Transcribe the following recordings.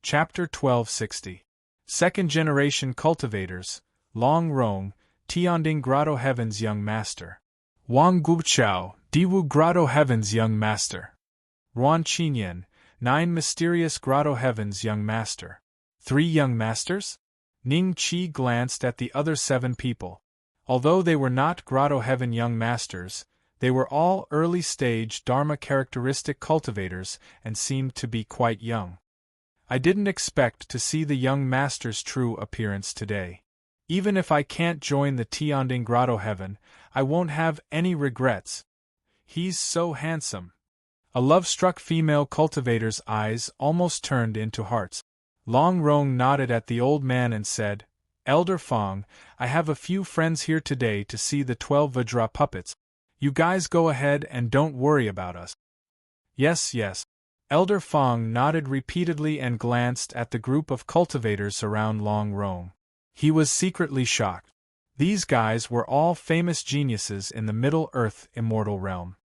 Chapter 1260. Second-generation cultivators, Long Rong, Tianding Grotto Heaven's Young Master. Wang Guchao, Diwu Grotto Heaven's Young Master. Ruan Qinyan, 9 Mysterious Grotto Heaven's Young Master. 3 Young Masters? Ning Qi glanced at the other 7 people. Although they were not Grotto Heaven Young Masters, they were all early-stage Dharma characteristic cultivators and seemed to be quite young. I didn't expect to see the young master's true appearance today. Even if I can't join the Tianding Grotto Heaven, I won't have any regrets. He's so handsome. A love-struck female cultivator's eyes almost turned into hearts. Long Rong nodded at the old man and said, "Elder Fong, I have a few friends here today to see the 12 Vajra puppets. You guys go ahead and don't worry about us." Yes. Elder Fong nodded repeatedly and glanced at the group of cultivators around Long Rong. He was secretly shocked. These guys were all famous geniuses in the Middle-earth immortal realm.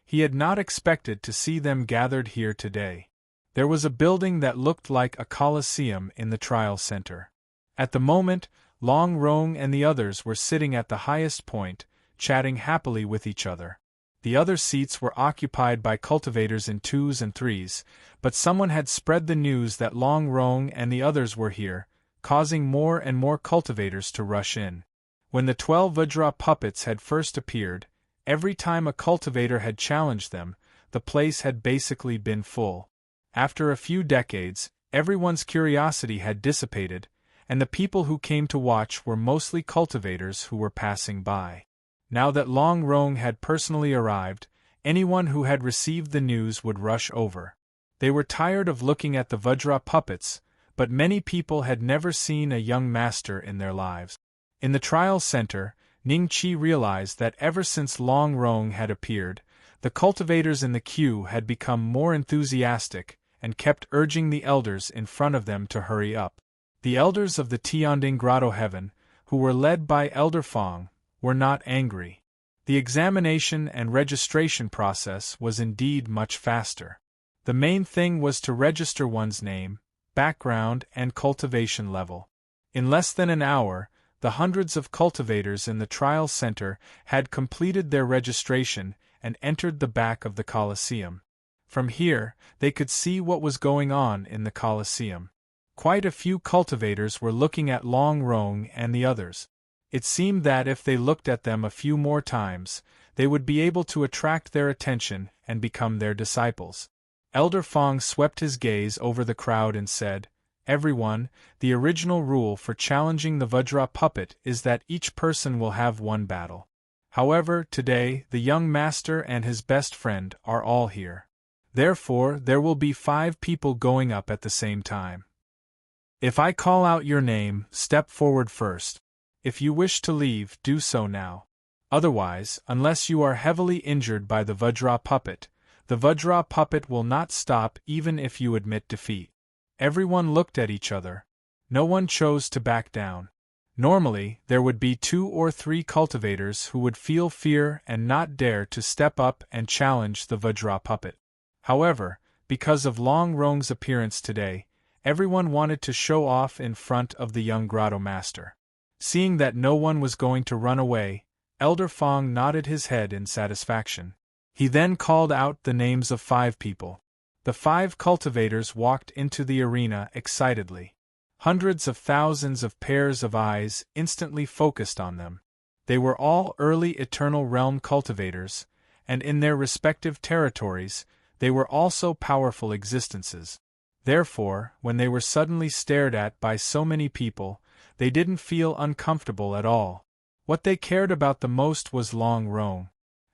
He had not expected to see them gathered here today. There was a building that looked like a coliseum in the trial center. At the moment, Long Rong and the others were sitting at the highest point, chatting happily with each other. The other seats were occupied by cultivators in 2s and 3s, but someone had spread the news that Long Rong and the others were here, causing more and more cultivators to rush in. When the 12 Vajra puppets had first appeared, every time a cultivator had challenged them, the place had basically been full. After a few decades, everyone's curiosity had dissipated, and the people who came to watch were mostly cultivators who were passing by. Now that Long Rong had personally arrived, anyone who had received the news would rush over. They were tired of looking at the Vajra puppets, but many people had never seen a young master in their lives. In the trial center, Ning Qi realized that ever since Long Rong had appeared, the cultivators in the queue had become more enthusiastic and kept urging the elders in front of them to hurry up. The elders of the Tianding Grotto Heaven, who were led by Elder Fong, were not angry. The examination and registration process was indeed much faster. The main thing was to register one's name, background, and cultivation level. In less than an hour, the hundreds of cultivators in the trial center had completed their registration and entered the back of the Colosseum. From here, they could see what was going on in the Colosseum. Quite a few cultivators were looking at Long Rong and the others. It seemed that if they looked at them a few more times, they would be able to attract their attention and become their disciples. Elder Fong swept his gaze over the crowd and said, "Everyone, the original rule for challenging the Vajra puppet is that each person will have one battle. However, today, the young master and his best friend are all here. Therefore, there will be 5 people going up at the same time. If I call out your name, step forward first. If you wish to leave, do so now. Otherwise, unless you are heavily injured by the Vajra puppet, the Vajra puppet will not stop even if you admit defeat." Everyone looked at each other. No one chose to back down. Normally, there would be 2 or 3 cultivators who would feel fear and not dare to step up and challenge the Vajra puppet. However, because of Long Rong's appearance today, everyone wanted to show off in front of the young grotto master. Seeing that no one was going to run away, Elder Fong nodded his head in satisfaction. He then called out the names of 5 people. The 5 cultivators walked into the arena excitedly. Hundreds of thousands of pairs of eyes instantly focused on them. They were all early Eternal Realm cultivators, and in their respective territories, they were also powerful existences. Therefore, when they were suddenly stared at by so many people, they didn't feel uncomfortable at all. What they cared about the most was Long Rong.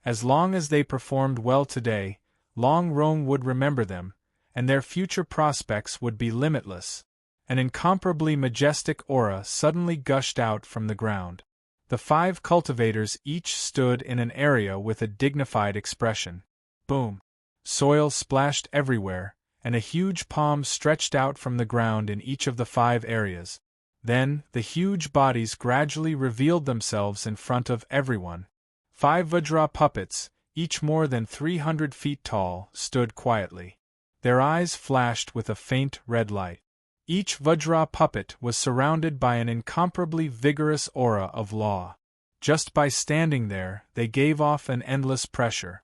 As long as they performed well today, Long Rong would remember them, and their future prospects would be limitless. An incomparably majestic aura suddenly gushed out from the ground. The 5 cultivators each stood in an area with a dignified expression. Boom! Soil splashed everywhere, and a huge palm stretched out from the ground in each of the 5 areas. Then, the huge bodies gradually revealed themselves in front of everyone. 5 Vajra puppets, each more than 300 feet tall, stood quietly. Their eyes flashed with a faint red light. Each Vajra puppet was surrounded by an incomparably vigorous aura of law. Just by standing there, they gave off an endless pressure.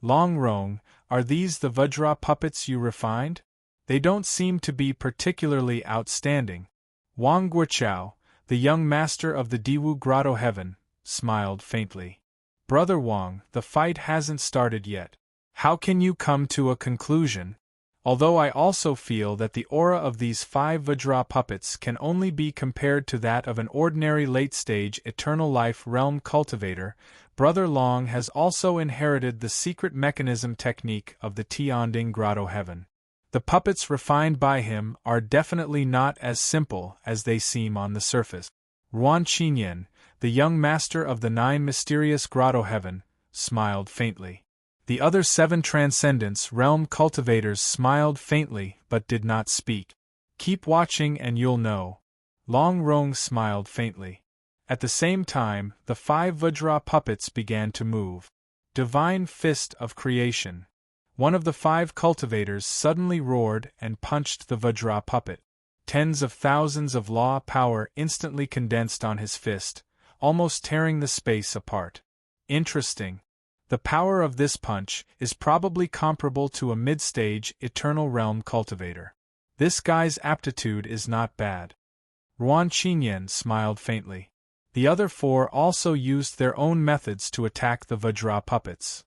Long Rong, are these the Vajra puppets you refined? They don't seem to be particularly outstanding. Wang Guoqiao, the young master of the Diwu Grotto Heaven, smiled faintly. Brother Wang, the fight hasn't started yet. How can you come to a conclusion? Although I also feel that the aura of these 5 Vajra puppets can only be compared to that of an ordinary late-stage eternal life realm cultivator, Brother Long has also inherited the secret mechanism technique of the Tianding Grotto Heaven. The puppets refined by him are definitely not as simple as they seem on the surface. Ruan Qinyan, the young master of the 9 mysterious Grotto Heaven, smiled faintly. The other 7 Transcendence Realm cultivators smiled faintly but did not speak. Keep watching and you'll know. Long Rong smiled faintly. At the same time, the 5 Vajra puppets began to move. Divine Fist of Creation. One of the 5 cultivators suddenly roared and punched the Vajra puppet. Tens of thousands of law power instantly condensed on his fist, almost tearing the space apart. Interesting. The power of this punch is probably comparable to a mid-stage Eternal Realm cultivator. This guy's aptitude is not bad. Ruan Qinyan smiled faintly. The other 4 also used their own methods to attack the Vajra puppets.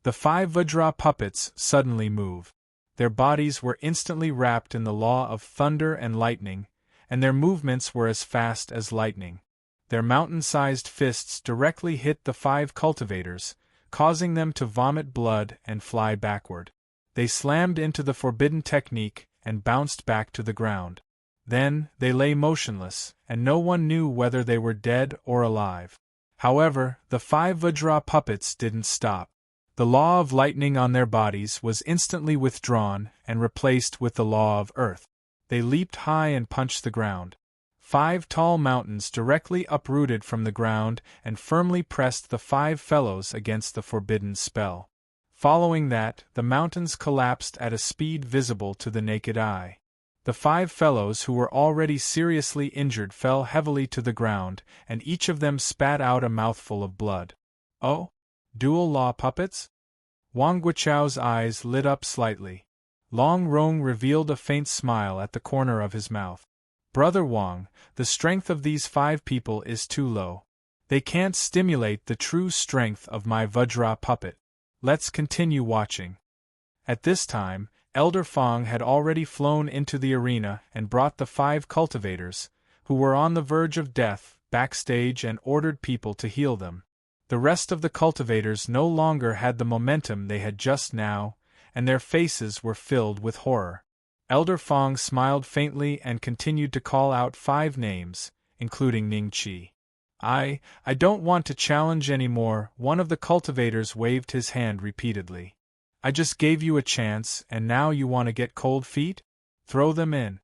The 5 Vajra puppets suddenly moved. Their bodies were instantly wrapped in the law of thunder and lightning, and their movements were as fast as lightning. Their mountain-sized fists directly hit the 5 cultivators, causing them to vomit blood and fly backward. They slammed into the forbidden technique and bounced back to the ground. Then, they lay motionless, and no one knew whether they were dead or alive. However, the 5 Vajra puppets didn't stop. The law of lightning on their bodies was instantly withdrawn and replaced with the law of earth. They leaped high and punched the ground. 5 tall mountains directly uprooted from the ground and firmly pressed the 5 fellows against the forbidden spell. Following that, the mountains collapsed at a speed visible to the naked eye. The 5 fellows who were already seriously injured fell heavily to the ground, and each of them spat out a mouthful of blood. Oh? Dual law puppets? Wang Guoqiao's eyes lit up slightly. Long Rong revealed a faint smile at the corner of his mouth. Brother Wang, the strength of these 5 people is too low. They can't stimulate the true strength of my Vajra puppet. Let's continue watching. At this time, Elder Fong had already flown into the arena and brought the 5 cultivators, who were on the verge of death, backstage and ordered people to heal them. The rest of the cultivators no longer had the momentum they had just now, and their faces were filled with horror. Elder Fong smiled faintly and continued to call out 5 names, including Ning Qi. I don't want to challenge anymore, one of the cultivators waved his hand repeatedly. I just gave you a chance and now you want to get cold feet? Throw them in.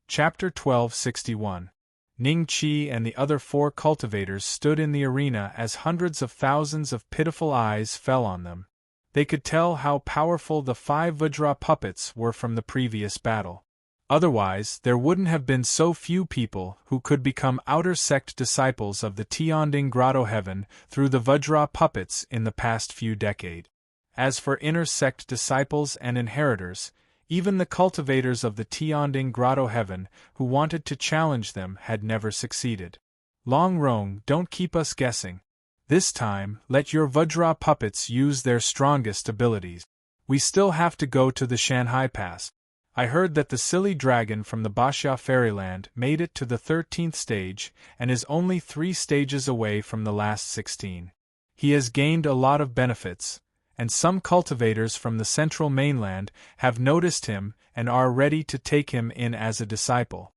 Chapter 1261. Ning Qi and the other 4 cultivators stood in the arena as hundreds of thousands of pitiful eyes fell on them. They could tell how powerful the 5 Vajra puppets were from the previous battle. Otherwise, there wouldn't have been so few people who could become outer sect disciples of the Tianding Grotto Heaven through the Vajra puppets in the past few decades. As for inner sect disciples and inheritors, even the cultivators of the Tianding Grotto Heaven who wanted to challenge them had never succeeded. Long Rong, don't keep us guessing. This time, let your Vajra puppets use their strongest abilities. We still have to go to the Shanghai Pass. I heard that the silly dragon from the Baxia Fairyland made it to the 13th stage and is only 3 stages away from the last 16. He has gained a lot of benefits, and some cultivators from the central mainland have noticed him and are ready to take him in as a disciple.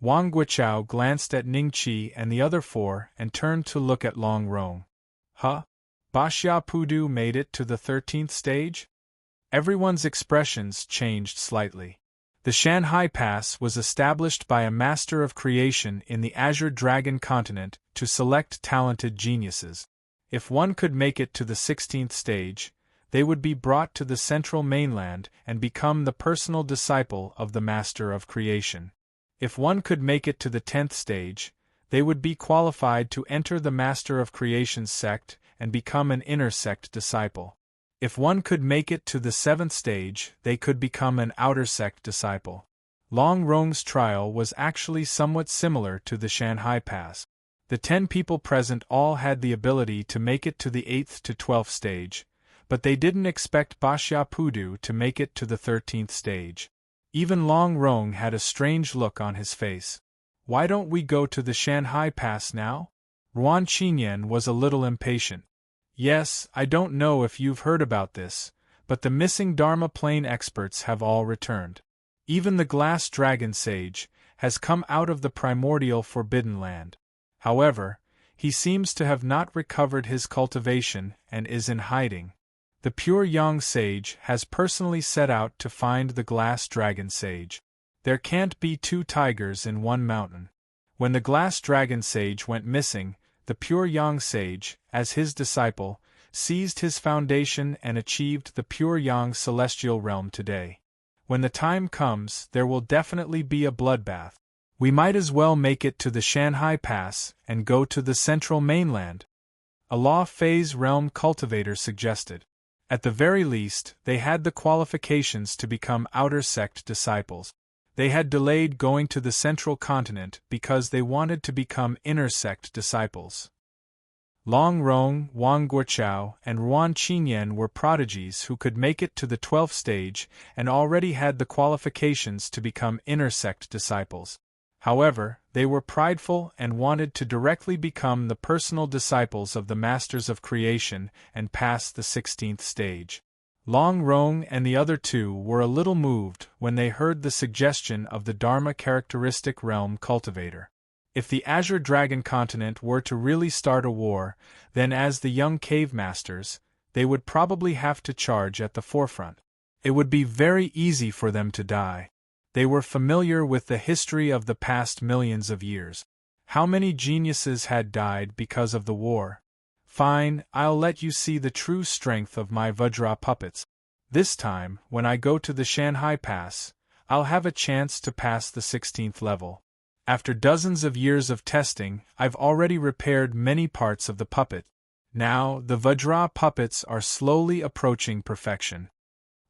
Wang Guoqiao glanced at Ning Qi and the other 4 and turned to look at Long Rong. Huh? Baxia Pudu made it to the 13th stage? Everyone's expressions changed slightly. The Shanghai Pass was established by a master of creation in the Azure Dragon continent to select talented geniuses. If one could make it to the 16th stage, they would be brought to the central mainland and become the personal disciple of the Master of Creation. If one could make it to the 10th stage, they would be qualified to enter the Master of Creation's sect and become an inner sect disciple. If one could make it to the 7th stage, they could become an outer sect disciple. Long Rong's trial was actually somewhat similar to the Shanghai Pass. The 10 people present all had the ability to make it to the 8th to 12th stage, but they didn't expect Bashya Pudu to make it to the 13th stage. Even Long Rong had a strange look on his face. "Why don't we go to the Shanghai Pass now?" Ruan Qinyan was a little impatient. "Yes, I don't know if you've heard about this, but the missing Dharma plane experts have all returned. Even the glass dragon sage has come out of the primordial forbidden land. However, he seems to have not recovered his cultivation and is in hiding. The pure Yang sage has personally set out to find the glass dragon sage. There can't be two tigers in one mountain. When the glass dragon sage went missing, the pure Yang sage, as his disciple, seized his foundation and achieved the pure Yang celestial realm today. When the time comes, there will definitely be a bloodbath. We might as well make it to the Shanghai Pass and go to the central mainland," a law phase realm cultivator suggested. At the very least, they had the qualifications to become outer sect disciples. They had delayed going to the central continent because they wanted to become inner sect disciples. Long Rong, Wang Guochao, and Ruan Qinyan were prodigies who could make it to the 12th stage and already had the qualifications to become inner sect disciples. However, they were prideful and wanted to directly become the personal disciples of the Masters of Creation and pass the 16th stage. Long Rong and the other two were a little moved when they heard the suggestion of the Dharma characteristic realm cultivator. If the Azure Dragon continent were to really start a war, then as the young cave masters, they would probably have to charge at the forefront. It would be very easy for them to die. They were familiar with the history of the past millions of years. How many geniuses had died because of the war? Fine, I'll let you see the true strength of my Vajra puppets. This time, when I go to the Shanghai Pass, I'll have a chance to pass the 16th level. After dozens of years of testing, I've already repaired many parts of the puppet. Now, the Vajra puppets are slowly approaching perfection."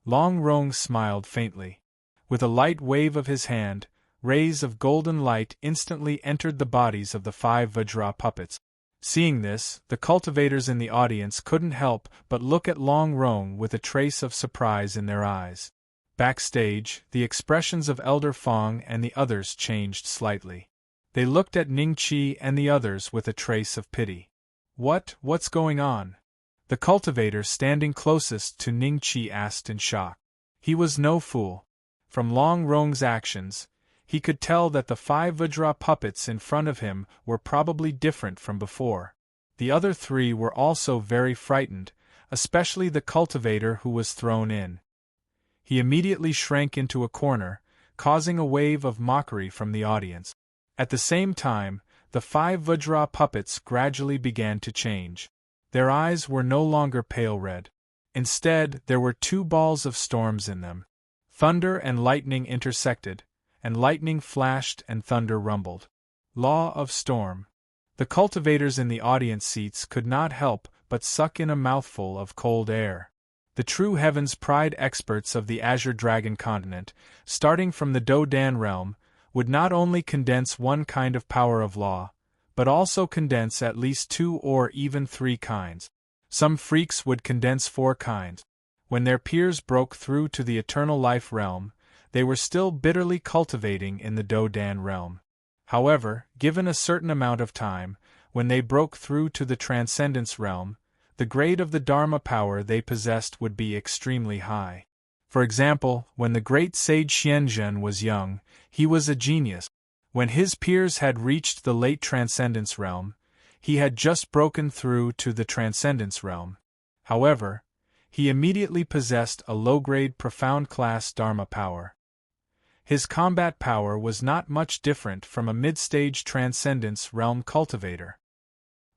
Long Rong smiled faintly. With a light wave of his hand, rays of golden light instantly entered the bodies of the 5 Vajra puppets. Seeing this, the cultivators in the audience couldn't help but look at Long Rong with a trace of surprise in their eyes. Backstage, the expressions of Elder Fong and the others changed slightly. They looked at Ning Qi and the others with a trace of pity. What's going on?" The cultivator standing closest to Ning Qi asked in shock. He was no fool. From Long Rong's actions, he could tell that the 5 Vajra puppets in front of him were probably different from before. The other 3 were also very frightened, especially the cultivator who was thrown in. He immediately shrank into a corner, causing a wave of mockery from the audience. At the same time, the 5 Vajra puppets gradually began to change. Their eyes were no longer pale red. Instead, there were 2 balls of storms in them. Thunder and lightning intersected, and lightning flashed and thunder rumbled. Law of storm. The cultivators in the audience seats could not help but suck in a mouthful of cold air. The true Heaven's Pride experts of the Azure Dragon continent, starting from the Do-Dan realm, would not only condense one kind of power of law, but also condense at least 2 or even 3 kinds. Some freaks would condense 4 kinds. When their peers broke through to the eternal life realm, they were still bitterly cultivating in the Do-Dan realm. However, given a certain amount of time, when they broke through to the transcendence realm, the grade of the Dharma power they possessed would be extremely high. For example, when the great sage Xianzhen was young, he was a genius. When his peers had reached the late transcendence realm, he had just broken through to the transcendence realm. However, he immediately possessed a low-grade profound class Dharma power. His combat power was not much different from a mid-stage transcendence realm cultivator.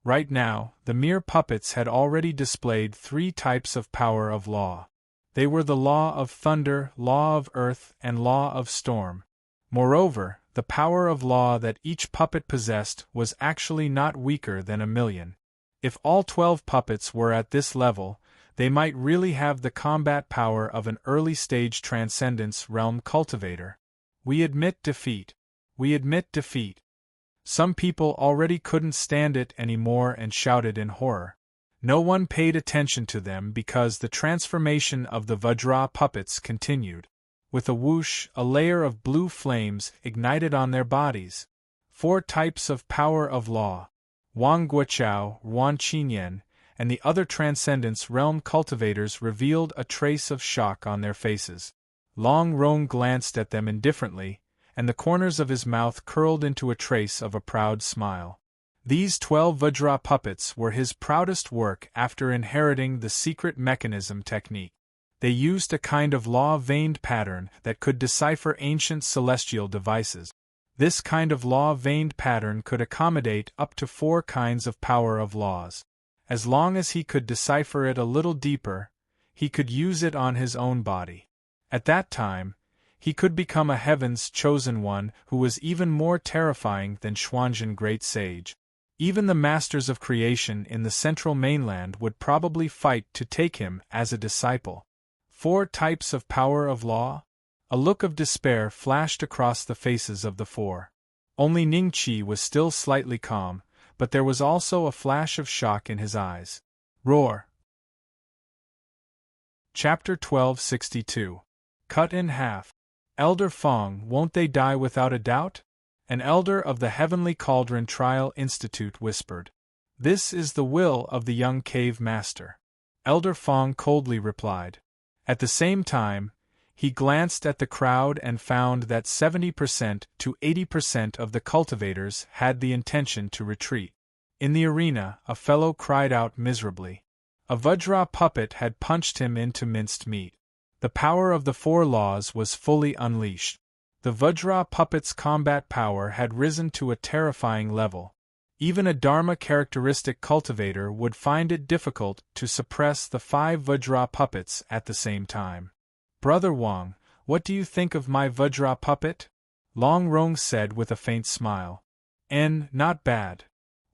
Right now, the mere puppets had already displayed 3 types of power of law. They were the law of thunder, law of earth, and law of storm. Moreover, the power of law that each puppet possessed was actually not weaker than 1,000,000. If all 12 puppets were at this level, they might really have the combat power of an early-stage Transcendence Realm cultivator. We admit defeat. We admit defeat. Some people already couldn't stand it anymore and shouted in horror. No one paid attention to them because the transformation of the Vajra puppets continued. With a whoosh, a layer of blue flames ignited on their bodies. 4 types of power of law. Wang Guoqiao, Yuan Qinyan, and the other Transcendence Realm cultivators revealed a trace of shock on their faces. Long Rong glanced at them indifferently, and the corners of his mouth curled into a trace of a proud smile. These 12 Vajra puppets were his proudest work after inheriting the secret mechanism technique. They used a kind of law-veined pattern that could decipher ancient celestial devices. This kind of law-veined pattern could accommodate up to 4 kinds of power of laws. As long as he could decipher it a little deeper, he could use it on his own body. At that time, he could become a heaven's chosen one who was even more terrifying than Xuanzhen Great Sage. Even the masters of creation in the central mainland would probably fight to take him as a disciple. 4 types of power of law? A look of despair flashed across the faces of the 4. Only Ningqi was still slightly calm, but there was also a flash of shock in his eyes. Roar! Chapter 1262. Cut in half. Elder Fong, won't they die without a doubt? An elder of the Heavenly Cauldron Trial Institute whispered. This is the will of the young cave master. Elder Fong coldly replied. At the same time, he glanced at the crowd and found that 70% to 80% of the cultivators had the intention to retreat. In the arena, a fellow cried out miserably. A Vajra puppet had punched him into minced meat. The power of the 4 laws was fully unleashed. The Vajra puppet's combat power had risen to a terrifying level. Even a Dharma characteristic cultivator would find it difficult to suppress the 5 Vajra puppets at the same time. Brother Wang, what do you think of my Vajra puppet? Long Rong said with a faint smile. Not bad.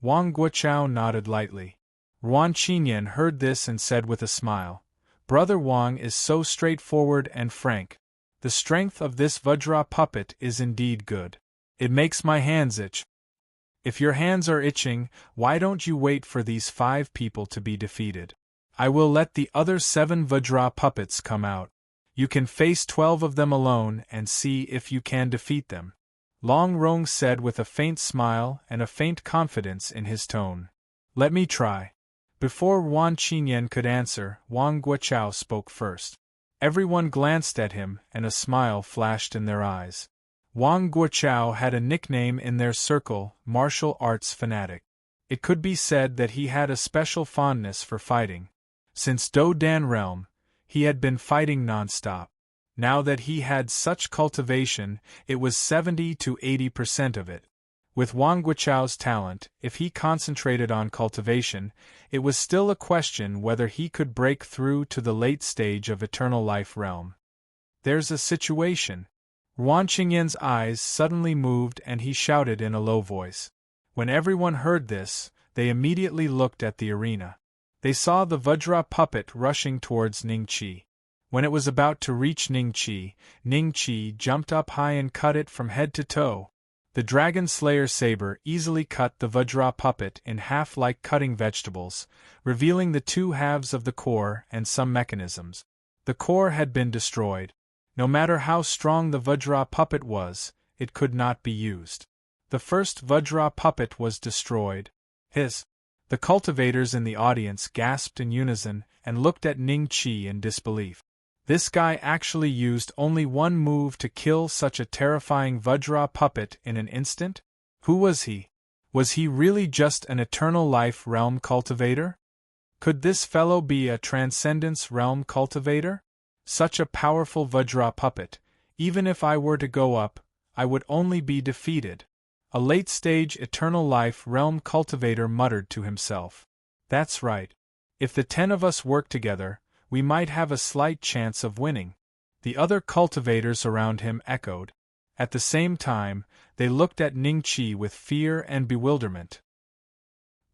Wang Guoqiao nodded lightly. Yuan Qinyan heard this and said with a smile. Brother Wang is so straightforward and frank. The strength of this Vajra puppet is indeed good. It makes my hands itch. If your hands are itching, why don't you wait for these 5 people to be defeated? I will let the other 7 Vajra puppets come out. You can face 12 of them alone and see if you can defeat them. Long Rong said with a faint smile and a faint confidence in his tone. Let me try. Before Yuan Qinyan could answer, Wang Guoqiao spoke first. Everyone glanced at him, and a smile flashed in their eyes. Wang Guoqiao had a nickname in their circle, martial arts fanatic. It could be said that he had a special fondness for fighting. Since Do Dan realm, he had been fighting non-stop. Now that he had such cultivation, it was 70 to 80% of it. With Wang Guoqiao's talent, if he concentrated on cultivation, it was still a question whether he could break through to the late stage of Eternal Life realm. There's a situation. Yuan Qingyan's eyes suddenly moved and he shouted in a low voice. When everyone heard this, they immediately looked at the arena. They saw the Vajra puppet rushing towards Ningqi. When it was about to reach Ningqi jumped up high and cut it from head to toe. The Dragon Slayer saber easily cut the Vajra puppet in half like cutting vegetables, revealing the 2 halves of the core and some mechanisms. The core had been destroyed. No matter how strong the Vajra puppet was, it could not be used. The first Vajra puppet was destroyed. The cultivators in the audience gasped in unison and looked at Ningqi in disbelief. This guy actually used only 1 move to kill such a terrifying Vajra puppet in an instant? Who was he? Was he really just an Eternal Life realm cultivator? Could this fellow be a Transcendence realm cultivator? Such a powerful Vajra puppet, even if I were to go up, I would only be defeated. A late-stage eternal life realm cultivator muttered to himself. That's right. If the 10 of us work together, we might have a slight chance of winning. The other cultivators around him echoed. At the same time, they looked at Ningqi with fear and bewilderment.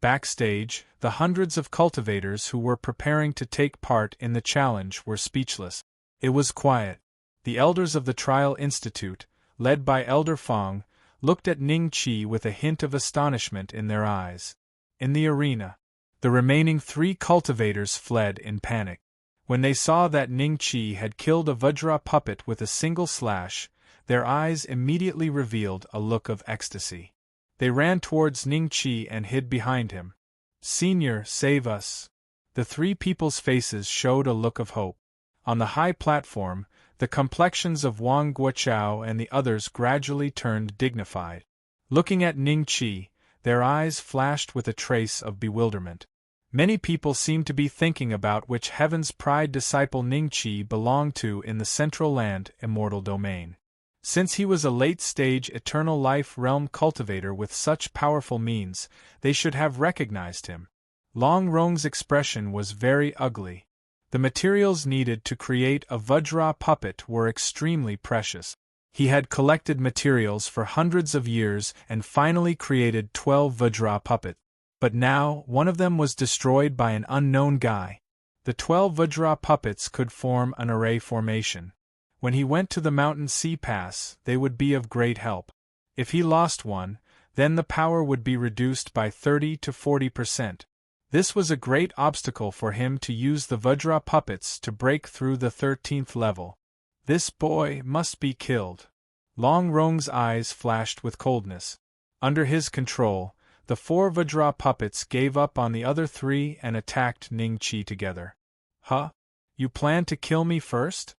Backstage, the hundreds of cultivators who were preparing to take part in the challenge were speechless. It was quiet. The elders of the Trial Institute, led by Elder Fong, looked at Ningqi with a hint of astonishment in their eyes. In the arena, the remaining 3 cultivators fled in panic. When they saw that Ningqi had killed a Vajra puppet with a single slash, their eyes immediately revealed a look of ecstasy. They ran towards Ningqi and hid behind him. "Senior, save us!" The 3 people's faces showed a look of hope. On the high platform, the complexions of Wang Guoqiao and the others gradually turned dignified. Looking at Ningqi, their eyes flashed with a trace of bewilderment. Many people seemed to be thinking about which Heaven's Pride disciple Ningqi belonged to in the Central Land Immortal Domain. Since he was a late-stage eternal life realm cultivator with such powerful means, they should have recognized him. Long Rong's expression was very ugly. The materials needed to create a Vajra puppet were extremely precious. He had collected materials for hundreds of years and finally created 12 Vajra puppets. But now, one of them was destroyed by an unknown guy. The 12 Vajra puppets could form an array formation. When he went to the mountain sea pass, they would be of great help. If he lost one, then the power would be reduced by 30 to 40%. This was a great obstacle for him to use the Vajra puppets to break through the 13th level. This boy must be killed. Long Rong's eyes flashed with coldness. Under his control, the 4 Vajra puppets gave up on the other 3 and attacked Ningqi together. "Huh? You plan to kill me first?"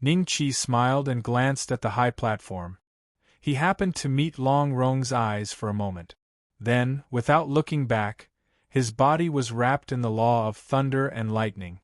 Ningqi smiled and glanced at the high platform. He happened to meet Long Rong's eyes for a moment. Then, without looking back, his body was wrapped in the law of thunder and lightning.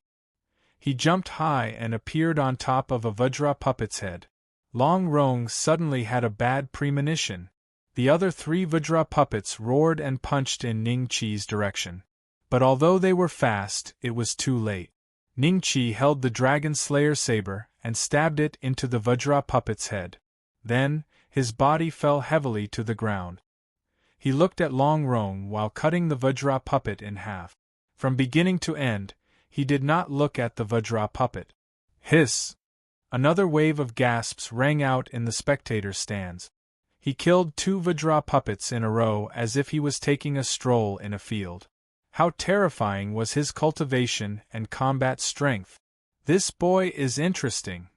He jumped high and appeared on top of a Vajra puppet's head. Long Rong suddenly had a bad premonition. The other 3 Vajra puppets roared and punched in Ningqi's direction. But although they were fast, it was too late. Ningqi held the Dragon Slayer saber and stabbed it into the Vajra puppet's head. Then, his body fell heavily to the ground. He looked at Long Rong while cutting the Vajra puppet in half. From beginning to end, he did not look at the Vajra puppet. Hiss! Another wave of gasps rang out in the spectators' stands. He killed 2 Vajra puppets in a row as if he was taking a stroll in a field. How terrifying was his cultivation and combat strength! This boy is interesting.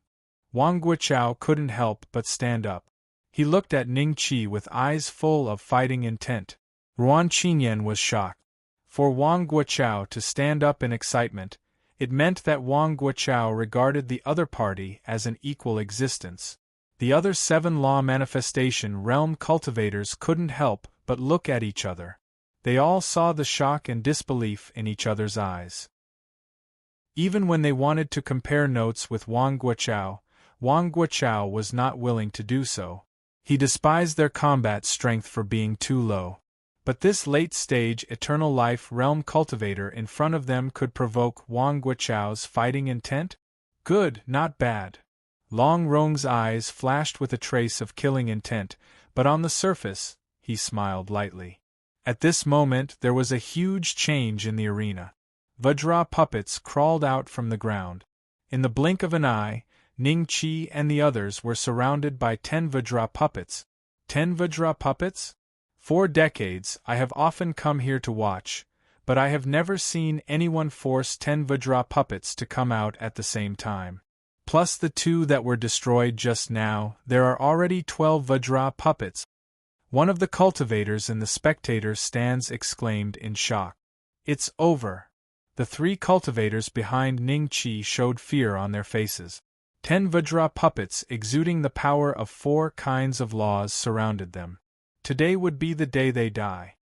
Wang Guoqiao couldn't help but stand up. He looked at Ningqi with eyes full of fighting intent. Ruan Qinyan was shocked. For Wang Guoqiao to stand up in excitement, it meant that Wang Guoqiao regarded the other party as an equal existence. The other 7 law manifestation realm cultivators couldn't help but look at each other. They all saw the shock and disbelief in each other's eyes. Even when they wanted to compare notes with Wang Guoqiao was not willing to do so. He despised their combat strength for being too low. But this late-stage eternal life realm cultivator in front of them could provoke Wang Guoqiao's fighting intent? Good, not bad. Long Rong's eyes flashed with a trace of killing intent, but on the surface, he smiled lightly. At this moment there was a huge change in the arena. Vajra puppets crawled out from the ground. In the blink of an eye, Ningqi and the others were surrounded by 10 Vajra puppets. 10 Vajra puppets? 4 decades I have often come here to watch, but I have never seen anyone force 10 Vajra puppets to come out at the same time. Plus the 2 that were destroyed just now, there are already 12 Vajra puppets. One of the cultivators in the spectators' stands exclaimed in shock. It's over. The 3 cultivators behind Ningqi showed fear on their faces. 10 Vajra puppets exuding the power of 4 kinds of laws surrounded them. Today would be the day they die.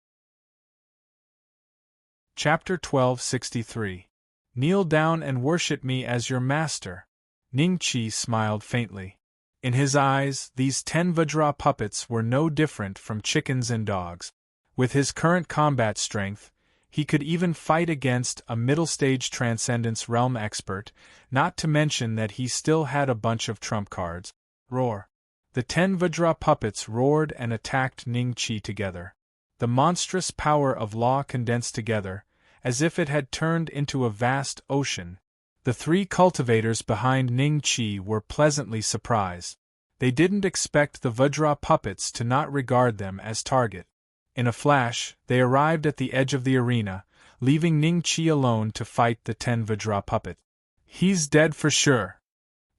Chapter 1263. Kneel down and worship me as your master. Ningqi smiled faintly. In his eyes, these 10 Vajra puppets were no different from chickens and dogs. With his current combat strength, he could even fight against a middle-stage Transcendence Realm expert, not to mention that he still had a bunch of trump cards. Roar! The 10 Vajra puppets roared and attacked Ning Qi together. The monstrous power of law condensed together, as if it had turned into a vast ocean. The 3 cultivators behind Ning Qi were pleasantly surprised. They didn't expect the Vajra puppets to not regard them as target. In a flash, they arrived at the edge of the arena, leaving Ning Qi alone to fight the 10 Vajra puppet. He's dead for sure.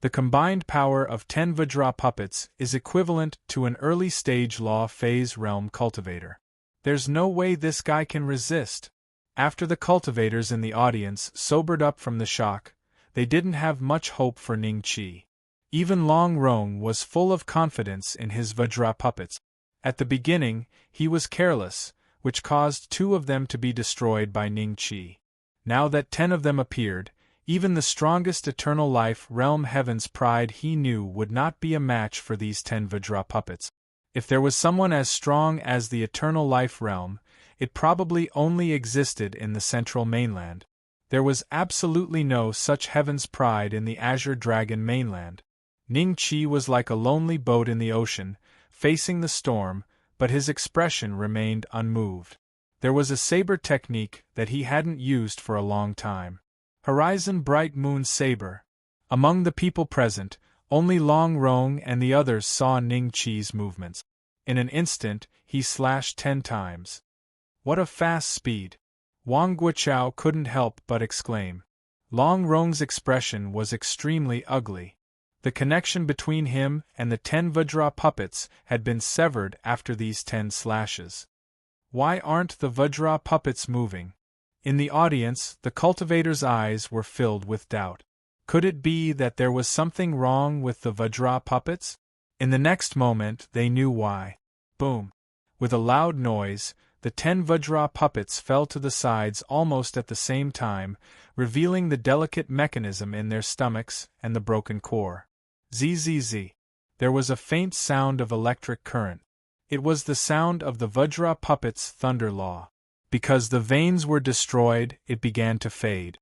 The combined power of 10 Vajra puppets is equivalent to an early-stage law phase realm cultivator. There's no way this guy can resist. After the cultivators in the audience sobered up from the shock, they didn't have much hope for Ning Qi. Even Long Rong was full of confidence in his Vajra puppets. At the beginning, he was careless, which caused 2 of them to be destroyed by Ning Qi. Now that 10 of them appeared, even the strongest Eternal Life Realm Heaven's pride he knew would not be a match for these 10 Vajra puppets. If there was someone as strong as the Eternal Life Realm, it probably only existed in the Central Mainland. There was absolutely no such Heaven's pride in the Azure Dragon mainland. Ning Qi was like a lonely boat in the ocean, facing the storm, but his expression remained unmoved. There was a saber technique that he hadn't used for a long time. Horizon Bright Moon Saber. Among the people present, only Long Rong and the others saw Ning Qi's movements. In an instant, he slashed 10 times. What a fast speed! Wang Guoqiao couldn't help but exclaim. Long Rong's expression was extremely ugly. The connection between him and the 10 Vajra puppets had been severed after these 10 slashes. Why aren't the Vajra puppets moving? In the audience, the cultivator's eyes were filled with doubt. Could it be that there was something wrong with the Vajra puppets? In the next moment, they knew why. Boom! With a loud noise, the 10 Vajra puppets fell to the sides almost at the same time, revealing the delicate mechanism in their stomachs and the broken core. Zzz. There was a faint sound of electric current. It was the sound of the Vajra puppet's thunder law. Because the veins were destroyed, it began to fade.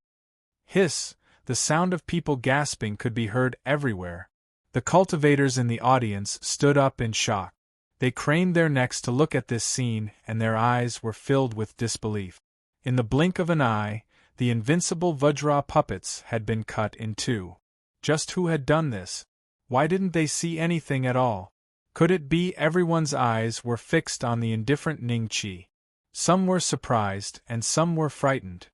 Hiss! The sound of people gasping could be heard everywhere. The cultivators in the audience stood up in shock. They craned their necks to look at this scene, and their eyes were filled with disbelief. In the blink of an eye, the invincible Vajra puppets had been cut in 2. Just who had done this? Why didn't they see anything at all? Could it be everyone's eyes were fixed on the indifferent Ning Qi? Some were surprised, and some were frightened.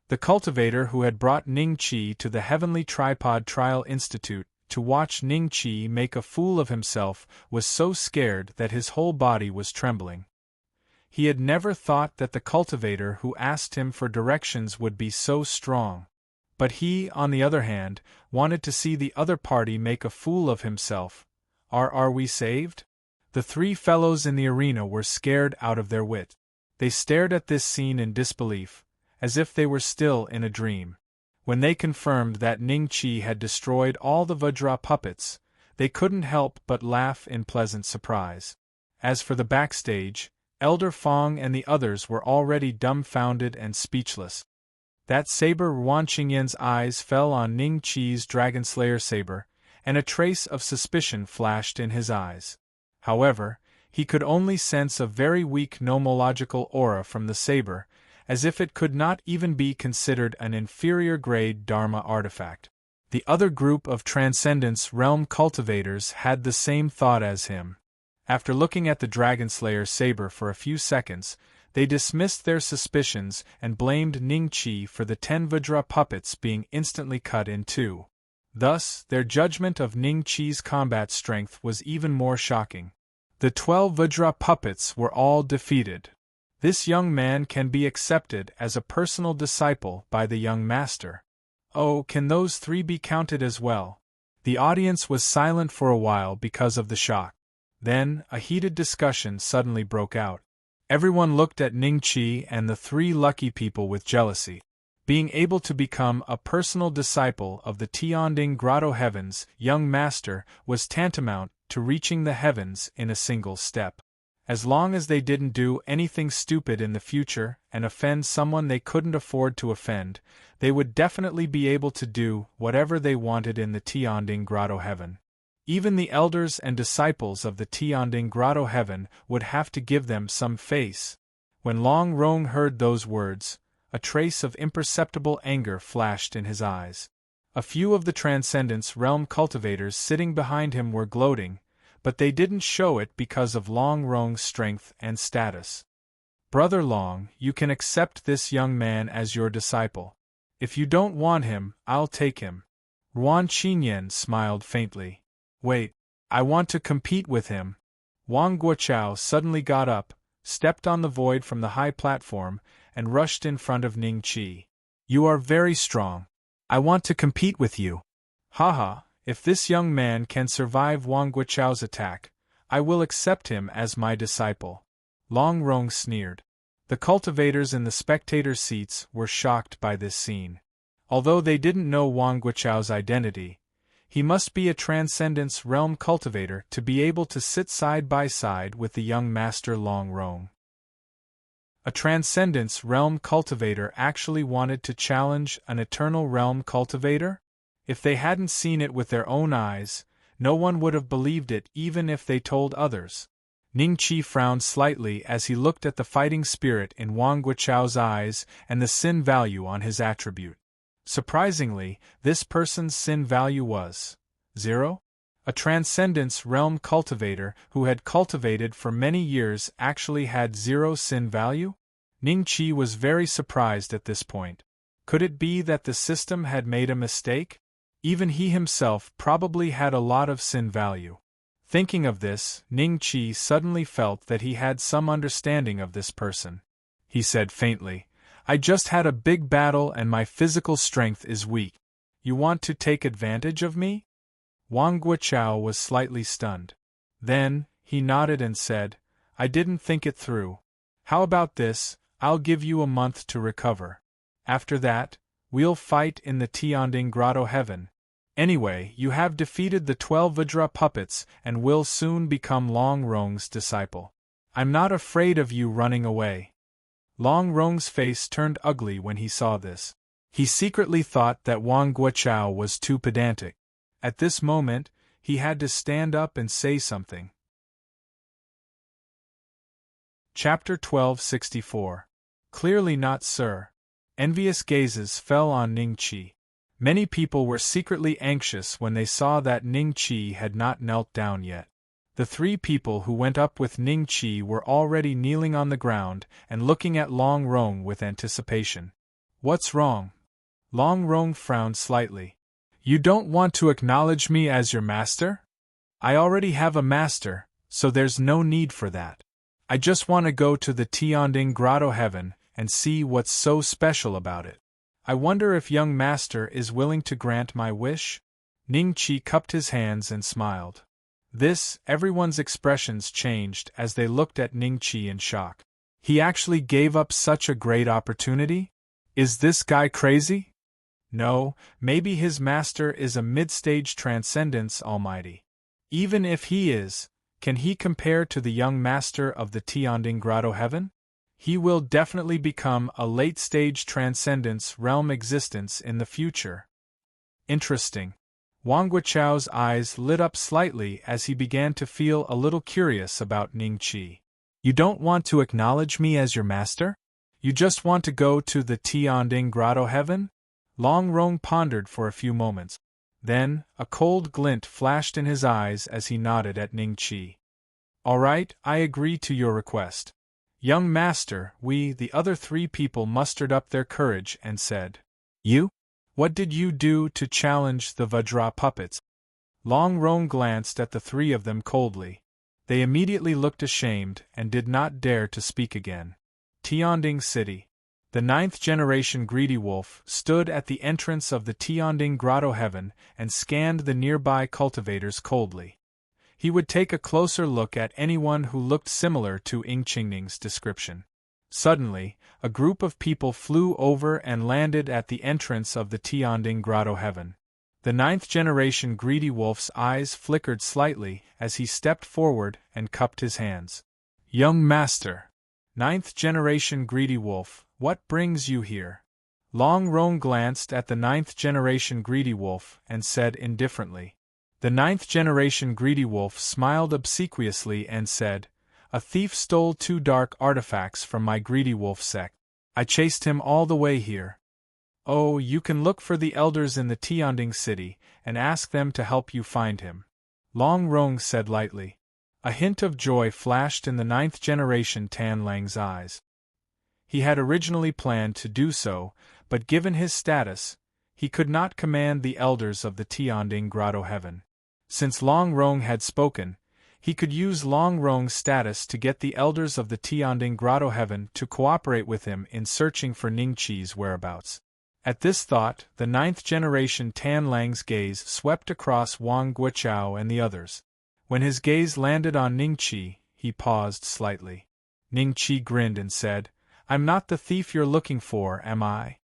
The cultivator who had brought Ning Qi to the Heavenly Tripod Trial Institute to watch Ning Qi make a fool of himself was so scared that his whole body was trembling. He had never thought that the cultivator who asked him for directions would be so strong. But he, on the other hand, wanted to see the other party make a fool of himself. Are we saved? The 3 fellows in the arena were scared out of their wit. They stared at this scene in disbelief, as if they were still in a dream. When they confirmed that Ning Qi had destroyed all the Vajra puppets, they couldn't help but laugh in pleasant surprise. As for the backstage, Elder Fong and the others were already dumbfounded and speechless. That saber Wan Qingyan's eyes fell on Ning Qi's Dragonslayer saber, and a trace of suspicion flashed in his eyes. However, he could only sense a very weak nomological aura from the saber, as if it could not even be considered an inferior-grade Dharma artifact. The other group of Transcendence Realm cultivators had the same thought as him. After looking at the Dragonslayer saber for a few seconds, they dismissed their suspicions and blamed Ning Qi for the 10 Vajra puppets being instantly cut in 2. Thus, their judgment of Ning Qi's combat strength was even more shocking. The 12 Vajra puppets were all defeated. This young man can be accepted as a personal disciple by the young master. Oh, can those 3 be counted as well? The audience was silent for a while because of the shock. Then, a heated discussion suddenly broke out. Everyone looked at Ning Qi and the 3 lucky people with jealousy. Being able to become a personal disciple of the Tianding Grotto Heaven's young master was tantamount to reaching the heavens in a single step. As long as they didn't do anything stupid in the future and offend someone they couldn't afford to offend, they would definitely be able to do whatever they wanted in the Tianding Grotto Heaven. Even the elders and disciples of the Tianding Grotto Heaven would have to give them some face. When Long Rong heard those words, a trace of imperceptible anger flashed in his eyes. A few of the Transcendence Realm cultivators sitting behind him were gloating, but they didn't show it because of Long Rong's strength and status. Brother Long, you can accept this young man as your disciple. If you don't want him, I'll take him. Ruan Qinyan smiled faintly. Wait, I want to compete with him. Wang Guoqiao suddenly got up, stepped on the void from the high platform, and rushed in front of Ning Qi. You are very strong. I want to compete with you. Haha, if this young man can survive Wang Guoqiao's attack, I will accept him as my disciple. Long Rong sneered. The cultivators in the spectator seats were shocked by this scene. Although they didn't know Wang Guoqiao's identity, he must be a Transcendence Realm cultivator to be able to sit side by side with the young master Long Rong. A Transcendence Realm cultivator actually wanted to challenge an Eternal Realm cultivator? If they hadn't seen it with their own eyes, no one would have believed it even if they told others. Ning Qi frowned slightly as he looked at the fighting spirit in Wang Guoqiao's eyes and the sin value on his attribute. Surprisingly, this person's sin value was 0. A Transcendence Realm cultivator who had cultivated for many years actually had 0 sin value? Ning Qi was very surprised at this point. Could it be that the system had made a mistake? Even he himself probably had a lot of sin value. Thinking of this, Ning Qi suddenly felt that he had some understanding of this person. He said faintly, I just had a big battle and my physical strength is weak. You want to take advantage of me? Wang Guoqiao was slightly stunned. Then, he nodded and said, I didn't think it through. How about this, I'll give you a month to recover. After that, we'll fight in the Tianding Grotto Heaven. Anyway, you have defeated the 12 Vajra puppets and will soon become Long Rong's disciple. I'm not afraid of you running away. Long Rong's face turned ugly when he saw this. He secretly thought that Wang Guoqiao was too pedantic. At this moment, he had to stand up and say something. Chapter 1264. Clearly not, sir. Envious gazes fell on Ning Qi. Many people were secretly anxious when they saw that Ning Qi had not knelt down yet. The 3 people who went up with Ning Qi were already kneeling on the ground and looking at Long Rong with anticipation. What's wrong? Long Rong frowned slightly. You don't want to acknowledge me as your master? I already have a master, so there's no need for that. I just want to go to the Tianding Grotto Heaven and see what's so special about it. I wonder if young master is willing to grant my wish? Ning Qi cupped his hands and smiled. Everyone's expressions changed as they looked at Ning Qi in shock. He actually gave up such a great opportunity? Is this guy crazy? No, maybe his master is a mid-stage Transcendence Almighty. Even if he is, can he compare to the young master of the Tianding Grotto Heaven? He will definitely become a late-stage Transcendence Realm existence in the future. Interesting. Wang Guoqiao's eyes lit up slightly as he began to feel a little curious about Ning Qi. You don't want to acknowledge me as your master? You just want to go to the Tianding Grotto Heaven? Long Rong pondered for a few moments. Then, a cold glint flashed in his eyes as he nodded at Ning Qi. All right, I agree to your request. Young master, the other 3 people mustered up their courage and said, You? What did you do to challenge the Vajra puppets? Long Rong glanced at the 3 of them coldly. They immediately looked ashamed and did not dare to speak again. Tianding City. The 9th generation Greedy Wolf stood at the entrance of the Tianding Grotto Heaven and scanned the nearby cultivators coldly. He would take a closer look at anyone who looked similar to Ying Qingning's description. Suddenly, a group of people flew over and landed at the entrance of the Tianding Grotto heaven. The ninth-generation greedy wolf's eyes flickered slightly as he stepped forward and cupped his hands. Young master! Ninth-generation greedy wolf, what brings you here? Long Rong glanced at the ninth-generation greedy wolf and said indifferently. The ninth-generation greedy wolf smiled obsequiously and said, "A thief stole 2 dark artifacts from my greedy wolf sect. I chased him all the way here. Oh, you can look for the elders in the Tianding city and ask them to help you find him," Long Rong said lightly. A hint of joy flashed in the ninth-generation Tan Lang's eyes. He had originally planned to do so, but given his status, he could not command the elders of the Tianding Grotto heaven. Since Long Rong had spoken, he could use Long Rong's status to get the elders of the Tianding Grotto heaven to cooperate with him in searching for Ning Qi's whereabouts. At this thought, the ninth-generation Tan Lang's gaze swept across Wang Guoqiao and the others. When his gaze landed on Ning Qi, he paused slightly. Ning Qi grinned and said, "I'm not the thief you're looking for, am I?"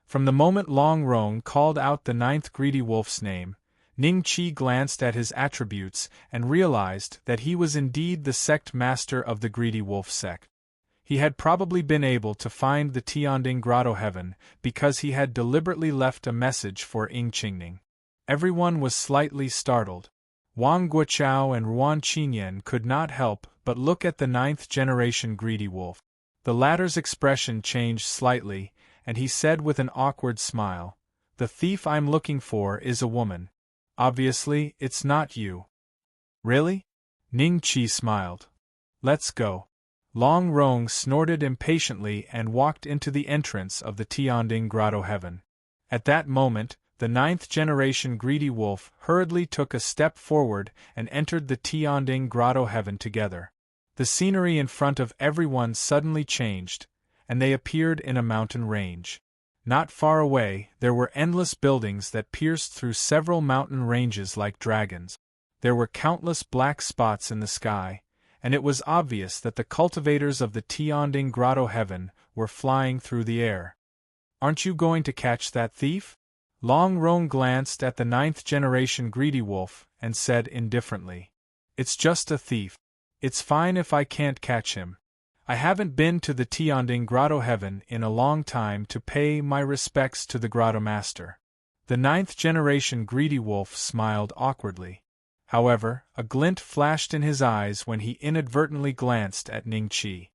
From the moment Long Rong called out the ninth greedy wolf's name, Ning Qi glanced at his attributes and realized that he was indeed the sect master of the greedy wolf sect. He had probably been able to find the Tianding Grotto heaven because he had deliberately left a message for Ying Qingning. Everyone was slightly startled. Wang Guoqiao and Ruan Qinyan could not help but look at the ninth-generation greedy wolf. The latter's expression changed slightly, and he said with an awkward smile, "The thief I'm looking for is a woman. Obviously, it's not you." "Really?" Ning Qi smiled. "Let's go." Long Rong snorted impatiently and walked into the entrance of the Tianding Grotto heaven. At that moment, the ninth-generation greedy wolf hurriedly took a step forward and entered the Tianding Grotto heaven together. The scenery in front of everyone suddenly changed, and they appeared in a mountain range. Not far away, there were endless buildings that pierced through several mountain ranges like dragons. There were countless black spots in the sky, and it was obvious that the cultivators of the Tianding Grotto heaven were flying through the air. "Aren't you going to catch that thief?" Long Rong glanced at the ninth-generation greedy wolf and said indifferently, "It's just a thief. It's fine if I can't catch him. I haven't been to the Tianding Grotto heaven in a long time to pay my respects to the Grotto Master." The ninth-generation greedy wolf smiled awkwardly. However, a glint flashed in his eyes when he inadvertently glanced at Ning Qi.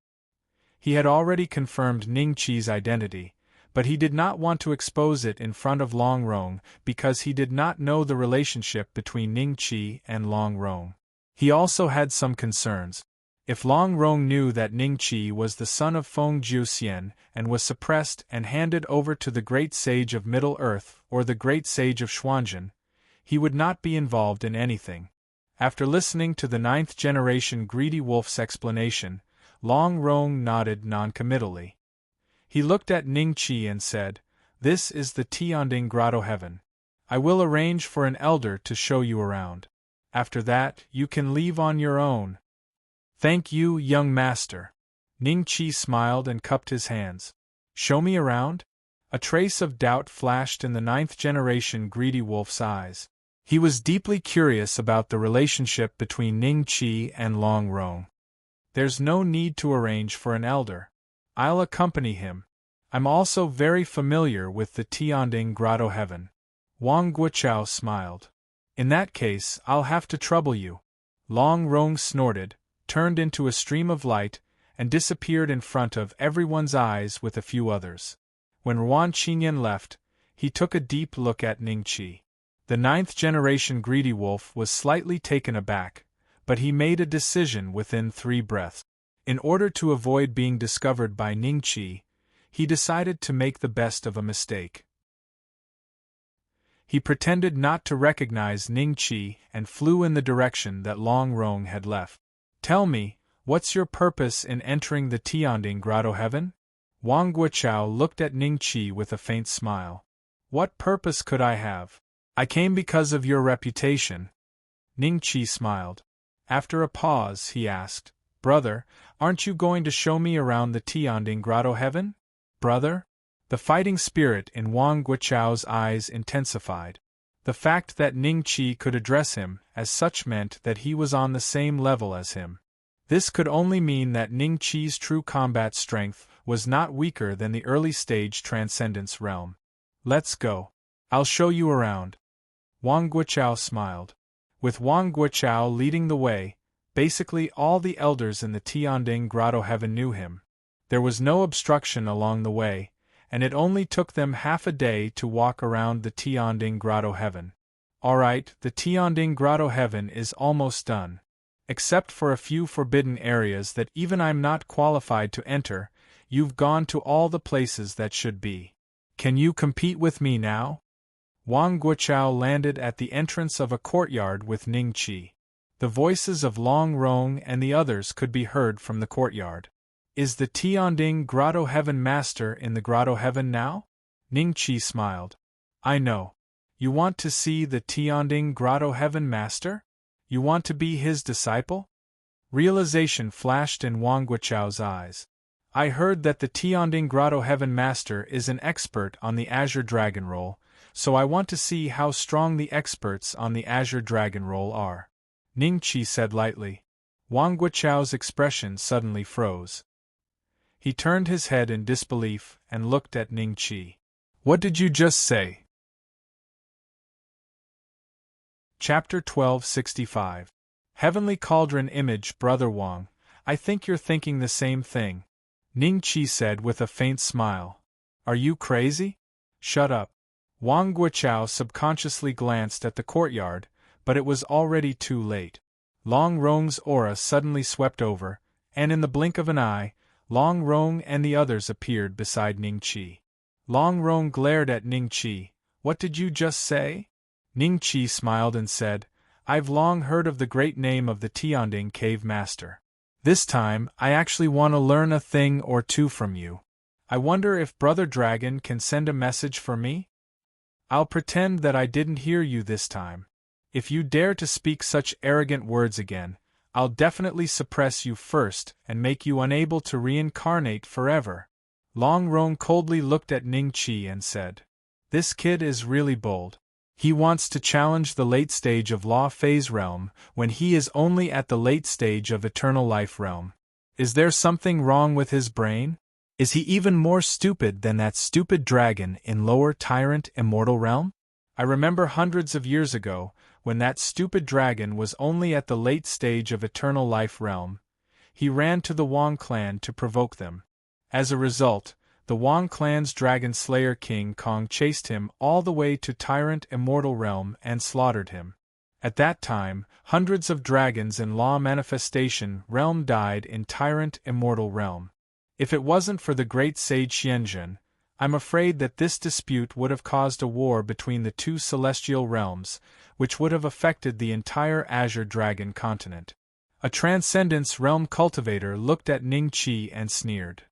He had already confirmed Ning Qi's identity, but he did not want to expose it in front of Long Rong because he did not know the relationship between Ning Qi and Long Rong. He also had some concerns. If Long Rong knew that Ning Qi was the son of Feng Jiuxian and was suppressed and handed over to the Great Sage of Middle-earth or the Great Sage of Xuanzhen, he would not be involved in anything. After listening to the ninth-generation greedy wolf's explanation, Long Rong nodded noncommittally. He looked at Ning Qi and said, "This is the Tianding Grotto heaven. I will arrange for an elder to show you around. After that, you can leave on your own." "Thank you, young master." Ning Qi smiled and cupped his hands. "Show me around?" A trace of doubt flashed in the ninth-generation greedy wolf's eyes. He was deeply curious about the relationship between Ning Qi and Long Rong. "There's no need to arrange for an elder. I'll accompany him. I'm also very familiar with the Tianding Grotto heaven." Wang Guoqiao smiled. "In that case, I'll have to trouble you." Long Rong snorted, turned into a stream of light, and disappeared in front of everyone's eyes with a few others. When Ruan Qinyan left, he took a deep look at Ning Qi. The ninth-generation greedy wolf was slightly taken aback, but he made a decision within 3 breaths. In order to avoid being discovered by Ning Qi, he decided to make the best of a mistake. He pretended not to recognize Ning Qi and flew in the direction that Long Rong had left. "Tell me, what's your purpose in entering the Tianding Grotto heaven?" Wang Guoqiao looked at Ning Qi with a faint smile. "What purpose could I have? I came because of your reputation." Ning Qi smiled. After a pause, he asked, Brother, aren't you going to show me around the Tianding Grotto heaven? Brother? The fighting spirit in Wang Guochao's eyes intensified. The fact that Ning Qi could address him as such meant that he was on the same level as him. This could only mean that Ning Qi's true combat strength was not weaker than the early-stage Transcendence realm. Let's go. I'll show you around. Wang Guochao smiled. With Wang Guochao leading the way, basically all the elders in the Tianding Grotto heaven knew him. There was no obstruction along the way, and it only took them half a day to walk around the Tianding Grotto heaven. Alright, the Tianding Grotto heaven is almost done. Except for a few forbidden areas that even I'm not qualified to enter, you've gone to all the places that should be. Can you compete with me now? Wang Guochao landed at the entrance of a courtyard with Ning Qi. The voices of Long Rong and the others could be heard from the courtyard. Is the Tianding Grotto Heaven Master in the Grotto Heaven now? Ning Qi smiled. I know. You want to see the Tianding Grotto Heaven Master? You want to be his disciple? Realization flashed in Wang Guochao's eyes. I heard that the Tianding Grotto Heaven Master is an expert on the Azure Dragon Roll, so I want to see how strong the experts on the Azure Dragon Roll are. Ning Qi said lightly. Wang Guochao's expression suddenly froze. He turned his head in disbelief and looked at Ning Qi. What did you just say? Chapter 1265. Heavenly Cauldron Image. Brother Wang, I think you're thinking the same thing, Ning Qi said with a faint smile. Are you crazy? Shut up. Wang Guochao subconsciously glanced at the courtyard, but it was already too late. Long Rong's aura suddenly swept over, and in the blink of an eye, Long Rong and the others appeared beside Ning Qi. Long Rong glared at Ning Qi. What did you just say? Ning Qi smiled and said, I've long heard of the great name of the Tianding Cave Master. This time, I actually want to learn a thing or two from you. I wonder if Brother Dragon can send a message for me? I'll pretend that I didn't hear you this time. If you dare to speak such arrogant words again, I'll definitely suppress you first and make you unable to reincarnate forever. Long Rong coldly looked at Ning Qi and said, This kid is really bold. He wants to challenge the late stage of Law Phase realm when he is only at the late stage of Eternal Life realm. Is there something wrong with his brain? Is he even more stupid than that stupid dragon in Lower Tyrant Immortal realm? I remember hundreds of years ago, when that stupid dragon was only at the late stage of Eternal Life realm, he ran to the Wang clan to provoke them. As a result, the Wang clan's Dragon Slayer King Kong chased him all the way to Tyrant Immortal realm and slaughtered him. At that time, hundreds of dragons in Law Manifestation realm died in Tyrant Immortal realm. If it wasn't for the great sage Xianzhen, I'm afraid that this dispute would have caused a war between the two celestial realms, which would have affected the entire Azure Dragon continent. A Transcendence Realm cultivator looked at Ning Qi and sneered.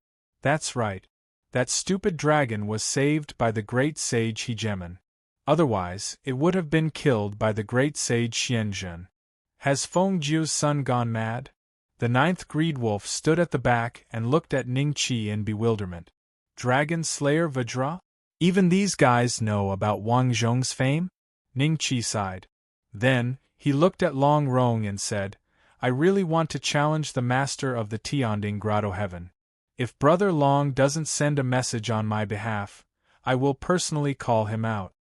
That's right. That stupid dragon was saved by the great sage Hegemon. Otherwise, it would have been killed by the great sage Xianzhen. Has Feng Jiu's son gone mad? The ninth Greed Wolf stood at the back and looked at Ning Qi in bewilderment. Dragon Slayer Vajra? Even these guys know about Wang Zhong's fame? Ning Qi sighed. Then, he looked at Long Rong and said, I really want to challenge the master of the Tianding Grotto Heaven. If Brother Long doesn't send a message on my behalf, I will personally call him out.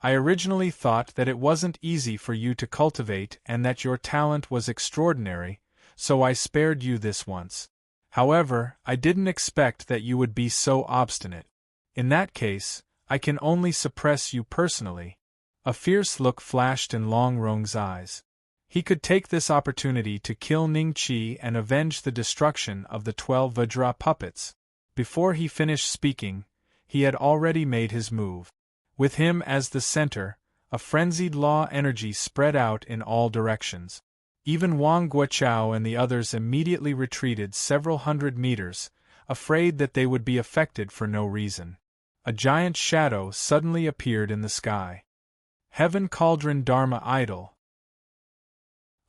I originally thought that it wasn't easy for you to cultivate and that your talent was extraordinary, so I spared you this once. However, I didn't expect that you would be so obstinate. In that case, I can only suppress you personally. A fierce look flashed in Long Rong's eyes. He could take this opportunity to kill Ning Qi and avenge the destruction of the 12 Vajra puppets. Before he finished speaking, he had already made his move. With him as the center, a frenzied law energy spread out in all directions. Even Wang Guochao and the others immediately retreated several hundred meters, afraid that they would be affected for no reason. A giant shadow suddenly appeared in the sky. Heaven Cauldron Dharma Idol.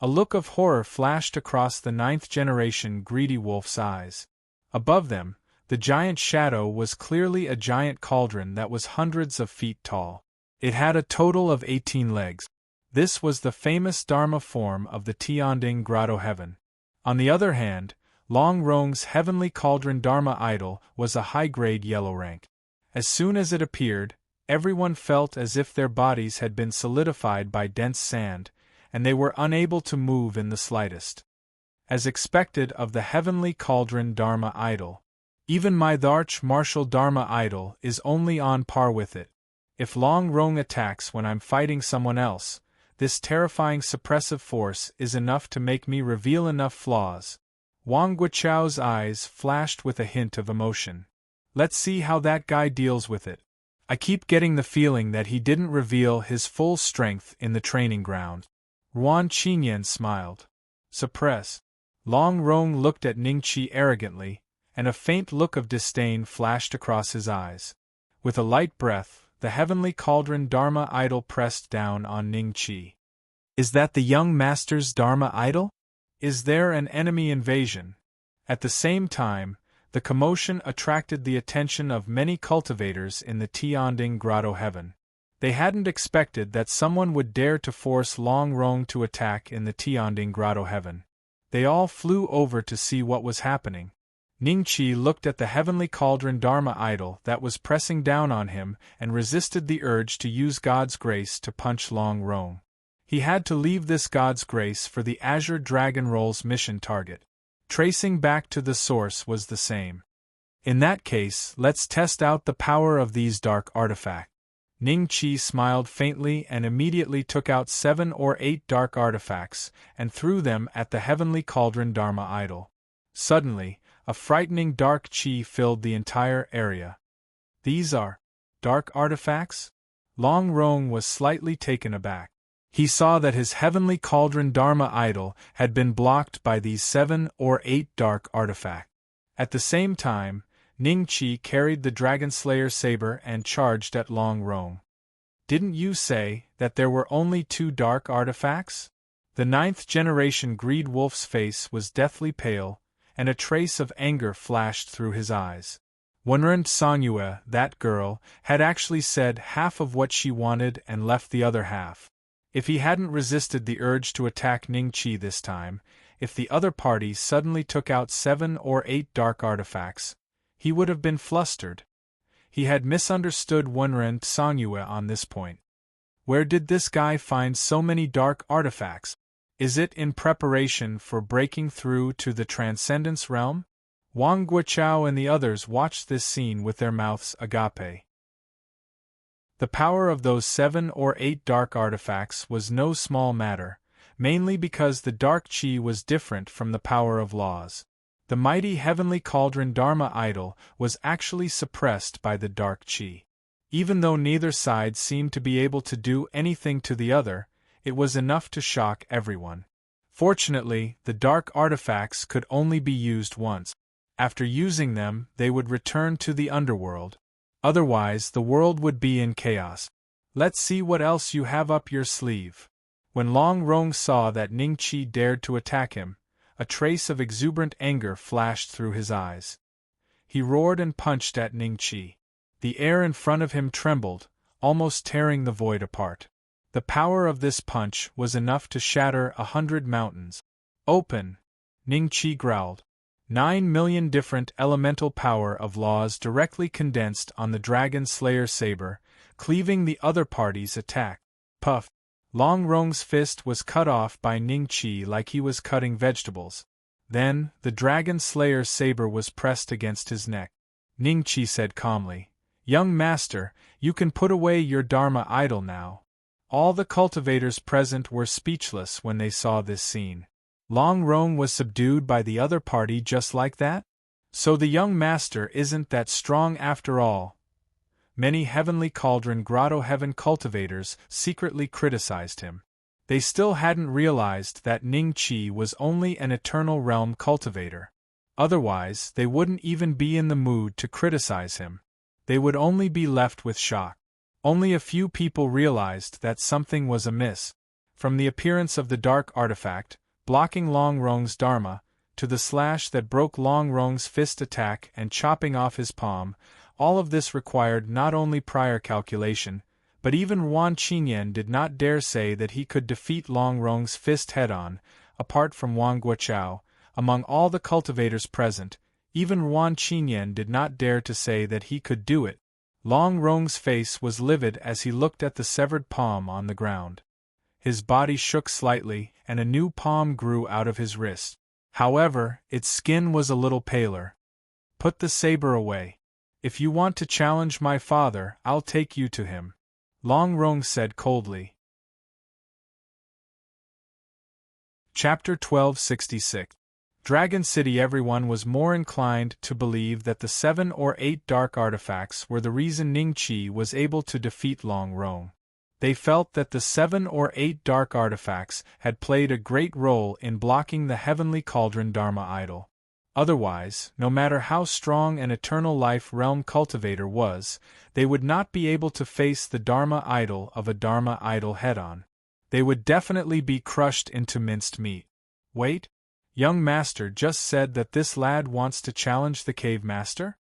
A look of horror flashed across the ninth-generation greedy wolf's eyes. Above them, the giant shadow was clearly a giant cauldron that was hundreds of feet tall. It had a total of 18 legs. This was the famous Dharma form of the Tianding Grotto Heaven. On the other hand, Long Rong's heavenly cauldron Dharma idol was a high-grade yellow rank. As soon as it appeared, everyone felt as if their bodies had been solidified by dense sand, and they were unable to move in the slightest. As expected of the heavenly cauldron Dharma idol, even my arch-martial Dharma idol is only on par with it. If Long Rong attacks when I'm fighting someone else, this terrifying suppressive force is enough to make me reveal enough flaws. Wang Guochao's eyes flashed with a hint of emotion. Let's see how that guy deals with it. I keep getting the feeling that he didn't reveal his full strength in the training ground. Ruan Qinyan smiled. Suppress. Long Rong looked at Ningqi arrogantly, and a faint look of disdain flashed across his eyes. With a light breath, the heavenly cauldron Dharma idol pressed down on Ningqi. Is that the young master's Dharma idol? Is there an enemy invasion? At the same time, the commotion attracted the attention of many cultivators in the Tianding Grotto Heaven. They hadn't expected that someone would dare to force Long Rong to attack in the Tianding Grotto Heaven. They all flew over to see what was happening. Ningqi looked at the heavenly cauldron Dharma idol that was pressing down on him and resisted the urge to use God's grace to punch Long Rong. He had to leave this God's grace for the Azure Dragon Roll's mission target. Tracing back to the source was the same. In that case, let's test out the power of these dark artifacts. Ningqi smiled faintly and immediately took out 7 or 8 dark artifacts and threw them at the heavenly cauldron Dharma idol. Suddenly, a frightening dark qi filled the entire area. These are dark artifacts? Long Rong was slightly taken aback. He saw that his heavenly cauldron Dharma idol had been blocked by these 7 or 8 dark artifacts. At the same time, Ningqi carried the Dragon Slayer saber and charged at Long Rong. Didn't you say that there were only 2 dark artifacts? The 9th-generation Greed Wolf's face was deathly pale, and a trace of anger flashed through his eyes. Wenren Songyue, that girl, had actually said half of what she wanted and left the other half. If he hadn't resisted the urge to attack Ningqi this time, if the other party suddenly took out 7 or 8 dark artifacts, he would have been flustered. He had misunderstood Wenren Songyue on this point. Where did this guy find so many dark artifacts? Is it in preparation for breaking through to the Transcendence Realm? Wang Guochao and the others watched this scene with their mouths agape. The power of those 7 or 8 dark artifacts was no small matter, mainly because the dark qi was different from the power of laws. The mighty heavenly cauldron Dharma idol was actually suppressed by the dark qi. Even though neither side seemed to be able to do anything to the other, it was enough to shock everyone. Fortunately, the dark artifacts could only be used once. After using them, they would return to the underworld. Otherwise, the world would be in chaos. Let's see what else you have up your sleeve. When Long Rong saw that Ningqi dared to attack him, a trace of exuberant anger flashed through his eyes. He roared and punched at Ningqi. The air in front of him trembled, almost tearing the void apart. The power of this punch was enough to shatter 100 mountains. Open! Ningqi growled. 9 million different elemental power of laws directly condensed on the Dragon Slayer saber, cleaving the other party's attack. Puff! Long Rong's fist was cut off by Ningqi like he was cutting vegetables. Then, the Dragon Slayer's saber was pressed against his neck. Ningqi said calmly, "Young master, you can put away your Dharma idol now." All the cultivators present were speechless when they saw this scene. Long Rong was subdued by the other party just like that? So the young master isn't that strong after all. Many heavenly cauldron grotto heaven cultivators secretly criticized him. They still hadn't realized that Ningqi was only an eternal realm cultivator. Otherwise, they wouldn't even be in the mood to criticize him. They would only be left with shock. Only a few people realized that something was amiss. From the appearance of the dark artifact, blocking Long Rong's dharma, to the slash that broke Long Rong's fist attack and chopping off his palm, all of this required not only prior calculation, but even Wan Qinyan did not dare say that he could defeat Long Rong's fist head-on. Apart from Wang Guoqiao, among all the cultivators present, even Wan Qinyan did not dare to say that he could do it. Long Rong's face was livid as he looked at the severed palm on the ground. His body shook slightly, and a new palm grew out of his wrist. However, its skin was a little paler. "Put the saber away. If you want to challenge my father, I'll take you to him," Long Rong said coldly. Chapter 1266. Dragon City. Everyone was more inclined to believe that the 7 or 8 dark artifacts were the reason Ning Qi was able to defeat Long Rong. They felt that the 7 or 8 dark artifacts had played a great role in blocking the heavenly cauldron Dharma idol. Otherwise, no matter how strong an eternal life realm cultivator was, they would not be able to face the Dharma idol of a Dharma idol head-on. They would definitely be crushed into minced meat. Wait, young master just said that this lad wants to challenge the cave master?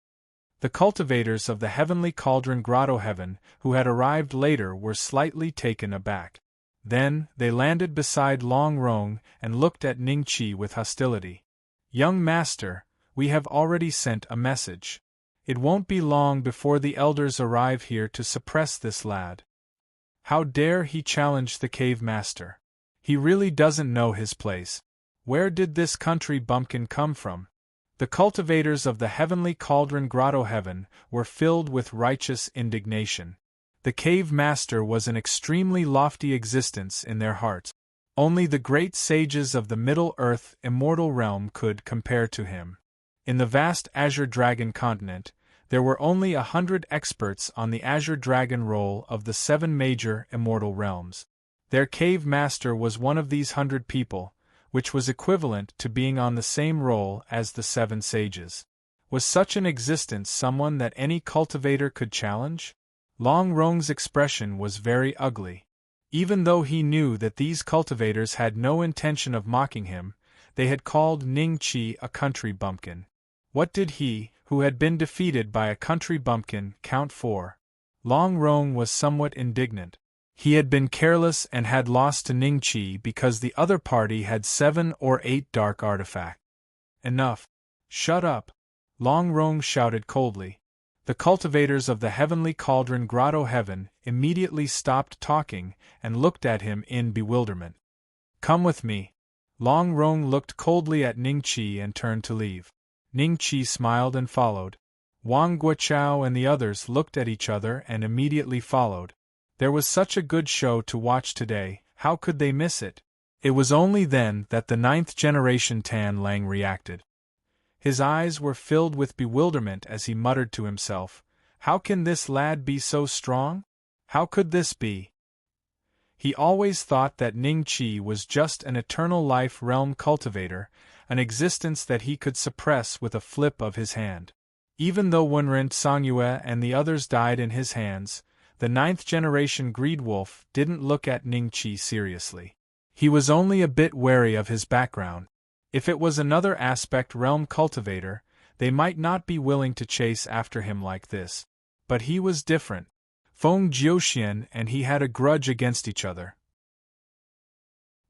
The cultivators of the heavenly cauldron Grotto Heaven, who had arrived later, were slightly taken aback. Then, they landed beside Long Rong and looked at Ning Qi with hostility. "Young master, we have already sent a message. It won't be long before the elders arrive here to suppress this lad. How dare he challenge the cave master? He really doesn't know his place. Where did this country bumpkin come from?" The cultivators of the heavenly cauldron Grotto Heaven were filled with righteous indignation. The cave master was an extremely lofty existence in their hearts. Only the great sages of the Middle-earth immortal realm could compare to him. In the vast Azure Dragon continent, there were only 100 experts on the Azure Dragon roll of the 7 major immortal realms. Their cave master was one of these 100 people, which was equivalent to being on the same roll as the 7 sages. Was such an existence someone that any cultivator could challenge? Long Rong's expression was very ugly. Even though he knew that these cultivators had no intention of mocking him, they had called Ning Qi a country bumpkin. What did he, who had been defeated by a country bumpkin, count for? Long Rong was somewhat indignant. He had been careless and had lost to Ning Qi because the other party had 7 or 8 dark artifacts. "Enough. Shut up," Long Rong shouted coldly. The cultivators of the heavenly cauldron Grotto Heaven immediately stopped talking and looked at him in bewilderment. "Come with me." Long Rong looked coldly at Ning Qi and turned to leave. Ning Qi smiled and followed. Wang Guoqiao and the others looked at each other and immediately followed. There was such a good show to watch today, how could they miss it? It was only then that the 9th generation Tan Lang reacted. His eyes were filled with bewilderment as he muttered to himself, "How can this lad be so strong? How could this be?" He always thought that Ning Qi was just an eternal life realm cultivator, an existence that he could suppress with a flip of his hand. Even though Wenren Songyue and the others died in his hands, the 9th generation Greedwolf didn't look at Ning Qi seriously. He was only a bit wary of his background. If it was another aspect realm cultivator, they might not be willing to chase after him like this. But he was different. Feng Jiuxian and he had a grudge against each other.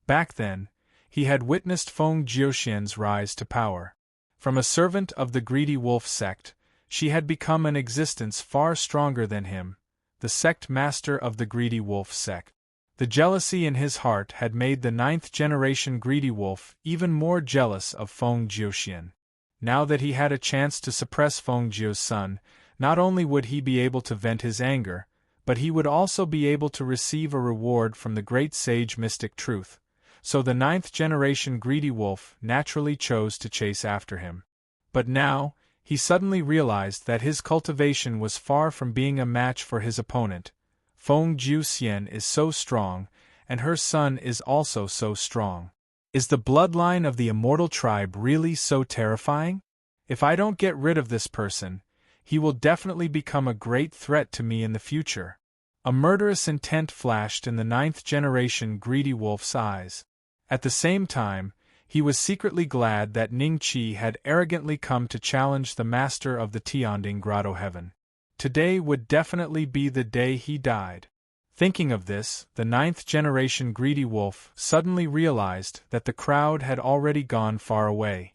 Back then, he had witnessed Feng Jiuxian's rise to power. From a servant of the Greedy Wolf sect, she had become an existence far stronger than him, the sect master of the Greedy Wolf sect. The jealousy in his heart had made the 9th generation Greedy Wolf even more jealous of Feng Jiuxian. Now that he had a chance to suppress Feng Jiu's son, not only would he be able to vent his anger, but he would also be able to receive a reward from the great sage mystic truth. So the 9th generation Greedy Wolf naturally chose to chase after him. But now, he suddenly realized that his cultivation was far from being a match for his opponent. Feng Jiuxian is so strong, and her son is also so strong. Is the bloodline of the immortal tribe really so terrifying? If I don't get rid of this person, he will definitely become a great threat to me in the future. A murderous intent flashed in the ninth-generation greedy wolf's eyes. At the same time, he was secretly glad that Ning Qi had arrogantly come to challenge the master of the Tianding Grotto Heaven. Today would definitely be the day he died. Thinking of this, the ninth-generation greedy wolf suddenly realized that the crowd had already gone far away.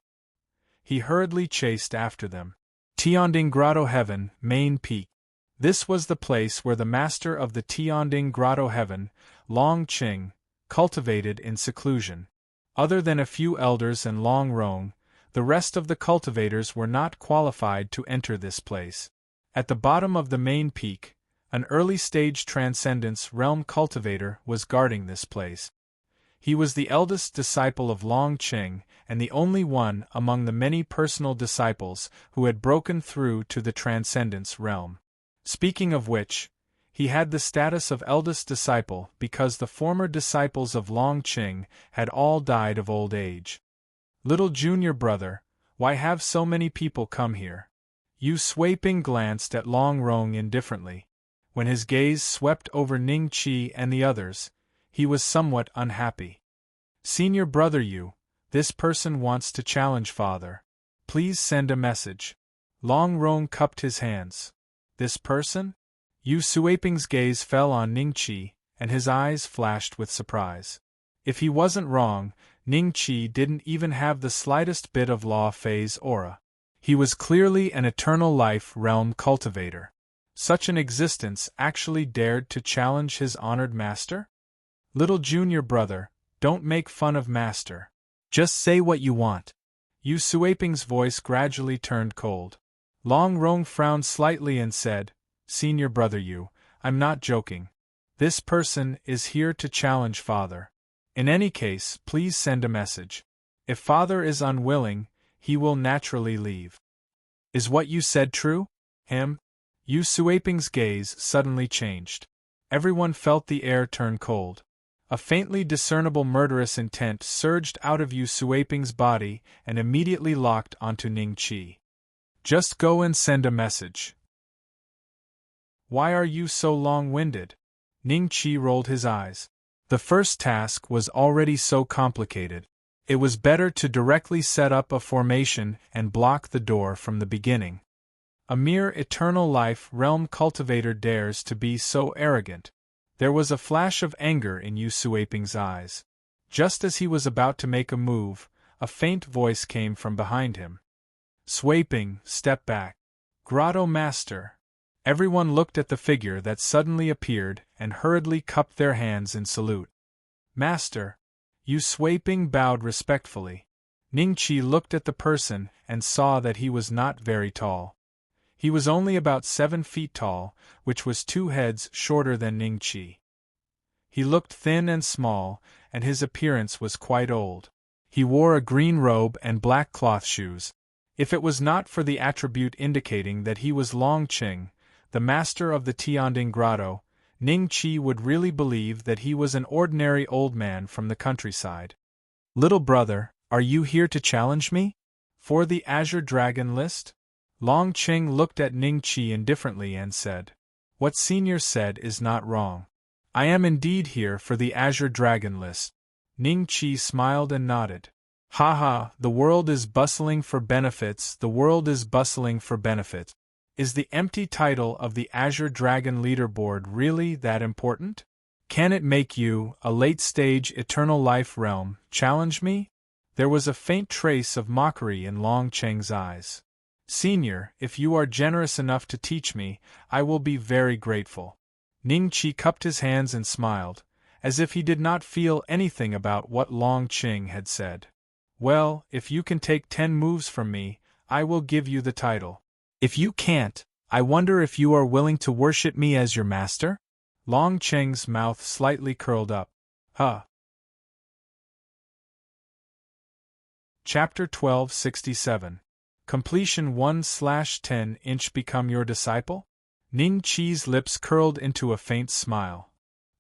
He hurriedly chased after them. Tianding Grotto Heaven, main peak. This was the place where the master of the Tianding Grotto Heaven, Long Qing, cultivated in seclusion. Other than a few elders and Long Rong, the rest of the cultivators were not qualified to enter this place. At the bottom of the main peak, an early-stage Transcendence Realm cultivator was guarding this place. He was the eldest disciple of Long Qing and the only one among the many personal disciples who had broken through to the Transcendence Realm. Speaking of which, he had the status of eldest disciple because the former disciples of Long Qing had all died of old age. Little junior brother, why have so many people come here? Yu Suiping glanced at Long Rong indifferently. When his gaze swept over Ning Qi and the others, he was somewhat unhappy. Senior brother Yu, this person wants to challenge father. Please send a message. Long Rong cupped his hands. This person? Yu Suiping's gaze fell on Ning Qi, and his eyes flashed with surprise. If he wasn't wrong, Ning Qi didn't even have the slightest bit of law phase aura. He was clearly an eternal life realm cultivator. Such an existence actually dared to challenge his honored master? Little junior brother, don't make fun of master. Just say what you want. Yu Suiping's voice gradually turned cold. Long Rong frowned slightly and said, Senior brother Yu, I'm not joking. This person is here to challenge father. In any case, please send a message. If father is unwilling, he will naturally leave. Is what you said true? Yu Suiping's gaze suddenly changed. Everyone felt the air turn cold. A faintly discernible murderous intent surged out of Yu Suiping's body and immediately locked onto Ning Qi. Just go and send a message. Why are you so long-winded? Ning Qi rolled his eyes. The first task was already so complicated. It was better to directly set up a formation and block the door from the beginning. A mere eternal life realm cultivator dares to be so arrogant. There was a flash of anger in Yu Suiping's eyes. Just as he was about to make a move, a faint voice came from behind him. Suiping, step back. Grotto Master. Everyone looked at the figure that suddenly appeared and hurriedly cupped their hands in salute. Master. Yu Suiping bowed respectfully. Ning Qi looked at the person and saw that he was not very tall. He was only about 7 feet tall, which was 2 heads shorter than Ning Qi. He looked thin and small, and his appearance was quite old. He wore a green robe and black cloth shoes. If it was not for the attribute indicating that he was Long Qing, the master of the Tianding Grotto, Ning Qi would really believe that he was an ordinary old man from the countryside. Little brother, are you here to challenge me? For the Azure Dragon list? Long Qing looked at Ning Qi indifferently and said, What senior said is not wrong. I am indeed here for the Azure Dragon list. Ning Qi smiled and nodded. Ha ha, the world is bustling for benefits, the world is bustling for benefits. Is the empty title of the Azure Dragon leaderboard really that important? Can it make you, a late-stage eternal life realm, challenge me? There was a faint trace of mockery in Long Qing's eyes. Senior, if you are generous enough to teach me, I will be very grateful. Ning Qi cupped his hands and smiled, as if he did not feel anything about what Long Qing had said. Well, if you can take 10 moves from me, I will give you the title. If you can't, I wonder if you are willing to worship me as your master? Long Qing's mouth slightly curled up. Huh. Chapter 1267. Completion 1/10 Become your disciple? Ning Qi's lips curled into a faint smile.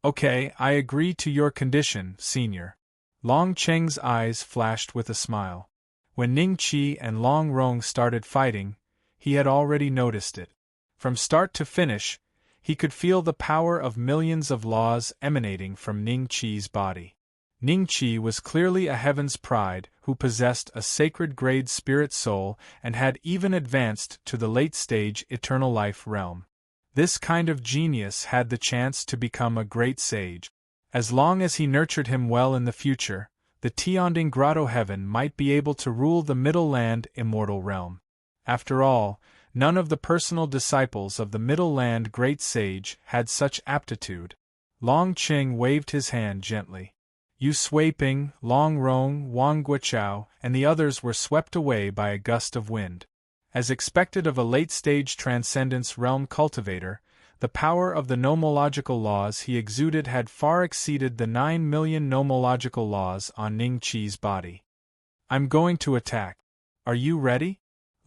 Okay, I agree to your condition, senior. Long Qing's eyes flashed with a smile. When Ning Qi and Long Rong started fighting, he had already noticed it. From start to finish, He could feel the power of millions of laws emanating from Ning Qi's body. Ning Qi was clearly a heaven's pride who possessed a sacred-grade spirit soul and had even advanced to the late-stage eternal life realm. This kind of genius had the chance to become a great sage. As long as he nurtured him well in the future, the Tianding Grotto Heaven might be able to rule the Middle Land immortal realm. After all, none of the personal disciples of the Middle Land great sage had such aptitude. Long Qing waved his hand gently. Yu Suiping, Long Rong, Wang Guoqiao, and the others were swept away by a gust of wind. As expected of a late-stage transcendence realm cultivator, the power of the nomological laws he exuded had far exceeded the 9 million nomological laws on Ning Qi's body. "I'm going to attack. Are you ready?"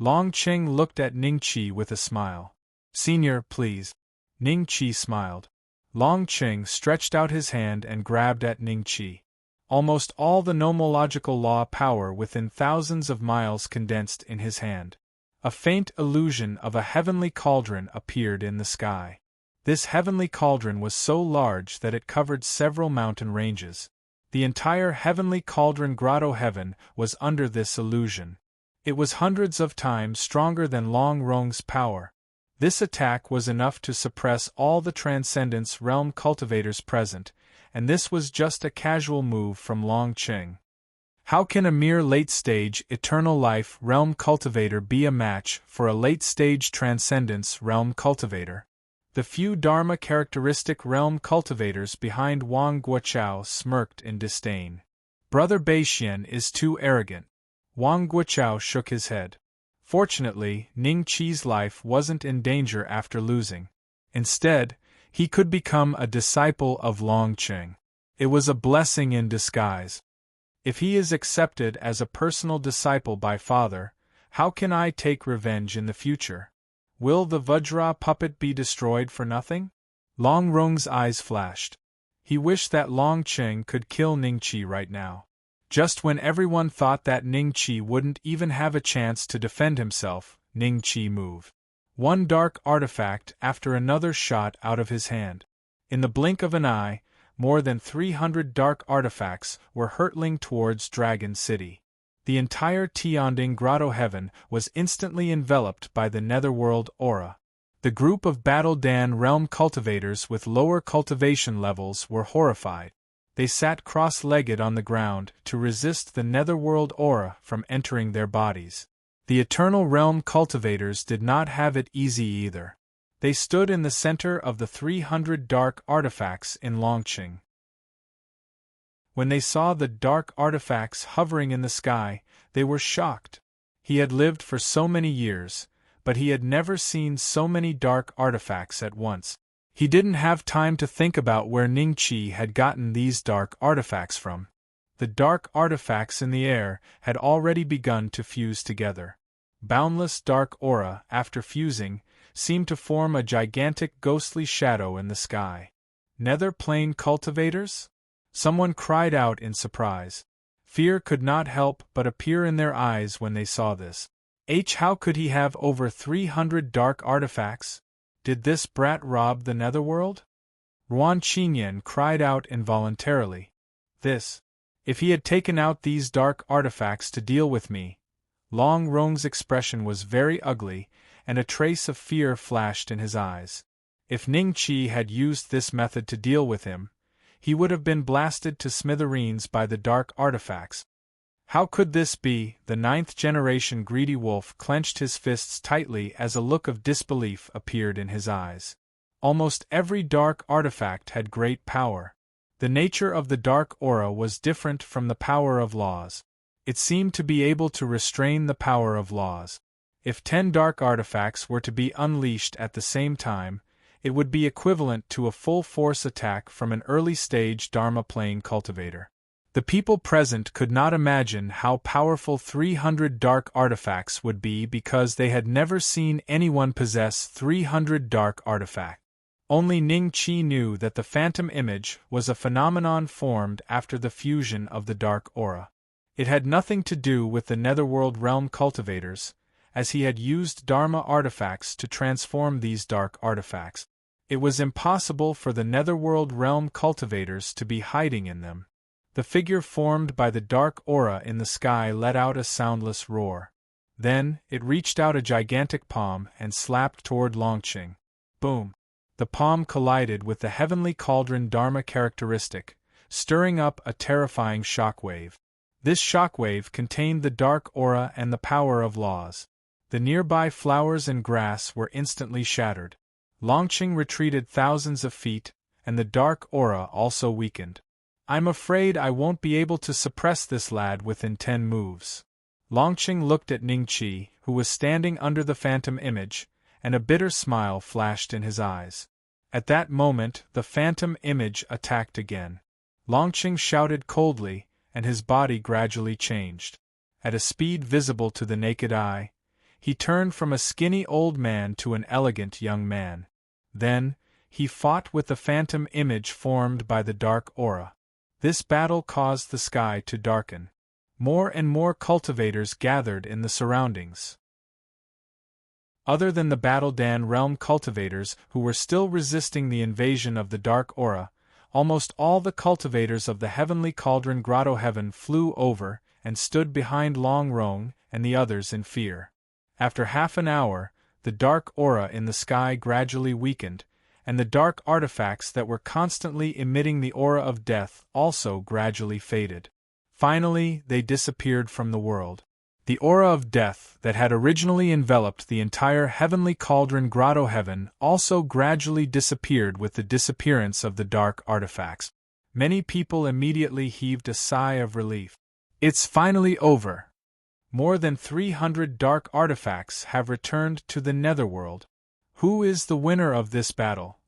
Long Qing looked at Ning Qi with a smile. "Senior, please." Ning Qi smiled. Long Qing stretched out his hand and grabbed at Ning Qi. Almost all the nomological law power within thousands of miles condensed in his hand. A faint illusion of a heavenly cauldron appeared in the sky. This heavenly cauldron was so large that it covered several mountain ranges. The entire heavenly cauldron Grotto Heaven was under this illusion. It was hundreds of times stronger than Long Rong's power. This attack was enough to suppress all the Transcendence Realm cultivators present, and this was just a casual move from Long Qing. How can a mere late-stage Eternal Life Realm cultivator be a match for a late-stage Transcendence Realm cultivator? The few Dharma characteristic realm cultivators behind Wang Guoqiao smirked in disdain. "Brother Beixian is too arrogant." Wang Guoqiao shook his head. Fortunately, Ning Qi's life wasn't in danger after losing. Instead, he could become a disciple of Long Qing. It was a blessing in disguise. If he is accepted as a personal disciple by Father, how can I take revenge in the future? Will the Vajra puppet be destroyed for nothing? Long Rong's eyes flashed. He wished that Long Qing could kill Ning Qi right now. Just when everyone thought that Ning Qi wouldn't even have a chance to defend himself, Ning Qi moved. One dark artifact after another shot out of his hand. In the blink of an eye, more than 300 dark artifacts were hurtling towards Dragon City. The entire Tianding Grotto Heaven was instantly enveloped by the netherworld aura. The group of Battle Dan realm cultivators with lower cultivation levels were horrified. They sat cross-legged on the ground to resist the netherworld aura from entering their bodies. The Eternal Realm cultivators did not have it easy either. They stood in the center of the 300 dark artifacts in Longqing. When they saw the dark artifacts hovering in the sky, they were shocked. He had lived for so many years, but he had never seen so many dark artifacts at once. He didn't have time to think about where Ning Qi had gotten these dark artifacts from. The dark artifacts in the air had already begun to fuse together. Boundless dark aura, after fusing, seemed to form a gigantic ghostly shadow in the sky. Nether plane cultivators? Someone cried out in surprise. Fear could not help but appear in their eyes when they saw this. How could he have over 300 dark artifacts? Did this brat rob the netherworld? Ruan Qinyan cried out involuntarily. If he had taken out these dark artifacts to deal with me. Long Rong's expression was very ugly, and a trace of fear flashed in his eyes. If Ning Qi had used this method to deal with him, he would have been blasted to smithereens by the dark artifacts. How could this be? The 9th-generation greedy wolf clenched his fists tightly as a look of disbelief appeared in his eyes. Almost every dark artifact had great power. The nature of the dark aura was different from the power of laws. It seemed to be able to restrain the power of laws. If 10 dark artifacts were to be unleashed at the same time, it would be equivalent to a full-force attack from an early-stage Dharma plane cultivator. The people present could not imagine how powerful 300 dark artifacts would be because they had never seen anyone possess 300 dark artifacts. Only Ning Qi knew that the phantom image was a phenomenon formed after the fusion of the dark aura. It had nothing to do with the netherworld realm cultivators, as he had used Dharma artifacts to transform these dark artifacts. It was impossible for the netherworld realm cultivators to be hiding in them. The figure formed by the dark aura in the sky let out a soundless roar. Then, it reached out a gigantic palm and slapped toward Longqing. Boom! The palm collided with the heavenly cauldron Dharma characteristic, stirring up a terrifying shockwave. This shockwave contained the dark aura and the power of laws. The nearby flowers and grass were instantly shattered. Longqing retreated thousands of feet, and the dark aura also weakened. I'm afraid I won't be able to suppress this lad within 10 moves. Longqing looked at Ningqi, who was standing under the phantom image, and a bitter smile flashed in his eyes. At that moment, the phantom image attacked again. Longqing shouted coldly, and his body gradually changed. At a speed visible to the naked eye, he turned from a skinny old man to an elegant young man. Then, he fought with the phantom image formed by the dark aura. This battle caused the sky to darken. More and more cultivators gathered in the surroundings. Other than the Battle-Dan realm cultivators who were still resisting the invasion of the dark aura, almost all the cultivators of the heavenly cauldron Grotto Heaven flew over and stood behind Long Rong and the others in fear. After half an hour, the dark aura in the sky gradually weakened, and the dark artifacts that were constantly emitting the aura of death also gradually faded. Finally, they disappeared from the world. The aura of death that had originally enveloped the entire heavenly cauldron Grotto Heaven also gradually disappeared with the disappearance of the dark artifacts. Many people immediately heaved a sigh of relief. It's finally over. More than 300 dark artifacts have returned to the netherworld. Who is the winner of this battle?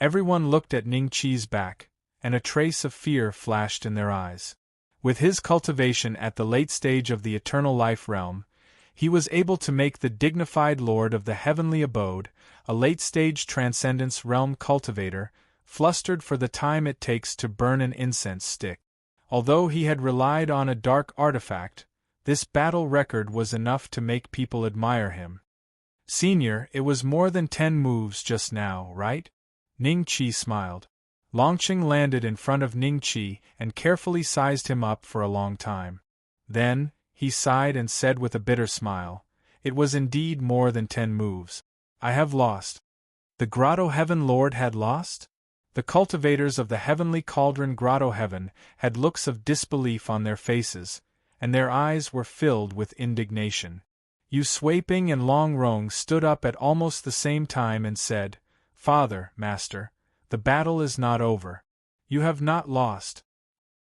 Everyone looked at Ningqi's back, and a trace of fear flashed in their eyes. With his cultivation at the late stage of the eternal life realm, he was able to make the dignified lord of the heavenly abode, a late-stage transcendence realm cultivator, flustered for the time it takes to burn an incense stick. Although he had relied on a dark artifact, this battle record was enough to make people admire him. Senior, it was more than 10 moves just now, right? Ningqi smiled. Longqing landed in front of Ningqi and carefully sized him up for a long time. Then, he sighed and said with a bitter smile, "It was indeed more than 10 moves. I have lost." The Grotto Heaven Lord had lost? The cultivators of the heavenly cauldron Grotto Heaven had looks of disbelief on their faces, and their eyes were filled with indignation. Yu Suiping and Long Rong stood up at almost the same time and said, "Father, Master, the battle is not over. You have not lost.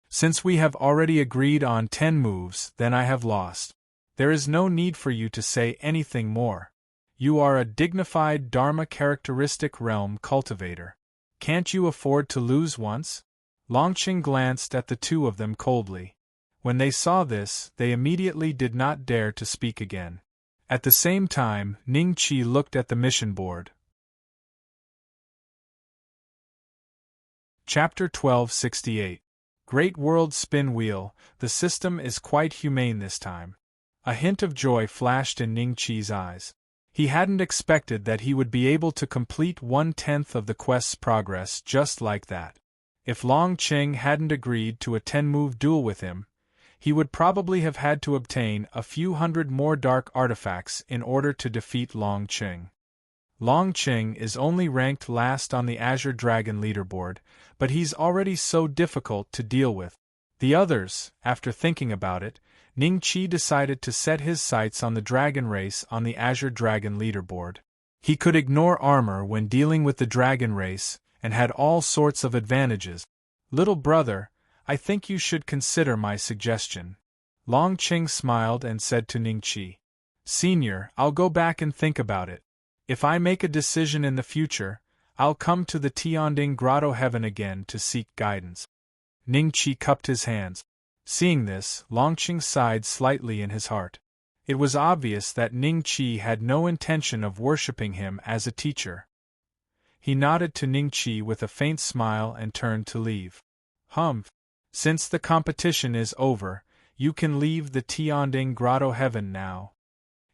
Since we have already agreed on 10 moves, then I have lost. There is no need for you to say anything more. You are a dignified Dharma characteristic realm cultivator. Can't you afford to lose once?" Longqing glanced at the two of them coldly. When they saw this, they immediately did not dare to speak again. At the same time, Ningqi looked at the mission board. Chapter 1268. Great World Spin Wheel, the system is quite humane this time. A hint of joy flashed in Ningqi's eyes. He hadn't expected that he would be able to complete 1/10 of the quest's progress just like that. If Longqing hadn't agreed to a 10-move duel with him, he would probably have had to obtain a few hundred more dark artifacts in order to defeat Longqing. Longqing is only ranked last on the Azure Dragon leaderboard, but he's already so difficult to deal with. The others, after thinking about it, Ningqi decided to set his sights on the dragon race on the Azure Dragon leaderboard. He could ignore armor when dealing with the dragon race, and had all sorts of advantages. "Little brother, I think you should consider my suggestion." Longqing smiled and said to Ningqi, "Senior, I'll go back and think about it. If I make a decision in the future, I'll come to the Tianding Grotto Heaven again to seek guidance." Ningqi cupped his hands. Seeing this, Longqing sighed slightly in his heart. It was obvious that Ningqi had no intention of worshipping him as a teacher. He nodded to Ningqi with a faint smile and turned to leave. "Humph. Since the competition is over, you can leave the Tianding Grotto Heaven now."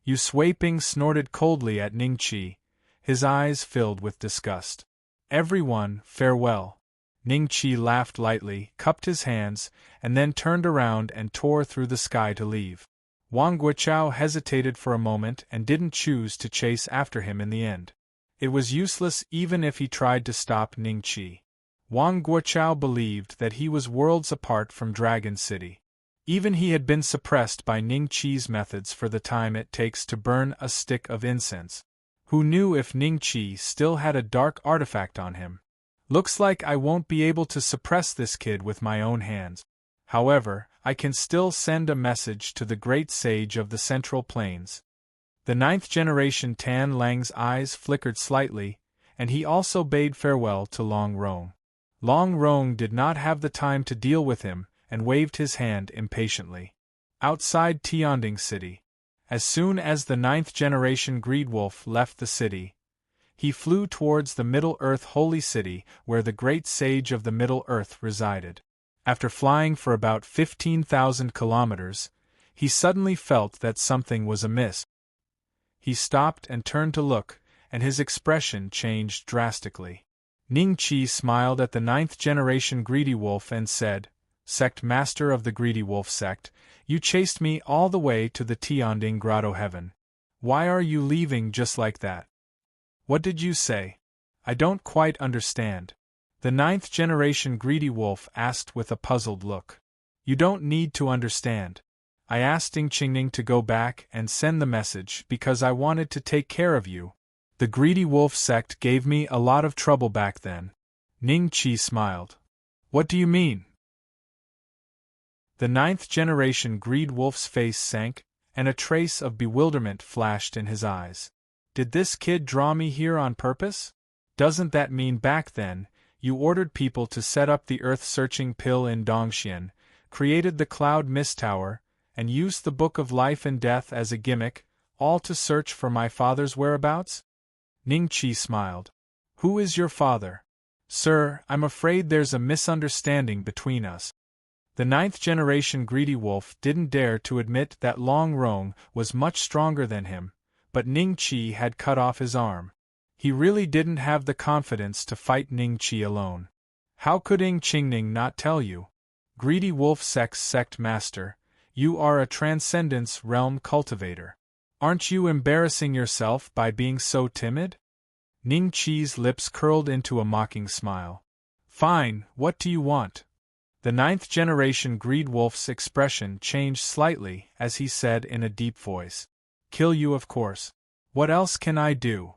Yu Suiping snorted coldly at Ningqi, his eyes filled with disgust. Everyone, farewell. Ningqi laughed lightly, cupped his hands, and then turned around and tore through the sky to leave. Wang Guoqiao hesitated for a moment and didn't choose to chase after him in the end. It was useless even if he tried to stop Ningqi. Wang Guoqiao believed that he was worlds apart from Dragon City. Even he had been suppressed by Ningqi's methods for the time it takes to burn a stick of incense. Who knew if Ningqi still had a dark artifact on him? Looks like I won't be able to suppress this kid with my own hands. However, I can still send a message to the great sage of the Central Plains. The 9th generation Tan Lang's eyes flickered slightly, and he also bade farewell to Long Rong. Long Rong did not have the time to deal with him, and waved his hand impatiently. Outside Tianding City. As soon as the 9th generation Greedwolf left the city, he flew towards the Middle-earth Holy City where the great sage of the Middle-earth resided. After flying for about 15,000 kilometers, he suddenly felt that something was amiss. He stopped and turned to look, and his expression changed drastically. Ningqi smiled at the 9th generation Greedy Wolf and said, "Sect Master of the Greedy Wolf sect, you chased me all the way to the Tianding Grotto Heaven. Why are you leaving just like that? What did you say? I don't quite understand." The 9th generation Greedy Wolf asked with a puzzled look. "You don't need to understand. I asked Ding Qingning to go back and send the message because I wanted to take care of you. The Greedy Wolf sect gave me a lot of trouble back then." Ningqi smiled. "What do you mean?" The 9th generation Greed Wolf's face sank, and a trace of bewilderment flashed in his eyes. "Did this kid draw me here on purpose? Doesn't that mean back then, you ordered people to set up the earth-searching pill in Dongxian, created the Cloud Mist Tower, and used the Book of Life and Death as a gimmick, all to search for my father's whereabouts?" Ningqi smiled. "Who is your father?" "Sir, I'm afraid there's a misunderstanding between us." The 9th generation Greedy Wolf didn't dare to admit that Long Rong was much stronger than him, but Ningqi had cut off his arm. He really didn't have the confidence to fight Ningqi alone. "How could Ding Qingning not tell you? Greedy Wolf sect master, you are a transcendence realm cultivator. Aren't you embarrassing yourself by being so timid?" Ningqi's lips curled into a mocking smile. "Fine, what do you want?" The 9th generation Greed Wolf's expression changed slightly as he said in a deep voice, "Kill you, of course. What else can I do?"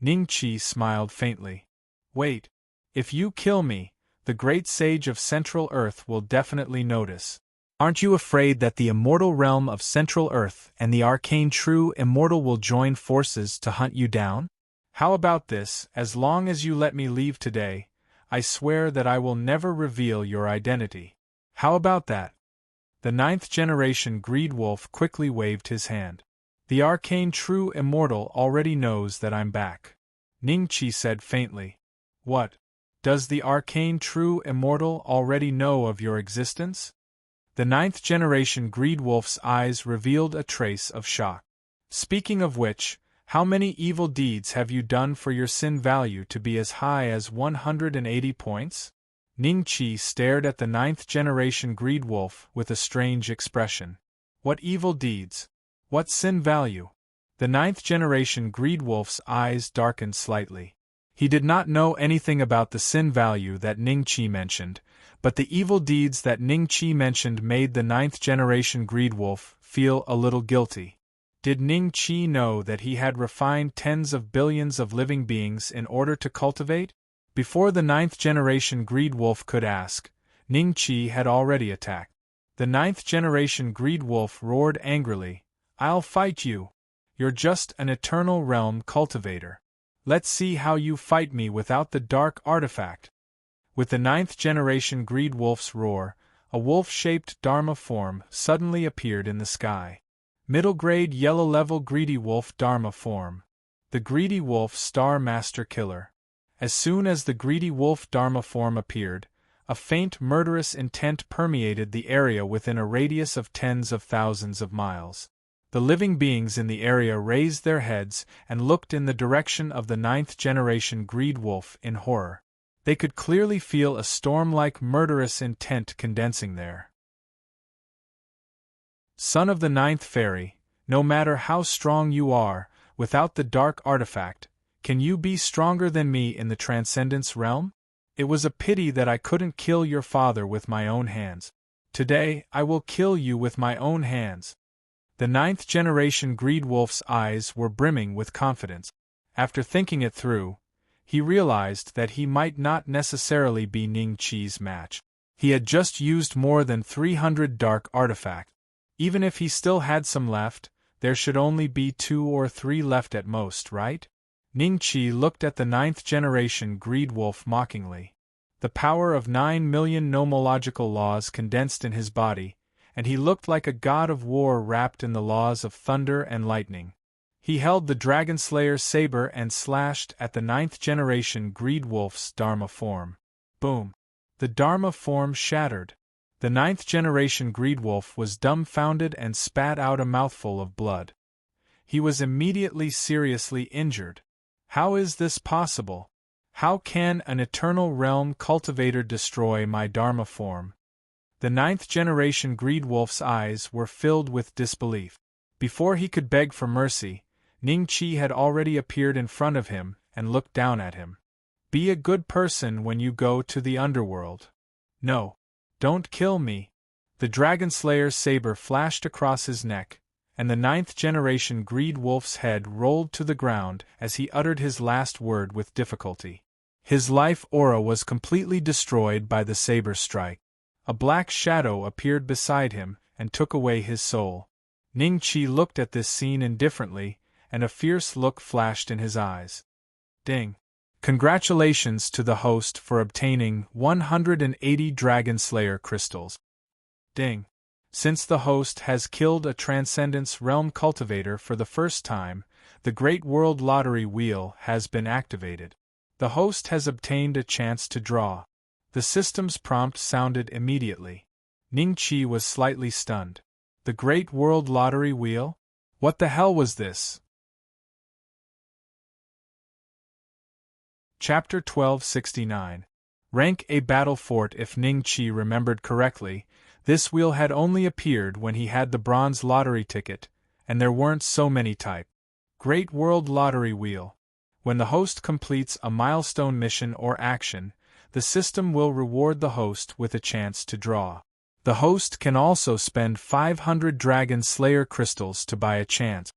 Ningqi smiled faintly. "Wait. If you kill me, the great sage of Central Earth will definitely notice. Aren't you afraid that the immortal realm of Central Earth and the arcane true immortal will join forces to hunt you down? How about this, as long as you let me leave today, I swear that I will never reveal your identity. How about that?" The 9th generation Greed Wolf quickly waved his hand. "The arcane true immortal already knows that I'm back," Ningqi said faintly. "What? Does the arcane true immortal already know of your existence?" The 9th generation Greed Wolf's eyes revealed a trace of shock. "Speaking of which, how many evil deeds have you done for your sin value to be as high as 180 points? Ningqi stared at the 9th generation Greed Wolf with a strange expression. "What evil deeds? What sin value?" The 9th generation Greed Wolf's eyes darkened slightly. He did not know anything about the sin value that Ningqi mentioned, but the evil deeds that Ningqi mentioned made the 9th generation Greed Wolf feel a little guilty. Did Ningqi know that he had refined tens of billions of living beings in order to cultivate? Before the 9th generation Greed Wolf could ask, Ningqi had already attacked. The 9th generation Greed Wolf roared angrily, "I'll fight you! You're just an eternal realm cultivator. Let's see how you fight me without the dark artifact." With the 9th generation Greed Wolf's roar, a wolf-shaped Dharma form suddenly appeared in the sky. Middle-grade yellow-level Greedy Wolf Dharma form. The Greedy Wolf Star Master Killer. As soon as the Greedy Wolf Dharma form appeared, a faint murderous intent permeated the area within a radius of tens of thousands of miles. The living beings in the area raised their heads and looked in the direction of the 9th-generation greed wolf in horror. They could clearly feel a storm-like murderous intent condensing there. Son of the 9th fairy, no matter how strong you are, without the dark artifact, can you be stronger than me in the Transcendence realm? It was a pity that I couldn't kill your father with my own hands. Today, I will kill you with my own hands. The 9th-generation greed wolf's eyes were brimming with confidence. After thinking it through, he realized that he might not necessarily be Ning Qi's match. He had just used more than 300 dark artifacts. Even if he still had some left, there should only be 2 or 3 left at most, right? Ning Qi looked at the 9th-generation greed wolf mockingly. The power of 9 million nomological laws condensed in his body, and he looked like a god of war wrapped in the laws of thunder and lightning. He held the Dragon Slayer's saber and slashed at the 9th-generation greed wolf's Dharma form. Boom! The Dharma form shattered. The 9th-generation greed wolf was dumbfounded and spat out a mouthful of blood. He was immediately seriously injured. How is this possible? How can an eternal realm cultivator destroy my Dharma form? The 9th-generation greed wolf's eyes were filled with disbelief. Before he could beg for mercy, Ning Qi had already appeared in front of him and looked down at him. Be a good person when you go to the underworld. No. Don't kill me. The Dragon Slayer's saber flashed across his neck, and the 9th-generation greed wolf's head rolled to the ground as he uttered his last word with difficulty. His life aura was completely destroyed by the saber strike. A black shadow appeared beside him and took away his soul. Ning Qi looked at this scene indifferently, and a fierce look flashed in his eyes. Ding! Congratulations to the host for obtaining 180 Dragon Slayer crystals. Ding! Since the host has killed a Transcendence Realm cultivator for the first time, the Great World Lottery Wheel has been activated. The host has obtained a chance to draw. The system's prompt sounded immediately. Ning Qi was slightly stunned. The Great World Lottery Wheel? What the hell was this? Chapter 1269. Rank A Battle Fort. If Ning Qi remembered correctly, this wheel had only appeared when he had the bronze lottery ticket, and there weren't so many type. Great World Lottery Wheel. When the host completes a milestone mission or action, the system will reward the host with a chance to draw. The host can also spend 500 Dragon Slayer crystals to buy a chance.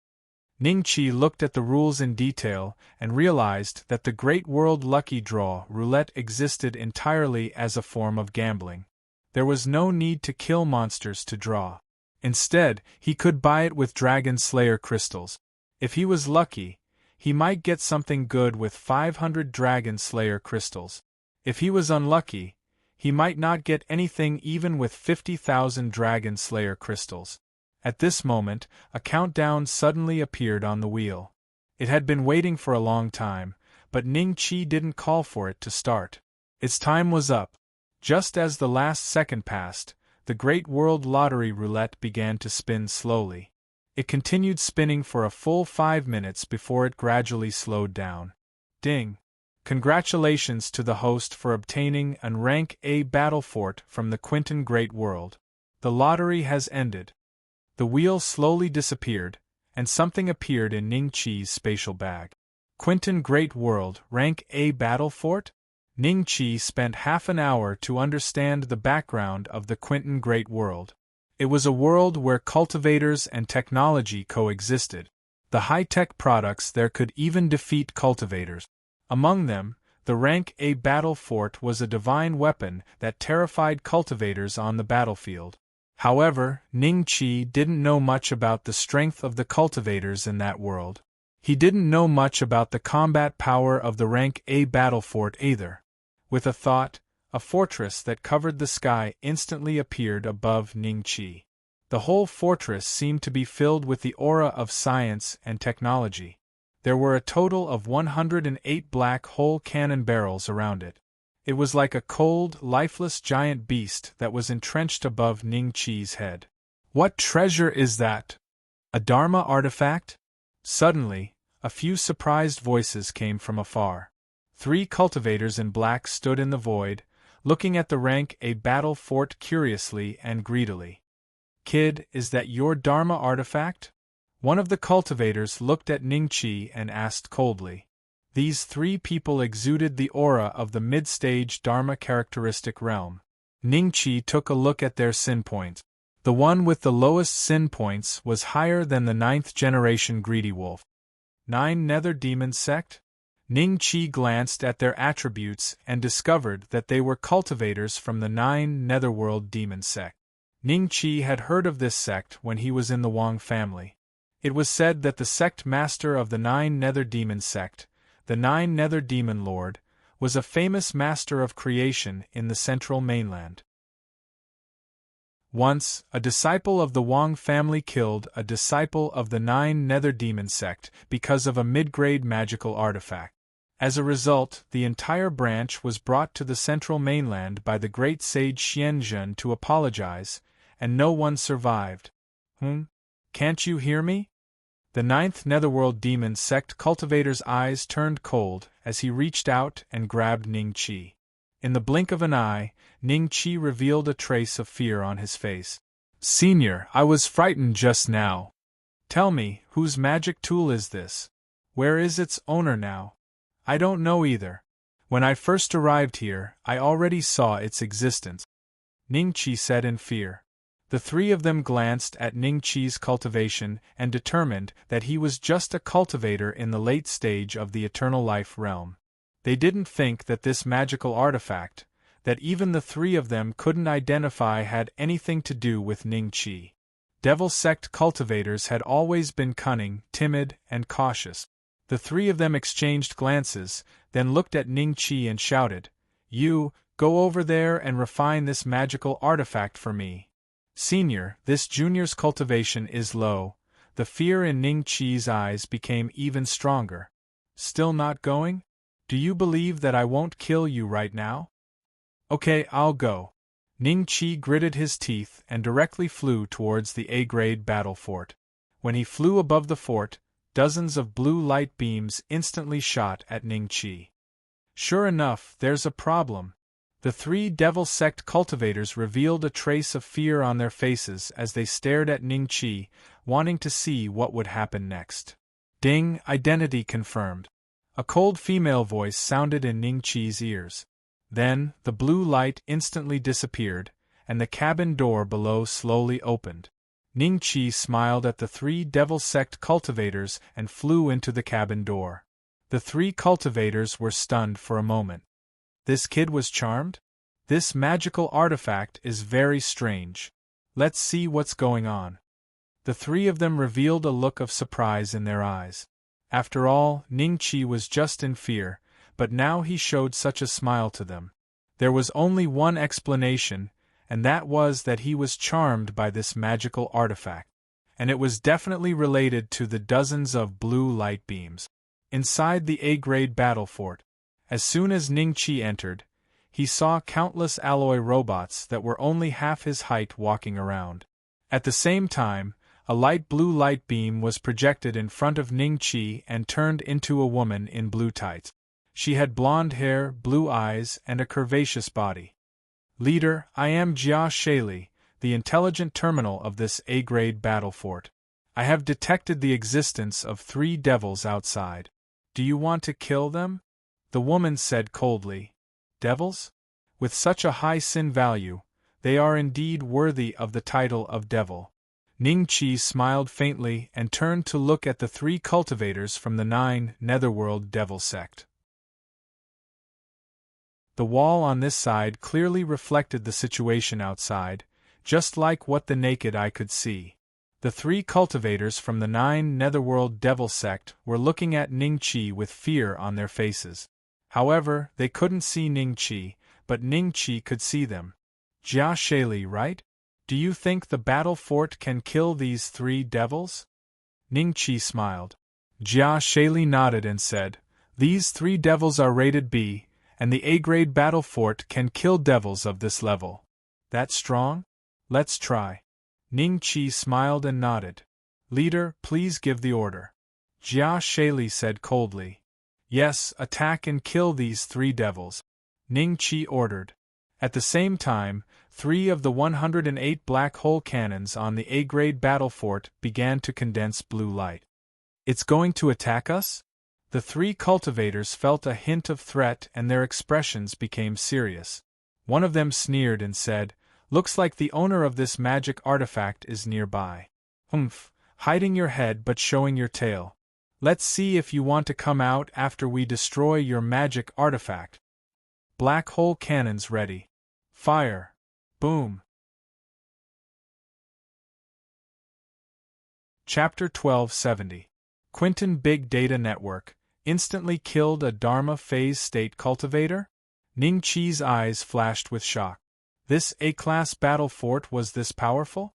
Ning Qi looked at the rules in detail and realized that the Great World Lucky Draw roulette existed entirely as a form of gambling. There was no need to kill monsters to draw. Instead, he could buy it with Dragon Slayer crystals. If he was lucky, he might get something good with 500 Dragon Slayer crystals. If he was unlucky, he might not get anything even with 50,000 Dragon Slayer crystals. At this moment, a countdown suddenly appeared on the wheel. It had been waiting for a long time, but Ning Qi didn't call for it to start. Its time was up. Just as the last second passed, the Great World Lottery roulette began to spin slowly. It continued spinning for a full 5 minutes before it gradually slowed down. Ding! Congratulations to the host for obtaining an Rank A Battle Fort from the Quinton Great World. The lottery has ended. The wheel slowly disappeared, and something appeared in Ning Qi's spatial bag. Quinton Great World, Rank A Battle Fort? Ning Qi spent half an hour to understand the background of the Quinton Great World. It was a world where cultivators and technology coexisted. The high-tech products there could even defeat cultivators. Among them, the Rank A Battle Fort was a divine weapon that terrified cultivators on the battlefield. However, Ning Qi didn't know much about the strength of the cultivators in that world. He didn't know much about the combat power of the Rank A Battle Fort either. With a thought, a fortress that covered the sky instantly appeared above Ning Qi. The whole fortress seemed to be filled with the aura of science and technology. There were a total of 108 black hole cannon barrels around it. It was like a cold, lifeless giant beast that was entrenched above Ning Qi's head. What treasure is that? A Dharma artifact? Suddenly, a few surprised voices came from afar. 3 cultivators in black stood in the void, looking at the rank A battle fort curiously and greedily. Kid, is that your Dharma artifact? One of the cultivators looked at Ningqi and asked coldly. These 3 people exuded the aura of the mid-stage Dharma characteristic realm. Ningqi took a look at their sin points. The one with the lowest sin points was higher than the 9th generation greedy wolf. 9 Nether Demon Sect? Ningqi glanced at their attributes and discovered that they were cultivators from the 9 Netherworld Demon Sect. Ningqi had heard of this sect when he was in the Wang family. It was said that the sect master of the 9 Nether Demon Sect, the 9 Nether Demon Lord, was a famous master of creation in the central mainland. Once, a disciple of the Wang family killed a disciple of the 9 Nether Demon Sect because of a mid-grade magical artifact. As a result, the entire branch was brought to the central mainland by the great sage Xianzhen to apologize, and no one survived. Can't you hear me? The 9th Netherworld Demon Sect cultivator's eyes turned cold as he reached out and grabbed Ningqi. In the blink of an eye, Ningqi revealed a trace of fear on his face. Senior, I was frightened just now. Tell me, whose magic tool is this? Where is its owner now? I don't know either. When I first arrived here, I already saw its existence, Ningqi said in fear. The 3 of them glanced at Ningqi's cultivation and determined that he was just a cultivator in the late stage of the Eternal Life realm. They didn't think that this magical artifact, that even the 3 of them couldn't identify, had anything to do with Ningqi. Devil Sect cultivators had always been cunning, timid, and cautious. The 3 of them exchanged glances, then looked at Ningqi and shouted, "You, go over there and refine this magical artifact for me." Senior, this junior's cultivation is low. The fear in Ningqi's eyes became even stronger. Still not going? Do you believe that I won't kill you right now? Okay, I'll go. Ningqi gritted his teeth and directly flew towards the A-grade battle fort. When he flew above the fort, dozens of blue light beams instantly shot at Ningqi. Sure enough, there's a problem. The 3 Devil Sect cultivators revealed a trace of fear on their faces as they stared at Ningqi, wanting to see what would happen next. Ding, identity confirmed. A cold female voice sounded in Ningqi's ears. Then, the blue light instantly disappeared, and the cabin door below slowly opened. Ningqi smiled at the 3 Devil Sect cultivators and flew into the cabin door. The 3 cultivators were stunned for a moment. This kid was charmed? This magical artifact is very strange. Let's see what's going on. The 3 of them revealed a look of surprise in their eyes. After all, Ningqi was just in fear, but now he showed such a smile to them. There was only one explanation, and that was that he was charmed by this magical artifact. And it was definitely related to the dozens of blue light beams inside the A-grade battle fort. As soon as Ningqi entered, he saw countless alloy robots that were only half his height walking around. At the same time, a light blue light beam was projected in front of Ningqi and turned into a woman in blue tights. She had blonde hair, blue eyes, and a curvaceous body. Leader, I am Jia Shaili, the intelligent terminal of this A-grade battle fort. I have detected the existence of 3 devils outside. Do you want to kill them? The woman said coldly. Devils? With such a high sin value, they are indeed worthy of the title of devil. Ningqi smiled faintly and turned to look at the 3 cultivators from the 9 Netherworld Devil Sect. The wall on this side clearly reflected the situation outside, just like what the naked eye could see. The 3 cultivators from the 9 Netherworld Devil Sect were looking at Ningqi with fear on their faces. However, they couldn't see Ningqi, but Ningqi could see them. Jia Shaili, right? Do you think the battle fort can kill these 3 devils? Ningqi smiled. Jia Shaili nodded and said, These 3 devils are rated B, and the A-grade battle fort can kill devils of this level. That strong? Let's try. Ningqi smiled and nodded. Leader, please give the order. Jia Shaili said coldly. Yes, attack and kill these 3 devils, Ning Qi ordered. At the same time, 3 of the 108 black hole cannons on the A-grade battle fort began to condense blue light. It's going to attack us? The 3 cultivators felt a hint of threat and their expressions became serious. One of them sneered and said, Looks like the owner of this magic artifact is nearby. Humph, hiding your head but showing your tail. Let's see if you want to come out after we destroy your magic artifact. Black hole cannons ready. Fire. Boom. Chapter 1270. Quinton Big Data Network instantly killed a Dharma phase state cultivator? Ning Qi's eyes flashed with shock. This A-class battle fort was this powerful?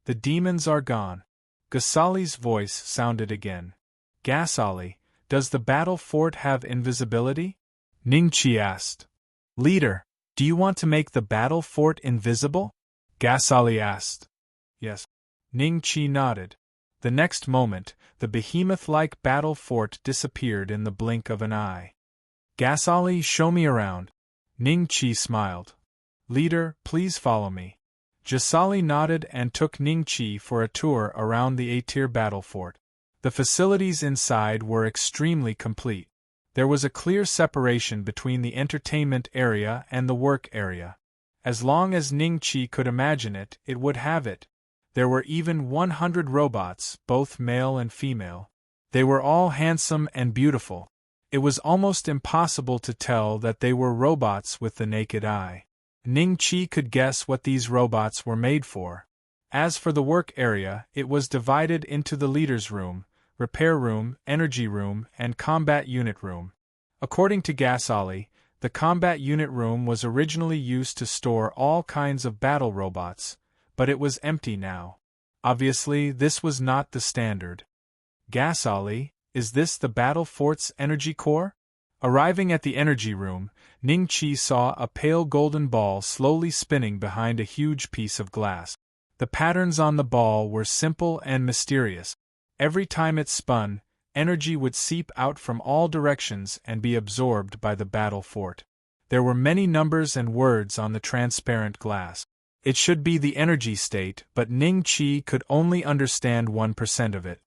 The demons are gone. Ghazali's voice sounded again. Ghazali, does the battle fort have invisibility? Ning Qi asked. Leader, do you want to make the battle fort invisible? Ghazali asked. Yes. Ning Qi nodded. The next moment, the behemoth-like battle fort disappeared in the blink of an eye. Ghazali, show me around. Ning Qi smiled. Leader, please follow me. Ghazali nodded and took Ning Qi for a tour around the A-tier battle fort. The facilities inside were extremely complete. There was a clear separation between the entertainment area and the work area. As long as Ning Qi could imagine it, it would have it. There were even 100 robots, both male and female. They were all handsome and beautiful. It was almost impossible to tell that they were robots with the naked eye. Ning Qi could guess what these robots were made for. As for the work area, it was divided into the leader's room, repair room, energy room, and combat unit room. According to Ghazali, the combat unit room was originally used to store all kinds of battle robots, but it was empty now. Obviously, this was not the standard. Ghazali, is this the battle fort's energy core? Arriving at the energy room, Ning Qi saw a pale golden ball slowly spinning behind a huge piece of glass. The patterns on the ball were simple and mysterious. Every time it spun, energy would seep out from all directions and be absorbed by the battle fort. There were many numbers and words on the transparent glass. It should be the energy state, but Ning Qi could only understand 1% of it.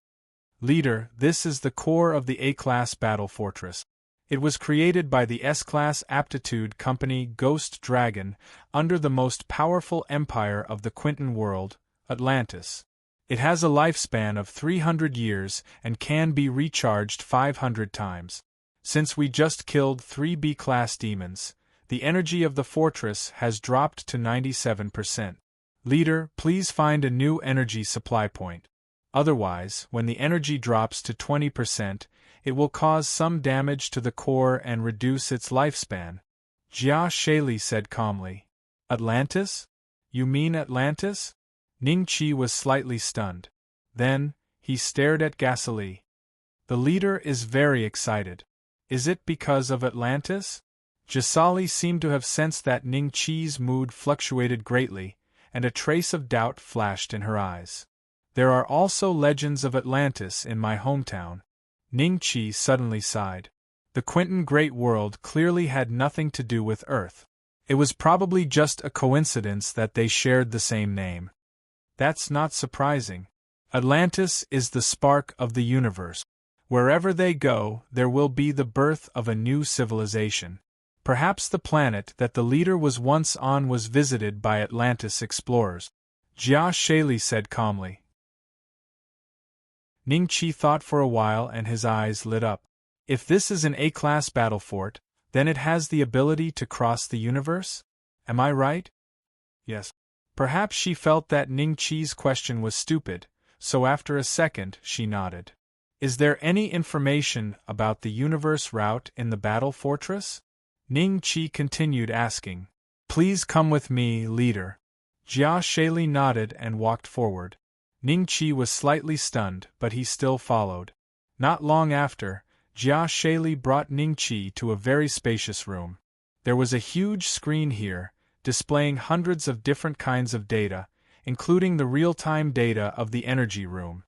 Leader, this is the core of the A-class battle fortress. It was created by the S-class aptitude company Ghost Dragon under the most powerful empire of the Quinton world, Atlantis. It has a lifespan of 300 years and can be recharged 500 times. Since we just killed 3 B-class demons, the energy of the fortress has dropped to 97%. Leader, please find a new energy supply point. Otherwise, when the energy drops to 20%, it will cause some damage to the core and reduce its lifespan. Jia Shaili said calmly. Atlantis? You mean Atlantis? Ning Qi was slightly stunned. Then, he stared at Ghazali. The leader is very excited. Is it because of Atlantis? Ghazali seemed to have sensed that Ning Qi's mood fluctuated greatly, and a trace of doubt flashed in her eyes. There are also legends of Atlantis in my hometown. Ning Qi suddenly sighed. The Quinton Great World clearly had nothing to do with Earth. It was probably just a coincidence that they shared the same name. That's not surprising. Atlantis is the spark of the universe. Wherever they go, there will be the birth of a new civilization. Perhaps the planet that the leader was once on was visited by Atlantis explorers. Jia Shaili said calmly. Ning Qi thought for a while and his eyes lit up. If this is an A-class battle fort, then it has the ability to cross the universe? Am I right? Yes. Perhaps she felt that Ning Qi's question was stupid, so after a second she nodded. Is there any information about the universe route in the battle fortress? Ning Qi continued asking. Please come with me, leader. Jia Shaili nodded and walked forward. Ning Qi was slightly stunned, but he still followed. Not long after, Jia Shaili brought Ning Qi to a very spacious room. There was a huge screen here, displaying hundreds of different kinds of data, including the real-time data of the energy room.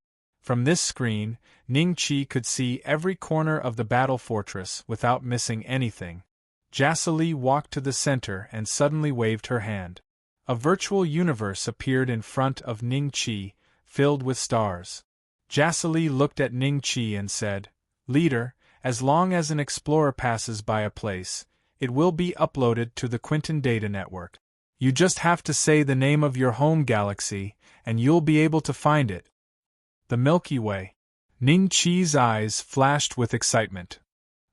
From this screen, Ning-Chi could see every corner of the battle fortress without missing anything. Jasali walked to the center and suddenly waved her hand. A virtual universe appeared in front of Ning-Chi, filled with stars. Jasali looked at Ning-Chi and said, "Leader, as long as an explorer passes by a place, it will be uploaded to the Quinton Data Network. You just have to say the name of your home galaxy, and you'll be able to find it." The Milky Way. Ning-Chi's eyes flashed with excitement.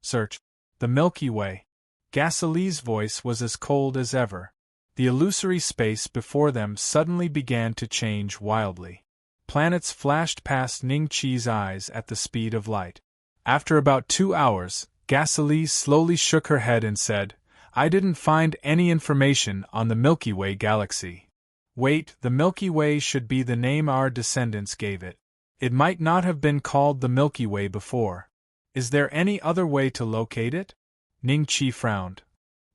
"Search the Milky Way." Jasali's voice was as cold as ever. The illusory space before them suddenly began to change wildly. Planets flashed past Ning-Chi's eyes at the speed of light. After about 2 hours, Jasali slowly shook her head and said, "I didn't find any information on the Milky Way galaxy." "Wait, the Milky Way should be the name our descendants gave it. It might not have been called the Milky Way before. Is there any other way to locate it?" Ning-Chi frowned.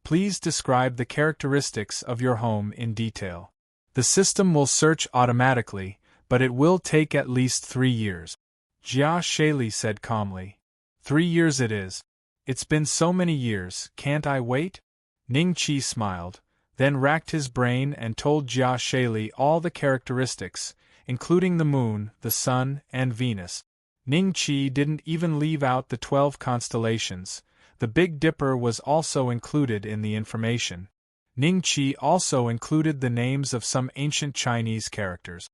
"Please describe the characteristics of your home in detail. The system will search automatically, but it will take at least 3 years. Jia Shaili said calmly. 3 years it is. It's been so many years, can't I wait? Ning-Chi smiled, then racked his brain and told Jia Shaili all the characteristics, including the moon, the sun, and Venus. Ning-Chi didn't even leave out the 12 constellations. The Big Dipper was also included in the information. Ning-Chi also included the names of some ancient Chinese characters.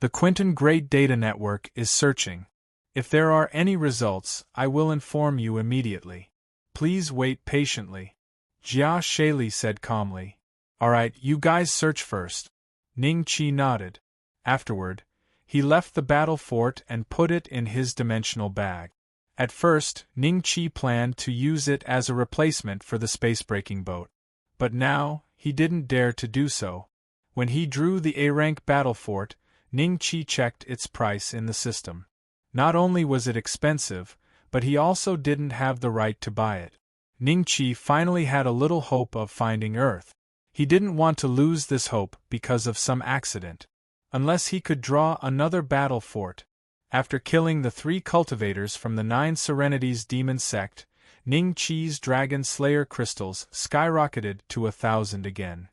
The Quinton Great Data Network is searching. If there are any results, I will inform you immediately. Please wait patiently. Jia Shaili said calmly. Alright, you guys search first. Ning-Chi nodded. Afterward, he left the battle fort and put it in his dimensional bag. At first, Ning-Chi planned to use it as a replacement for the space-breaking boat. But now, he didn't dare to do so. When he drew the A-rank battle fort, Ning-Chi checked its price in the system. Not only was it expensive, but he also didn't have the right to buy it. Ning-Chi finally had a little hope of finding Earth. He didn't want to lose this hope because of some accident. Unless he could draw another battle fort. After killing the 3 cultivators from the 9 Serenity's demon sect, Ning-Chi's Dragon Slayer crystals skyrocketed to 1,000 again.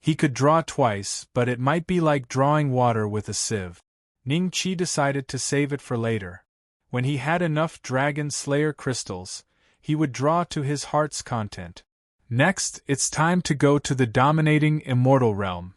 He could draw twice, but it might be like drawing water with a sieve. Ning-Chi decided to save it for later. When he had enough Dragon Slayer crystals, he would draw to his heart's content. Next, it's time to go to the dominating immortal realm.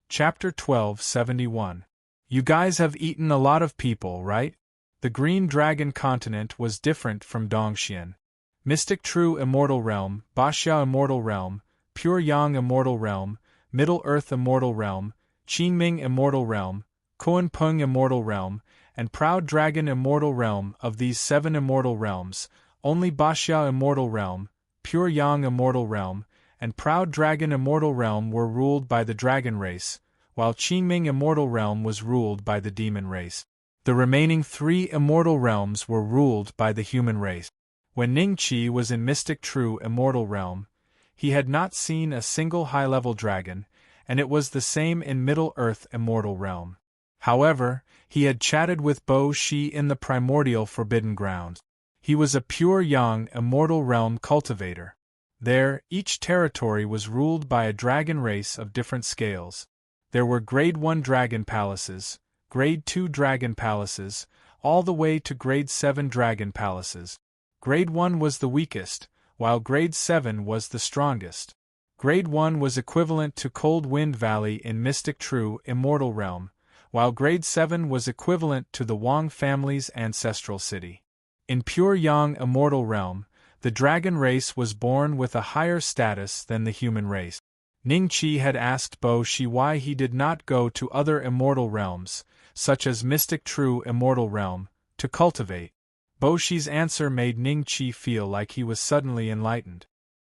Chapter 1271. You guys have eaten a lot of people, right? The Green Dragon continent was different from Dongxian. Mystic True Immortal Realm, Baxia Immortal Realm, Pure Yang Immortal Realm, Middle Earth Immortal Realm, Qingming Immortal Realm, Kuan-Peng Immortal Realm, and Proud Dragon Immortal Realm. Of these 7 immortal realms, only Baxia Immortal Realm, Pure Yang Immortal Realm, and Proud Dragon Immortal Realm were ruled by the dragon race, while Qingming Immortal Realm was ruled by the demon race. The remaining 3 immortal realms were ruled by the human race. When Ning-Chi was in Mystic True Immortal Realm, he had not seen a single high-level dragon, and it was the same in Middle Earth Immortal Realm. However, he had chatted with Bo Shi in the primordial Forbidden Ground. He was a pure Yang Immortal Realm cultivator. There, each territory was ruled by a dragon race of different scales. There were Grade 1 dragon palaces, Grade 2 dragon palaces, all the way to Grade 7 dragon palaces. Grade 1 was the weakest, while Grade 7 was the strongest. Grade 1 was equivalent to Cold Wind Valley in Mystic True Immortal Realm, while Grade 7 was equivalent to the Wang family's ancestral city. In Pure Yang Immortal Realm, the dragon race was born with a higher status than the human race. Ning-Chi had asked Bo Shi why he did not go to other immortal realms, such as Mystic True Immortal Realm, to cultivate. Bo Shi's answer made Ning-Chi feel like he was suddenly enlightened.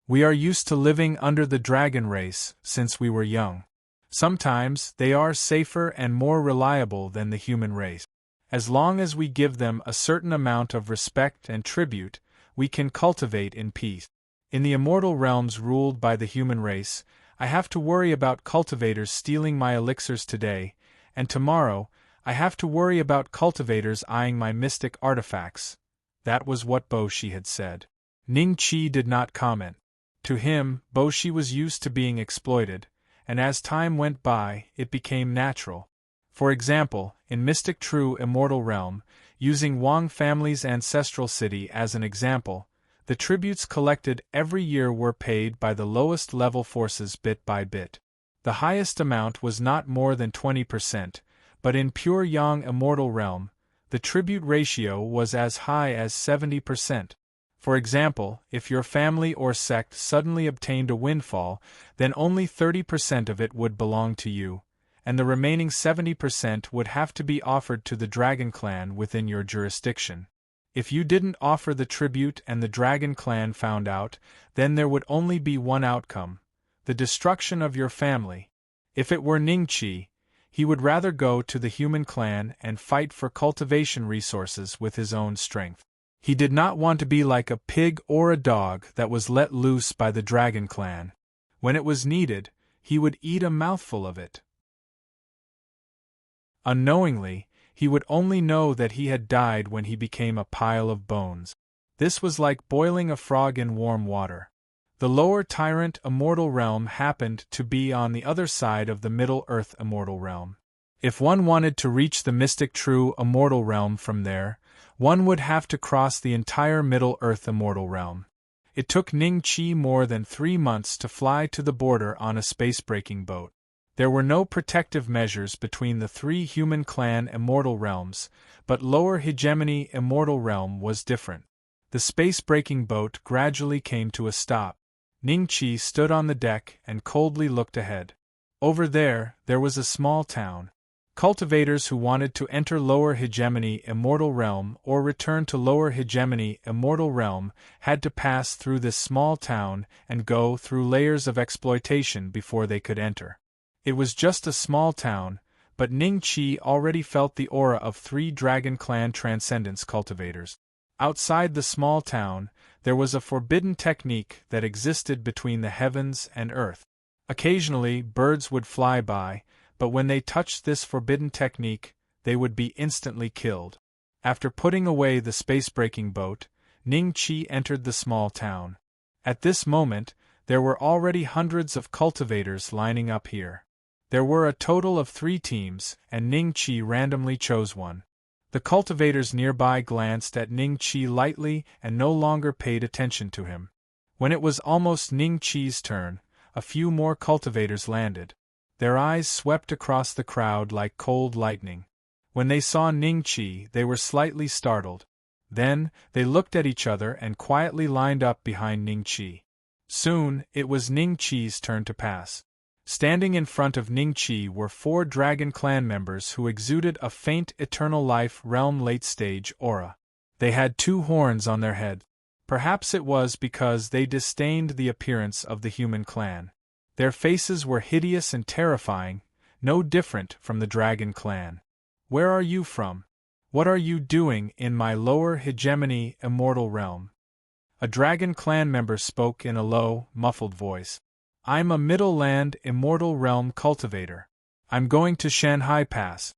We are used to living under the dragon race since we were young. Sometimes they are safer and more reliable than the human race. As long as we give them a certain amount of respect and tribute, we can cultivate in peace. In the immortal realms ruled by the human race, I have to worry about cultivators stealing my elixirs today, and tomorrow, I have to worry about cultivators eyeing my mystic artifacts. That was what Bo Shi had said. Ning Qi did not comment. To him, Bo Shi was used to being exploited, and as time went by, it became natural. For example, in Mystic True Immortal Realm, using Wang family's ancestral city as an example, the tributes collected every year were paid by the lowest level forces bit by bit. The highest amount was not more than 20%, but in Pure Yang Immortal Realm, the tribute ratio was as high as 70%. For example, if your family or sect suddenly obtained a windfall, then only 30% of it would belong to you, and the remaining 70% would have to be offered to the Dragon Clan within your jurisdiction. If you didn't offer the tribute and the Dragon Clan found out, then there would only be one outcome: the destruction of your family. If it were Ning Qi, he would rather go to the human clan and fight for cultivation resources with his own strength. He did not want to be like a pig or a dog that was let loose by the Dragon Clan. When it was needed, he would eat a mouthful of it. Unknowingly, he would only know that he had died when he became a pile of bones. This was like boiling a frog in warm water. The lower Tyrant Immortal Realm happened to be on the other side of the Middle Earth Immortal Realm. If one wanted to reach the Mystic True Immortal Realm from there, one would have to cross the entire Middle Earth Immortal Realm. It took Ning Qi more than 3 months to fly to the border on a space-breaking boat. There were no protective measures between the 3 human clan Immortal Realms, but Lower Hegemony Immortal Realm was different. The space-breaking boat gradually came to a stop. Ning Qi stood on the deck and coldly looked ahead. Over there was a small town. Cultivators who wanted to enter Lower Hegemony Immortal Realm or return to Lower Hegemony Immortal Realm had to pass through this small town and go through layers of exploitation before they could enter. It was just a small town, but Ning Qi already felt the aura of 3 Dragon Clan Transcendence cultivators. Outside the small town, there was a forbidden technique that existed between the heavens and earth. Occasionally, birds would fly by, but when they touched this forbidden technique, they would be instantly killed. After putting away the space-breaking boat, Ning Qi entered the small town. At this moment, there were already hundreds of cultivators lining up here. There were a total of 3 teams, and Ning Qi randomly chose one. The cultivators nearby glanced at Ning Qi lightly and no longer paid attention to him. When it was almost Ning Qi's turn, a few more cultivators landed. Their eyes swept across the crowd like cold lightning. When they saw Ning Qi, they were slightly startled. Then, they looked at each other and quietly lined up behind Ning Qi. Soon, it was Ning Qi's turn to pass. Standing in front of Ning Qi were 4 Dragon Clan members who exuded a faint Eternal Life Realm late-stage aura. They had 2 horns on their head. Perhaps it was because they disdained the appearance of the human clan. Their faces were hideous and terrifying, no different from the Dragon Clan. Where are you from? What are you doing in my Lower Hegemony Immortal Realm? A Dragon Clan member spoke in a low, muffled voice. I'm a Middle Land Immortal Realm cultivator. I'm going to Shanhai Pass.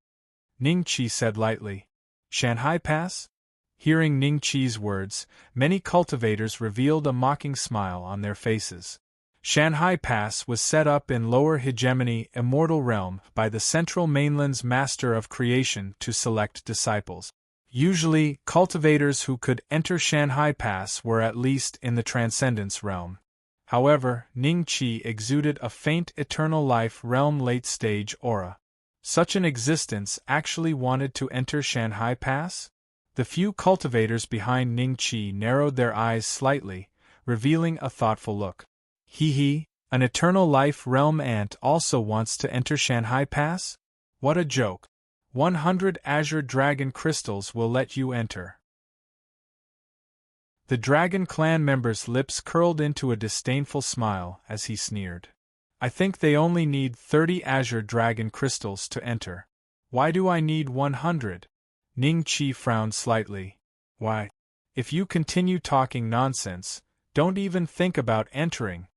Ning Qi said lightly. Shanhai Pass? Hearing Ning Qi's words, many cultivators revealed a mocking smile on their faces. Shanhai Pass was set up in Lower Hegemony Immortal Realm by the Central Mainland's Master of Creation to select disciples. Usually, cultivators who could enter Shanhai Pass were at least in the Transcendence Realm. However, Ning Qi exuded a faint Eternal Life Realm late-stage aura. Such an existence actually wanted to enter Shanhai Pass? The few cultivators behind Ning Qi narrowed their eyes slightly, revealing a thoughtful look. Hee, an Eternal Life Realm ant also wants to enter Shanhai Pass? What a joke. 100 Azure Dragon Crystals will let you enter. The Dragon Clan member's lips curled into a disdainful smile as he sneered. I think they only need 30 Azure Dragon Crystals to enter. Why do I need 100? Ning Qi frowned slightly. Why? If you continue talking nonsense, don't even think about entering.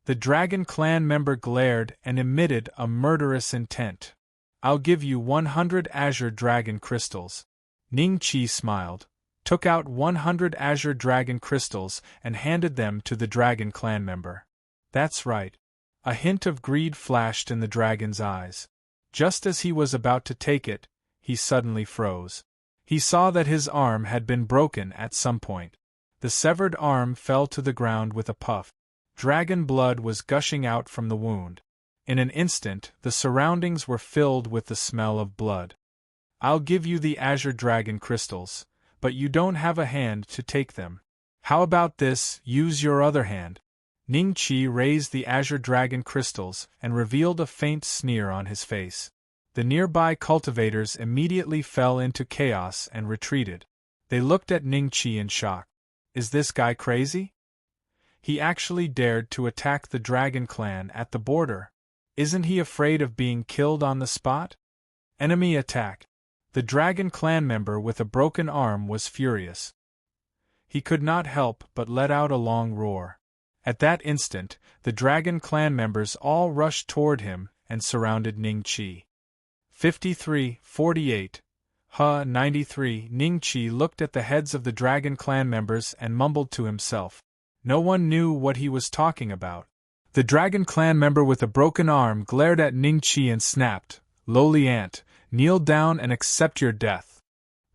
The Dragon Clan member glared and emitted a murderous intent. I'll give you 100 Azure Dragon Crystals. Ning Qi smiled, took out 100 Azure Dragon Crystals and handed them to the Dragon Clan member. That's right. A hint of greed flashed in the dragon's eyes. Just as he was about to take it, he suddenly froze. He saw that his arm had been broken at some point. The severed arm fell to the ground with a puff. Dragon blood was gushing out from the wound. In an instant, the surroundings were filled with the smell of blood. I'll give you the Azure Dragon Crystals, but you don't have a hand to take them. How about this, use your other hand? Ning Qi raised the Azure Dragon Crystals and revealed a faint sneer on his face. The nearby cultivators immediately fell into chaos and retreated. They looked at Ning Qi in shock. Is this guy crazy? He actually dared to attack the Dragon Clan at the border. Isn't he afraid of being killed on the spot? Enemy attack. The Dragon Clan member with a broken arm was furious. He could not help but let out a long roar. At that instant, the Dragon Clan members all rushed toward him and surrounded Ning Qi. 53-48. 93. Ning Qi looked at the heads of the Dragon Clan members and mumbled to himself. No one knew what he was talking about. The Dragon Clan member with a broken arm glared at Ning Qi and snapped, "Lowly ant, kneel down and accept your death."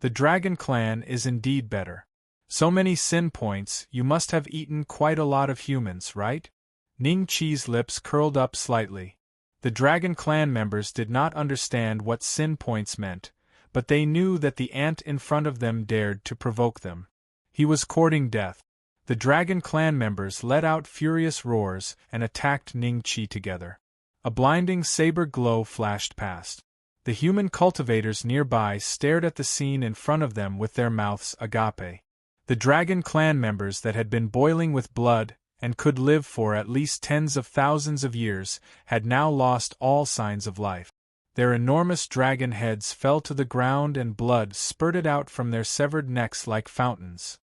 The Dragon Clan is indeed better. So many sin points, you must have eaten quite a lot of humans, right? Ning Qi's lips curled up slightly. The Dragon Clan members did not understand what sin points meant, but they knew that the ant in front of them dared to provoke them. He was courting death. The Dragon Clan members let out furious roars and attacked Ning Qi together. A blinding saber glow flashed past. The human cultivators nearby stared at the scene in front of them with their mouths agape. The Dragon Clan members that had been boiling with blood and could live for at least tens of thousands of years had now lost all signs of life. Their enormous dragon heads fell to the ground and blood spurted out from their severed necks like fountains.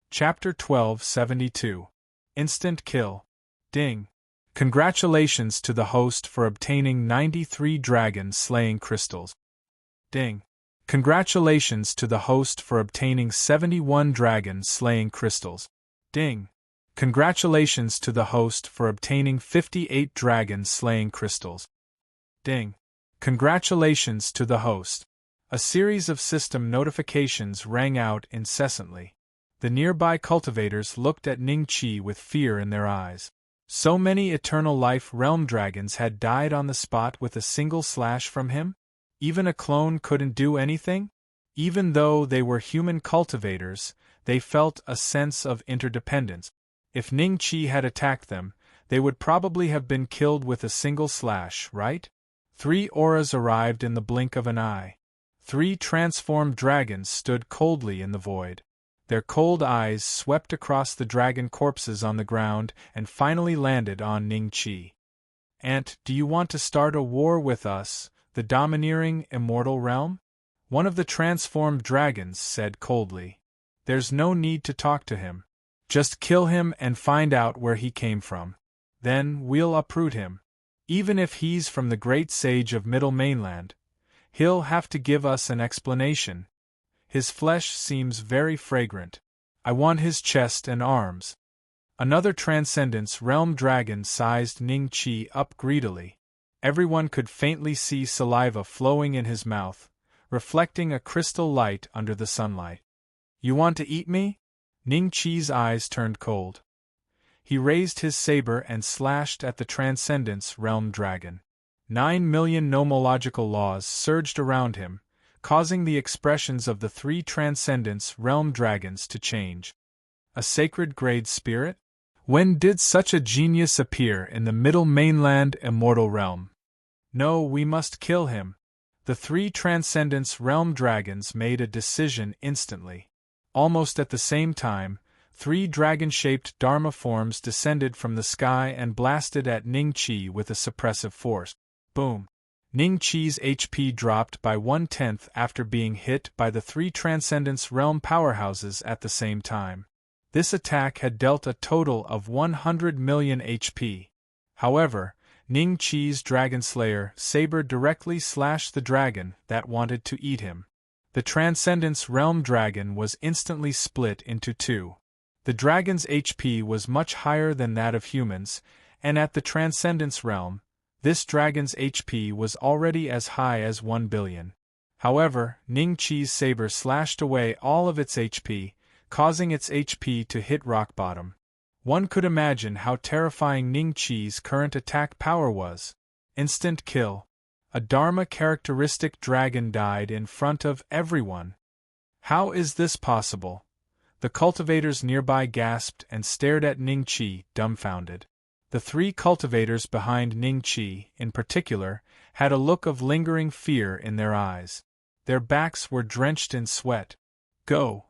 Chapter 1272. Instant Kill. Ding. Congratulations to the host for obtaining 93 dragon-slaying crystals. Ding. Congratulations to the host for obtaining 71 dragon-slaying crystals. Ding. Congratulations to the host for obtaining 58 dragon-slaying crystals. Ding. Congratulations to the host. A series of system notifications rang out incessantly. The nearby cultivators looked at Ning Qi with fear in their eyes. So many Eternal Life Realm dragons had died on the spot with a single slash from him? Even a clone couldn't do anything? Even though they were human cultivators, they felt a sense of interdependence. If Ning Qi had attacked them, they would probably have been killed with a single slash, right? 3 auras arrived in the blink of an eye. 3 transformed dragons stood coldly in the void. Their cold eyes swept across the dragon corpses on the ground and finally landed on Ning Qi. "Ant, do you want to start a war with us, the domineering immortal realm?" One of the transformed dragons said coldly. "There's no need to talk to him. Just kill him and find out where he came from. Then we'll uproot him. Even if he's from the great sage of Middle Mainland, he'll have to give us an explanation. His flesh seems very fragrant. I want his chest and arms." Another Transcendence Realm dragon sized Ning Qi up greedily. Everyone could faintly see saliva flowing in his mouth, reflecting a crystal light under the sunlight. "You want to eat me?" Ning Qi's eyes turned cold. He raised his saber and slashed at the Transcendence Realm dragon. 9 million nomological laws surged around him, causing the expressions of the 3 Transcendence Realm dragons to change. A sacred grade spirit? When did such a genius appear in the Middle Mainland Immortal Realm? No, we must kill him. The 3 Transcendence Realm dragons made a decision instantly. Almost at the same time, 3 dragon-shaped Dharma forms descended from the sky and blasted at Ning Qi with a suppressive force. Boom! Ning Qi's HP dropped by 1/10 after being hit by the 3 Transcendence Realm powerhouses at the same time. This attack had dealt a total of 100 million HP. However, Ning Qi's Dragonslayer saber directly slashed the dragon that wanted to eat him. The Transcendence Realm dragon was instantly split into two. The dragon's HP was much higher than that of humans, and at the Transcendence Realm, this dragon's HP was already as high as 1 billion. However, Ning Qi's saber slashed away all of its HP, causing its HP to hit rock bottom. One could imagine how terrifying Ning Qi's current attack power was. Instant kill. A Dharma characteristic dragon died in front of everyone. How is this possible? The cultivators nearby gasped and stared at Ning Qi, dumbfounded. The three cultivators behind Ning Qi, in particular, had a look of lingering fear in their eyes. Their backs were drenched in sweat. Go!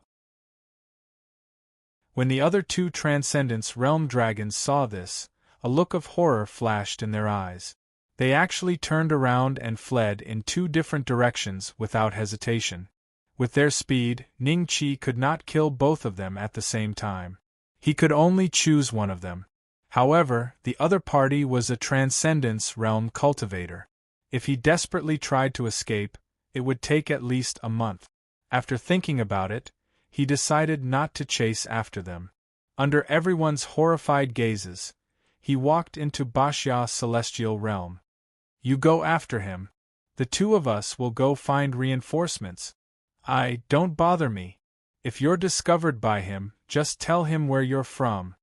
When the other two Transcendence Realm dragons saw this, a look of horror flashed in their eyes. They actually turned around and fled in two different directions without hesitation. With their speed, Ning Qi could not kill both of them at the same time. He could only choose one of them. However, the other party was a Transcendence Realm cultivator. If he desperately tried to escape, it would take at least a month. After thinking about it, he decided not to chase after them. Under everyone's horrified gazes, he walked into Bashya's celestial realm. You go after him. The two of us will go find reinforcements. Don't bother me. If you're discovered by him, just tell him where you're from.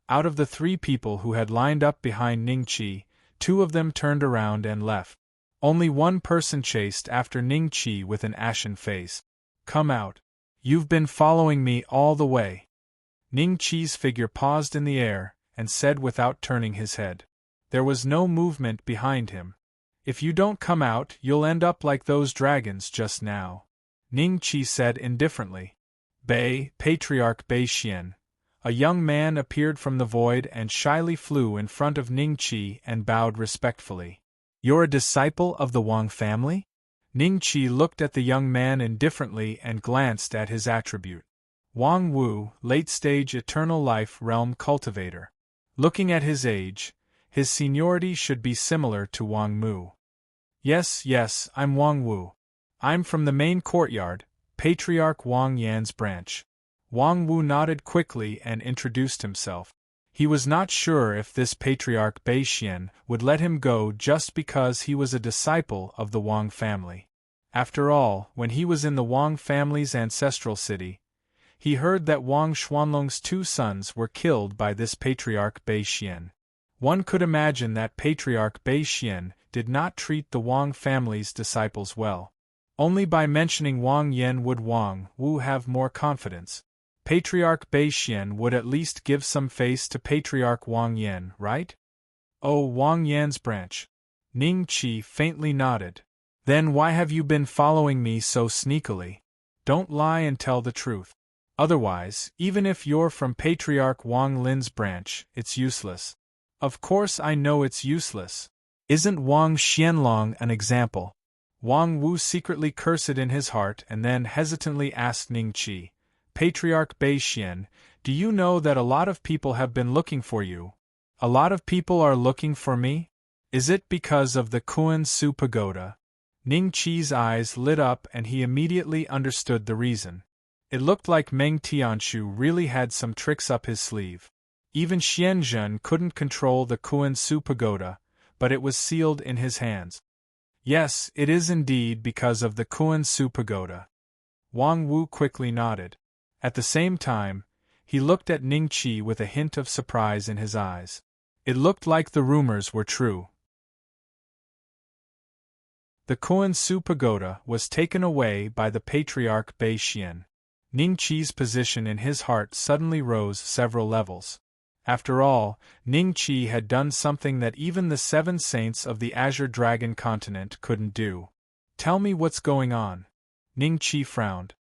Out of the three people who had lined up behind Ning Qi, two of them turned around and left. Only one person chased after Ning Qi with an ashen face. Come out. You've been following me all the way. Ning Qi's figure paused in the air and said without turning his head. There was no movement behind him. If you don't come out, you'll end up like those dragons just now. Ning Qi said indifferently. Patriarch Bei Xian. A young man appeared from the void and shyly flew in front of Ning Qi and bowed respectfully. You're a disciple of the Wang family? Ning Qi looked at the young man indifferently and glanced at his attribute. Wang Wu, late-stage Eternal Life Realm cultivator. Looking at his age, his seniority should be similar to Wang Mu. Yes, I'm Wang Wu. I'm from the main courtyard, Patriarch Wang Yan's branch. Wang Wu nodded quickly and introduced himself. He was not sure if this Patriarch Bei Xian would let him go just because he was a disciple of the Wang family. After all, when he was in the Wang family's ancestral city, he heard that Wang Xuanlong's two sons were killed by this Patriarch Bei Xian. One could imagine that Patriarch Bei Xian did not treat the Wang family's disciples well. Only by mentioning Wang Yan would Wang Wu have more confidence. Patriarch Bei Xian would at least give some face to Patriarch Wang Yan, right? Oh, Wang Yan's branch. Ning Qi faintly nodded. Then why have you been following me so sneakily? Don't lie and tell the truth. Otherwise, even if you're from Patriarch Wang Lin's branch, it's useless. Of course I know it's useless. Isn't Wang Xianlong an example? Wang Wu secretly cursed in his heart and then hesitantly asked Ning Qi, Patriarch Bei Xian, do you know that a lot of people have been looking for you? A lot of people are looking for me? Is it because of the Kuan Su Pagoda? Ning Qi's eyes lit up and he immediately understood the reason. It looked like Meng Tianshu really had some tricks up his sleeve. Even Xian Zhen couldn't control the Kuan Su Pagoda, but it was sealed in his hands. Yes, it is indeed because of the Kuan Su Pagoda. Wang Wu quickly nodded. At the same time, he looked at Ning Qi with a hint of surprise in his eyes. It looked like the rumors were true. The Kuan Su Pagoda was taken away by the Patriarch Bei Xian. Ning Qi's position in his heart suddenly rose several levels. After all, Ning Qi had done something that even the 7 saints of the Azure Dragon continent couldn't do. Tell me what's going on. Ning Qi frowned.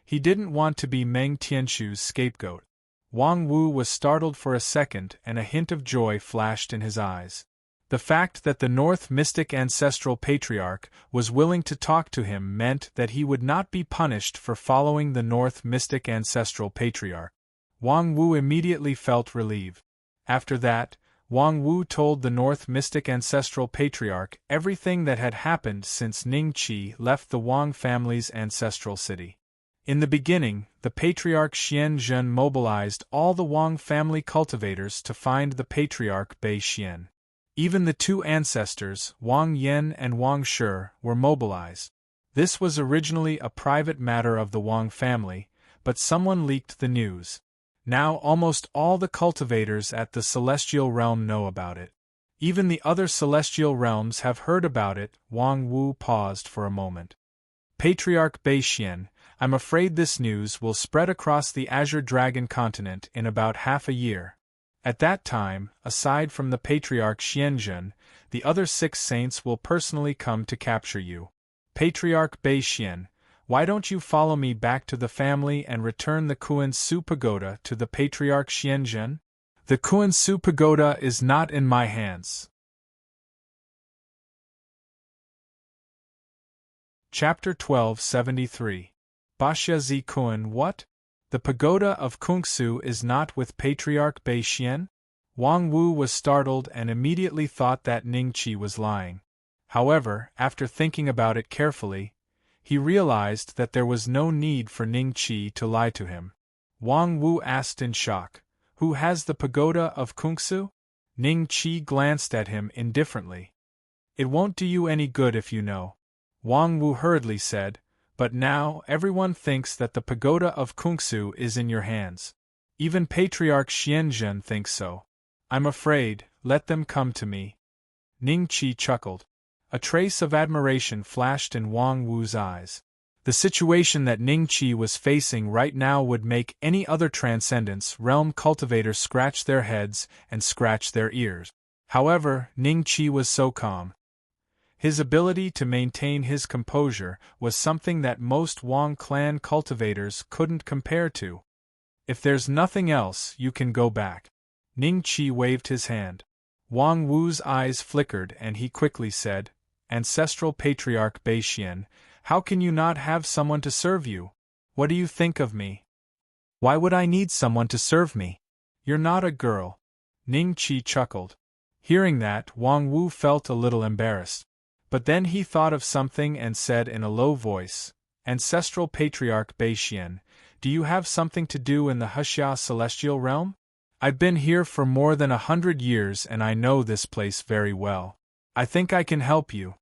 He didn't want to be Meng Tianshu's scapegoat. Wang Wu was startled for a second and a hint of joy flashed in his eyes. The fact that the North Mystic Ancestral Patriarch was willing to talk to him meant that he would not be punished for following the North Mystic Ancestral Patriarch. Wang Wu immediately felt relieved. After that, Wang Wu told the North Mystic Ancestral Patriarch everything that had happened since Ning Qi left the Wang family's ancestral city. In the beginning, the Patriarch Xian Zhen mobilized all the Wang family cultivators to find the Patriarch Bei Xian. Even the two ancestors, Wang Yan and Wang Shi, were mobilized. This was originally a private matter of the Wang family, but someone leaked the news. Now almost all the cultivators at the Celestial Realm know about it. Even the other Celestial Realms have heard about it. Wang Wu paused for a moment. Patriarch Bei Xian, I'm afraid this news will spread across the Azure Dragon continent in about half a year. At that time, aside from the Patriarch Xianzhen, the other 6 saints will personally come to capture you. Patriarch Bei Xian, why don't you follow me back to the family and return the Kuan-Su Pagoda to the Patriarch Xianzhen? The Kuan-Su Pagoda is not in my hands. Chapter 1273. Baxia Zi Kuan. What? The pagoda of Kungsu is not with Patriarch Bei Xian? Wang Wu was startled and immediately thought that Ning Qi was lying. However, after thinking about it carefully, he realized that there was no need for Ning Qi to lie to him. Wang Wu asked in shock, "Who has the pagoda of Kungsu?" Ning Qi glanced at him indifferently. "It won't do you any good if you know," Wang Wu hurriedly said, "but now everyone thinks that the pagoda of Kungsu is in your hands. Even Patriarch Xianzhen thinks so. I'm afraid, let them come to me." Ning Qi chuckled. A trace of admiration flashed in Wang Wu's eyes. The situation that Ning Qi was facing right now would make any other Transcendence Realm cultivator scratch their heads and scratch their ears. However, Ning Qi was so calm. His ability to maintain his composure was something that most Wang clan cultivators couldn't compare to. "If there's nothing else, you can go back." Ning Qi waved his hand. Wang Wu's eyes flickered and he quickly said, "Ancestral Patriarch Bei Xian, how can you not have someone to serve you? What do you think of me?" "Why would I need someone to serve me? You're not a girl." Ning Qi chuckled. Hearing that, Wang Wu felt a little embarrassed. But then he thought of something and said in a low voice, "Ancestral Patriarch Bei Xian, do you have something to do in the Hexia Celestial Realm? I've been here for more than 100 years and I know this place very well. I think I can help you."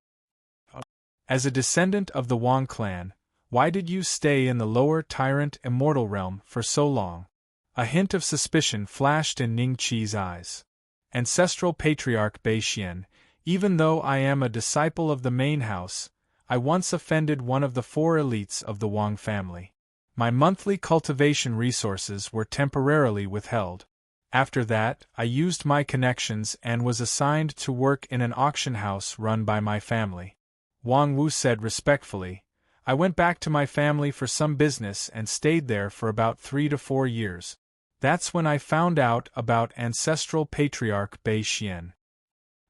As a descendant of the Wang clan, why did you stay in the lower Tyrant Immortal Realm for so long? A hint of suspicion flashed in Ning Qi's eyes. "Ancestral Patriarch Bei Xian, even though I am a disciple of the main house, I once offended one of the 4 elites of the Wang family. My monthly cultivation resources were temporarily withheld. After that, I used my connections and was assigned to work in an auction house run by my family." Wang Wu said respectfully, "I went back to my family for some business and stayed there for about 3 to 4 years. That's when I found out about Ancestral Patriarch Bei Xian."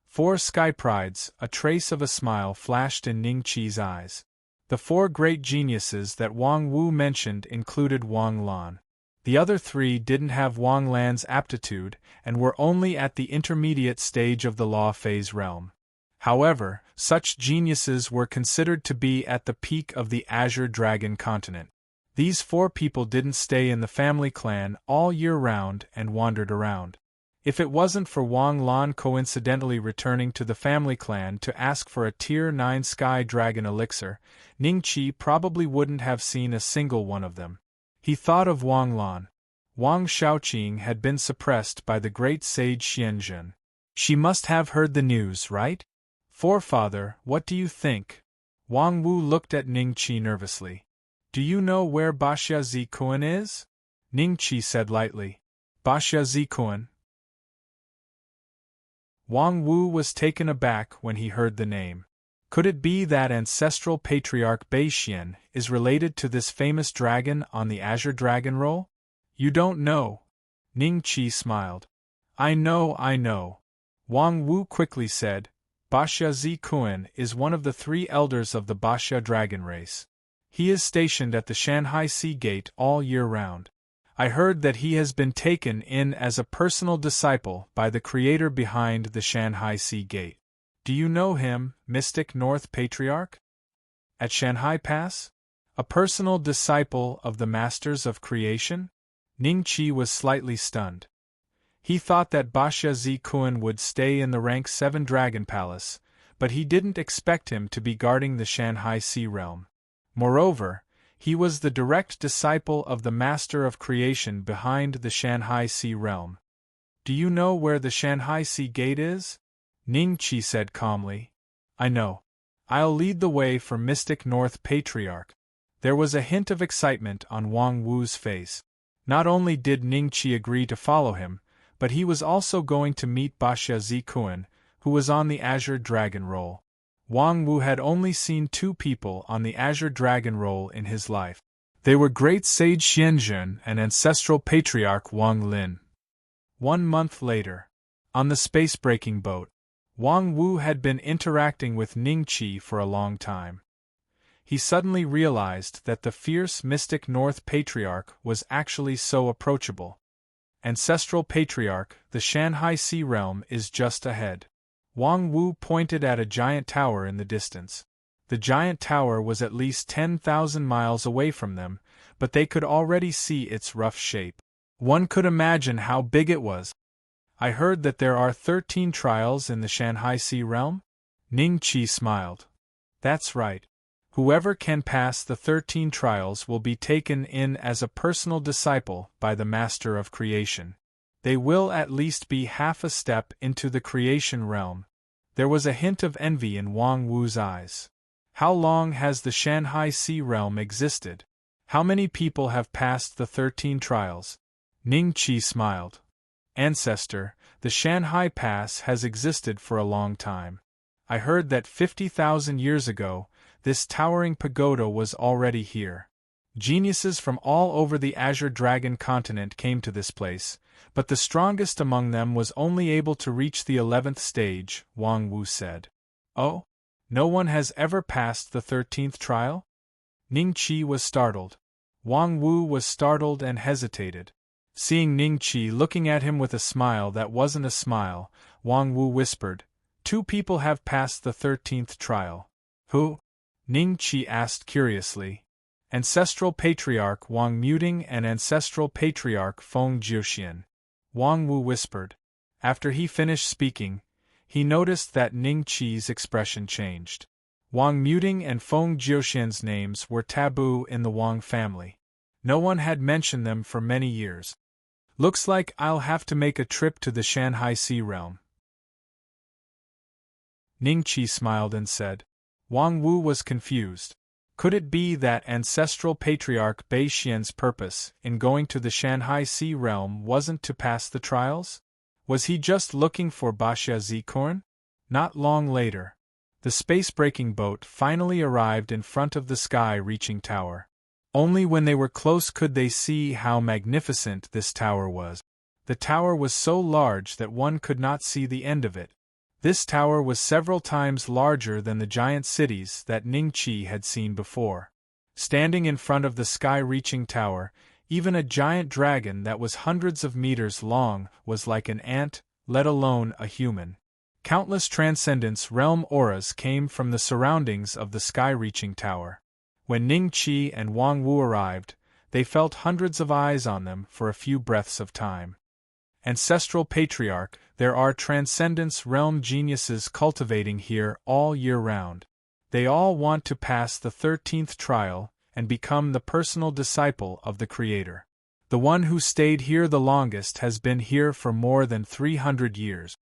4 sky prides, a trace of a smile flashed in Ning Qi's eyes. The 4 great geniuses that Wang Wu mentioned included Wang Lan. The other 3 didn't have Wang Lan's aptitude and were only at the intermediate stage of the law phase realm. However, such geniuses were considered to be at the peak of the Azure Dragon continent. These 4 people didn't stay in the family clan all year round and wandered around. If it wasn't for Wang Lan coincidentally returning to the family clan to ask for a Tier 9 Sky Dragon elixir, Ning Qi probably wouldn't have seen a single one of them. He thought of Wang Lan. Wang Shaoqing had been suppressed by the great sage Xianzhen. She must have heard the news, right? "Forefather, what do you think?" Wang Wu looked at Ning Qi nervously. "Do you know where Baxia Zi Kuan is?" Ning Qi said lightly. "Baxia Zi Kuan?" Wang Wu was taken aback when he heard the name. Could it be that Ancestral Patriarch Bei Xian is related to this famous dragon on the Azure Dragon Roll? "You don't know." Ning Qi smiled. I know. Wang Wu quickly said, "Baxia Zi Kuan is one of the 3 elders of the Baxia dragon race. He is stationed at the Shanghai Sea Gate all year round. I heard that he has been taken in as a personal disciple by the creator behind the Shanghai Sea Gate. Do you know him, Mystic North Patriarch? At Shanghai Pass? A personal disciple of the Masters of Creation? Ning Qi was slightly stunned. He thought that Basha Zi Kun would stay in the rank 7 Dragon Palace, but he didn't expect him to be guarding the Shanghai Sea Realm. Moreover, he was the direct disciple of the Master of Creation behind the Shanghai Sea Realm. Do you know where the Shanghai Sea Gate is? Ning Qi said calmly. I know. I'll lead the way for Mystic North Patriarch. There was a hint of excitement on Wang Wu's face. Not only did Ning Qi agree to follow him, but he was also going to meet Basha Zi Kun, who was on the Azure Dragon Roll. Wang Wu had only seen 2 people on the Azure Dragon Roll in his life. They were Great Sage Xianzhen and Ancestral Patriarch Wang Lin. 1 month later, on the space-breaking boat, Wang Wu had been interacting with Ning Qi for a long time. He suddenly realized that the fierce Mystic North Patriarch was actually so approachable. Ancestral Patriarch, the Shanghai Sea Realm is just ahead. Wang Wu pointed at a giant tower in the distance. The giant tower was at least 10,000 miles away from them, but they could already see its rough shape. One could imagine how big it was. I heard that there are 13 trials in the Shanghai Sea Realm? Ning Qi smiled. That's right. Whoever can pass the 13 trials will be taken in as a personal disciple by the Master of Creation. They will at least be half a step into the creation realm. There was a hint of envy in Wang Wu's eyes. How long has the Shanghai Sea Realm existed? How many people have passed the 13 trials? Ning Qi smiled. Ancestor, the Shanghai Pass has existed for a long time. I heard that 50,000 years ago, this towering pagoda was already here. Geniuses from all over the Azure Dragon continent came to this place, but the strongest among them was only able to reach the 11th stage, Wang Wu said. Oh? No one has ever passed the 13th trial? Ning Qi was startled. Wang Wu was startled and hesitated. Seeing Ning Qi looking at him with a smile that wasn't a smile, Wang Wu whispered, 2 people have passed the 13th trial. Who? Ning Qi asked curiously. Ancestral Patriarch Wang Muting and Ancestral Patriarch Feng Jiuxian. Wang Wu whispered. After he finished speaking, he noticed that Ning Qi's expression changed. Wang Muting and Feng Jiuxian's names were taboo in the Wang family. No one had mentioned them for many years. Looks like I'll have to make a trip to the Shanghai Sea Realm. Ning Qi smiled and said. Wang Wu was confused. Could it be that Ancestral Patriarch Bei Xian's purpose in going to the Shanghai Sea Realm wasn't to pass the trials? Was he just looking for Basha Zi Kun? Not long later, the space-breaking boat finally arrived in front of the sky-reaching tower. Only when they were close could they see how magnificent this tower was. The tower was so large that one could not see the end of it. This tower was several times larger than the giant cities that Ning Qi had seen before. Standing in front of the sky-reaching tower, even a giant dragon that was hundreds of meters long was like an ant, let alone a human. Countless Transcendence Realm auras came from the surroundings of the sky-reaching tower. When Ning Qi and Wang Wu arrived, they felt hundreds of eyes on them for a few breaths of time. Ancestral Patriarch, there are Transcendence Realm geniuses cultivating here all year round. They all want to pass the 13th trial and become the personal disciple of the Creator. The one who stayed here the longest has been here for more than 300 years.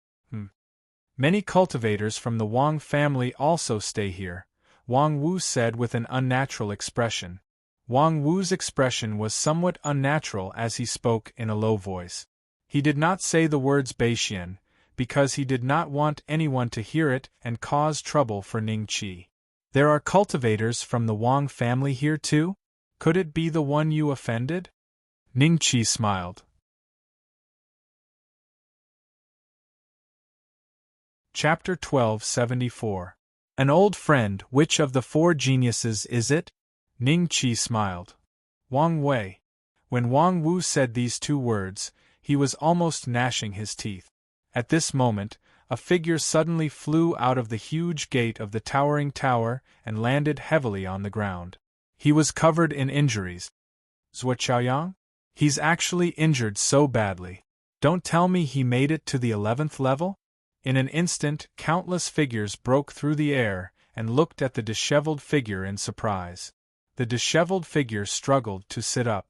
Many cultivators from the Wang family also stay here, Wang Wu said with an unnatural expression. Wang Wu's expression was somewhat unnatural as he spoke in a low voice. He did not say the words Beixian, because he did not want anyone to hear it and cause trouble for Ning Qi. There are cultivators from the Wang family here too? Could it be the one you offended? Ning Qi smiled. Chapter 1274. An old friend. Which of the 4 geniuses is it? Ning Qi smiled. Wang Wei. When Wang Wu said these two words, he was almost gnashing his teeth. At this moment, a figure suddenly flew out of the huge gate of the towering tower and landed heavily on the ground. He was covered in injuries. Zhou Qiaoyang? He's actually injured so badly. Don't tell me he made it to the 11th level? In an instant, countless figures broke through the air and looked at the disheveled figure in surprise. The disheveled figure struggled to sit up.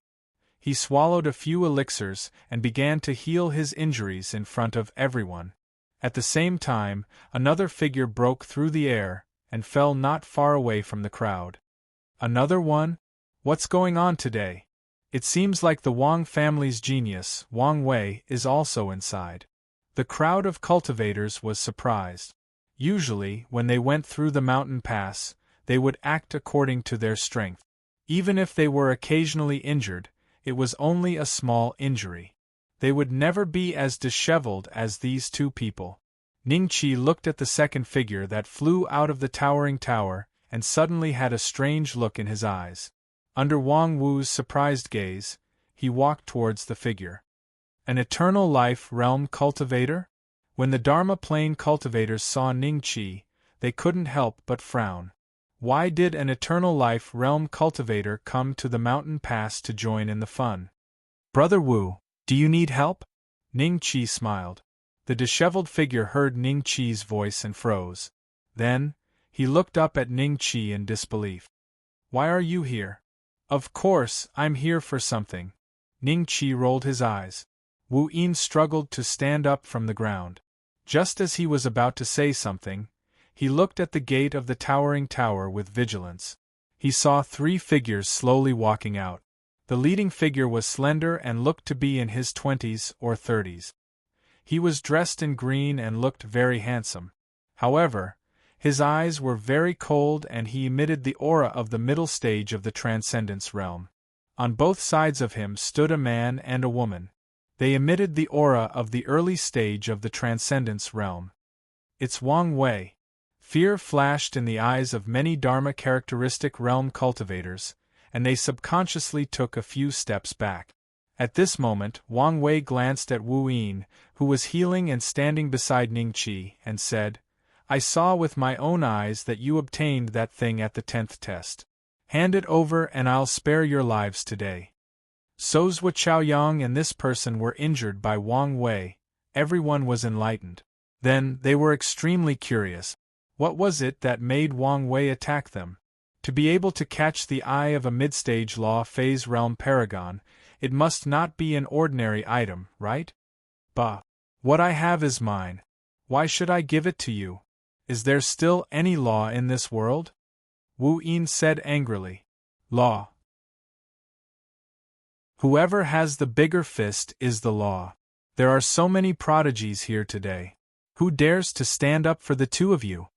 He swallowed a few elixirs and began to heal his injuries in front of everyone. At the same time, another figure broke through the air and fell not far away from the crowd. Another one? What's going on today? It seems like the Wang family's genius, Wang Wei, is also inside. The crowd of cultivators was surprised. Usually, when they went through the mountain pass, they would act according to their strength. Even if they were occasionally injured, it was only a small injury. They would never be as disheveled as these two people. Ningqi looked at the second figure that flew out of the towering tower and suddenly had a strange look in his eyes. Under Wang Wu's surprised gaze, he walked towards the figure. An eternal life realm cultivator? When the Dharma plane cultivators saw Ningqi, they couldn't help but frown. Why did an eternal life realm cultivator come to the mountain pass to join in the fun? Brother Wu, do you need help? Ningqi smiled. The disheveled figure heard Ningqi's voice and froze. Then, he looked up at Ningqi in disbelief. Why are you here? Of course, I'm here for something. Ningqi rolled his eyes. Wu Yin struggled to stand up from the ground. Just as he was about to say something, he looked at the gate of the towering tower with vigilance. He saw three figures slowly walking out. The leading figure was slender and looked to be in his 20s or 30s. He was dressed in green and looked very handsome. However, his eyes were very cold and he emitted the aura of the middle stage of the transcendence realm. On both sides of him stood a man and a woman. They emitted the aura of the early stage of the transcendence realm. It's Wang Wei. Fear flashed in the eyes of many Dharma characteristic realm cultivators, and they subconsciously took a few steps back. At this moment, Wang Wei glanced at Wu Yin, who was healing and standing beside Ningqi, and said, I saw with my own eyes that you obtained that thing at the 10th test. Hand it over and I'll spare your lives today. So Zhou Qiaoyang and this person were injured by Wang Wei. Everyone was enlightened. Then, they were extremely curious. What was it that made Wang Wei attack them? To be able to catch the eye of a mid-stage law phase realm paragon, it must not be an ordinary item, right? Bah! What I have is mine. Why should I give it to you? Is there still any law in this world? Wu Yin said angrily. Law. Whoever has the bigger fist is the law. There are so many prodigies here today. Who dares to stand up for the two of you?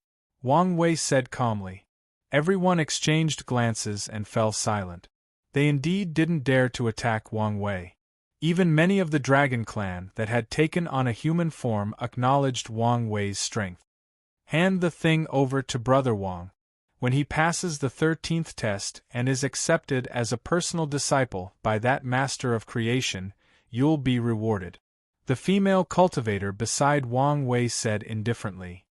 Wang Wei said calmly. Everyone exchanged glances and fell silent. They indeed didn't dare to attack Wang Wei. Even many of the dragon clan that had taken on a human form acknowledged Wang Wei's strength. Hand the thing over to Brother Wang. When he passes the 13th test and is accepted as a personal disciple by that master of creation, you'll be rewarded. The female cultivator beside Wang Wei said indifferently.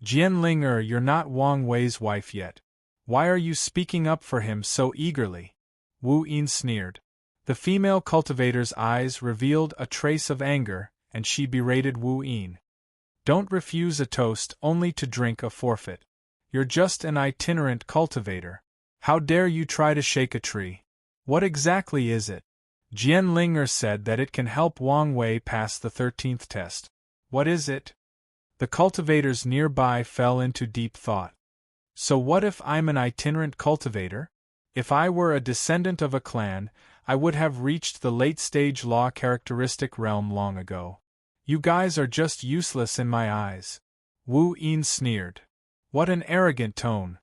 Jianling, you're not Wang Wei's wife yet. Why are you speaking up for him so eagerly? Wu Yin sneered. The female cultivator's eyes revealed a trace of anger, and she berated Wu Yin. Don't refuse a toast only to drink a forfeit. You're just an itinerant cultivator. How dare you try to shake a tree? What exactly is it? Jianling said that it can help Wang Wei pass the 13th test. What is it? The cultivators nearby fell into deep thought. So what if I'm an itinerant cultivator? If I were a descendant of a clan, I would have reached the late-stage law characteristic realm long ago. You guys are just useless in my eyes. Wu Yin sneered. What an arrogant tone.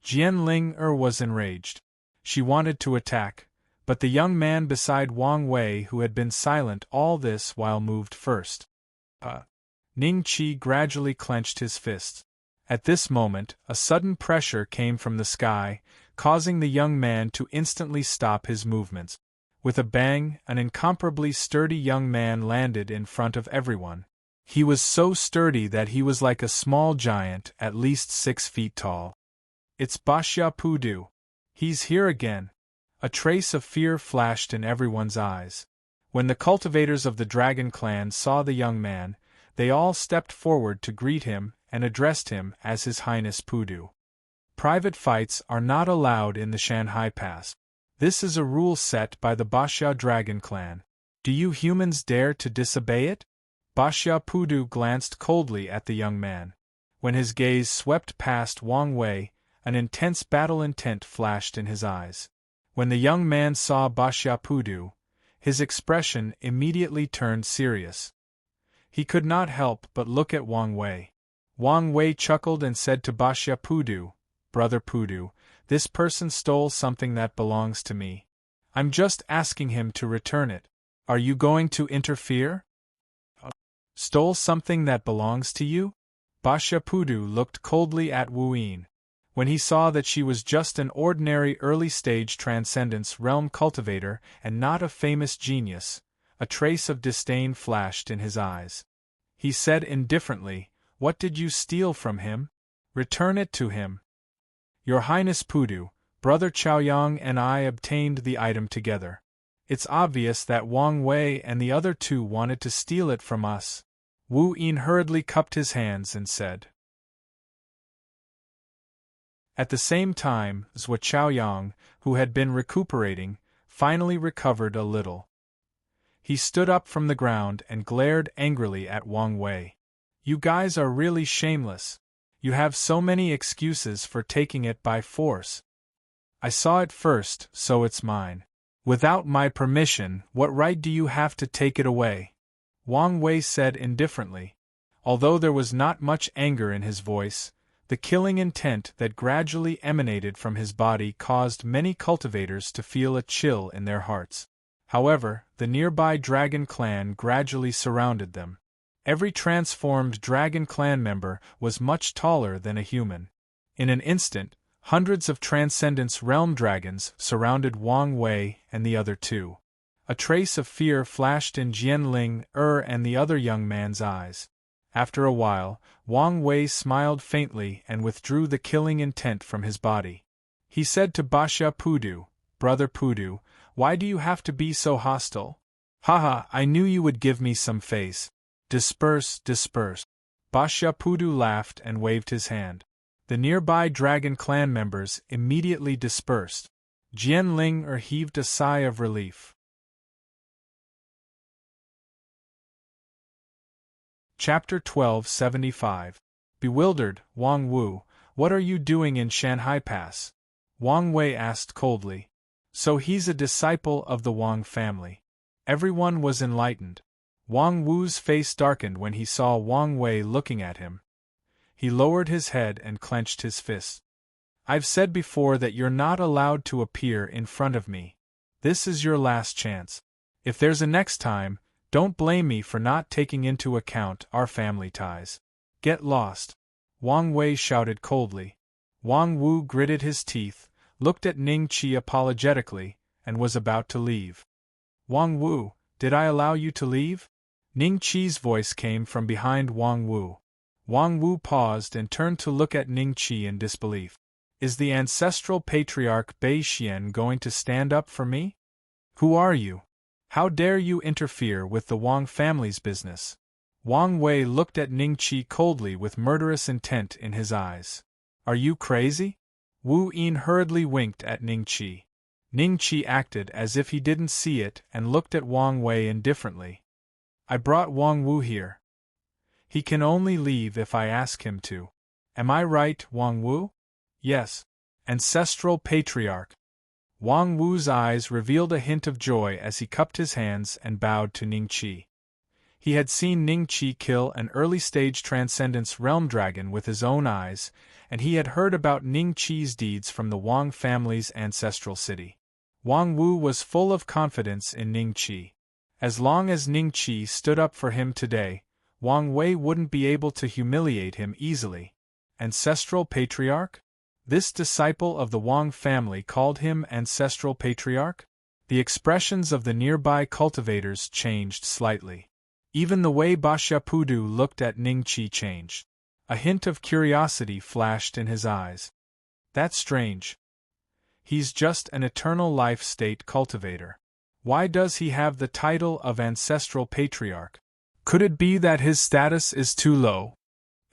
Jianling was enraged. She wanted to attack, but the young man beside Wang Wei who had been silent all this while moved first. Ningqi gradually clenched his fists. At this moment, a sudden pressure came from the sky, causing the young man to instantly stop his movements. With a bang, an incomparably sturdy young man landed in front of everyone. He was so sturdy that he was like a small giant, at least 6 feet tall. It's Basha Pudu. He's here again. A trace of fear flashed in everyone's eyes. When the cultivators of the Dragon Clan saw the young man, they all stepped forward to greet him and addressed him as His Highness Pudu. Private fights are not allowed in the Shanghai Pass. This is a rule set by the Basha Dragon Clan. Do you humans dare to disobey it? Basha Pudu glanced coldly at the young man. When his gaze swept past Wang Wei, an intense battle intent flashed in his eyes. When the young man saw Basha Pudu, his expression immediately turned serious. He could not help but look at Wang Wei. Wang Wei chuckled and said to Basha Pudu, "Brother Pudu, this person stole something that belongs to me. I'm just asking him to return it. Are you going to interfere?" "Stole something that belongs to you?" Basha Pudu looked coldly at Wu Yin. When he saw that she was just an ordinary early-stage Transcendence Realm cultivator and not a famous genius, a trace of disdain flashed in his eyes. He said indifferently, "What did you steal from him? Return it to him." "Your Highness Pudu, Brother Chaoyang and I obtained the item together. It's obvious that Wang Wei and the other two wanted to steal it from us." Wu Yin hurriedly cupped his hands and said. At the same time, Zhou Chaoyang, who had been recuperating, finally recovered a little. He stood up from the ground and glared angrily at Wang Wei. "You guys are really shameless. You have so many excuses for taking it by force. I saw it first, so it's mine. Without my permission, what right do you have to take it away?" Wang Wei said indifferently. Although there was not much anger in his voice, the killing intent that gradually emanated from his body caused many cultivators to feel a chill in their hearts. However, the nearby Dragon Clan gradually surrounded them. Every transformed Dragon Clan member was much taller than a human. In an instant, hundreds of Transcendence Realm dragons surrounded Wang Wei and the other two. A trace of fear flashed in Jianling and the other young man's eyes. After a while, Wang Wei smiled faintly and withdrew the killing intent from his body. He said to Basha Pudu, "Brother Pudu, why do you have to be so hostile? Haha, I knew you would give me some face. Disperse, disperse." Basha Pudu laughed and waved his hand. The nearby Dragon Clan members immediately dispersed. Jianling heaved a sigh of relief. Chapter 1275. Bewildered, Wang Wu, what are you doing in Shanghai Pass? Wang Wei asked coldly. So he's a disciple of the Wang family. Everyone was enlightened. Wang Wu's face darkened when he saw Wang Wei looking at him. He lowered his head and clenched his fists. "I've said before that you're not allowed to appear in front of me. This is your last chance. If there's a next time, don't blame me for not taking into account our family ties. Get lost." Wang Wei shouted coldly. Wang Wu gritted his teeth, looked at Ning Qi apologetically, and was about to leave. "Wang Wu, did I allow you to leave?" Ning Qi's voice came from behind Wang Wu. Wang Wu paused and turned to look at Ning Qi in disbelief. "Is the ancestral patriarch Bei Xian going to stand up for me? Who are you? How dare you interfere with the Wang family's business?" Wang Wei looked at Ning Qi coldly with murderous intent in his eyes. "Are you crazy?" Wu Yin hurriedly winked at Ning Qi. Ning Qi acted as if he didn't see it and looked at Wang Wei indifferently. "I brought Wang Wu here. He can only leave if I ask him to. Am I right, Wang Wu?" "Yes. Ancestral patriarch." Wang Wu's eyes revealed a hint of joy as he cupped his hands and bowed to Ning Qi. He had seen Ning Qi kill an early-stage Transcendence Realm dragon with his own eyes, and he had heard about Ning Qi's deeds from the Wang family's ancestral city. Wang Wu was full of confidence in Ning Qi. As long as Ning Qi stood up for him today, Wang Wei wouldn't be able to humiliate him easily. Ancestral patriarch? This disciple of the Wang family called him ancestral patriarch? The expressions of the nearby cultivators changed slightly. Even the way Bashapudu looked at Ningqi changed. A hint of curiosity flashed in his eyes. That's strange. He's just an eternal life state cultivator. Why does he have the title of ancestral patriarch? Could it be that his status is too low?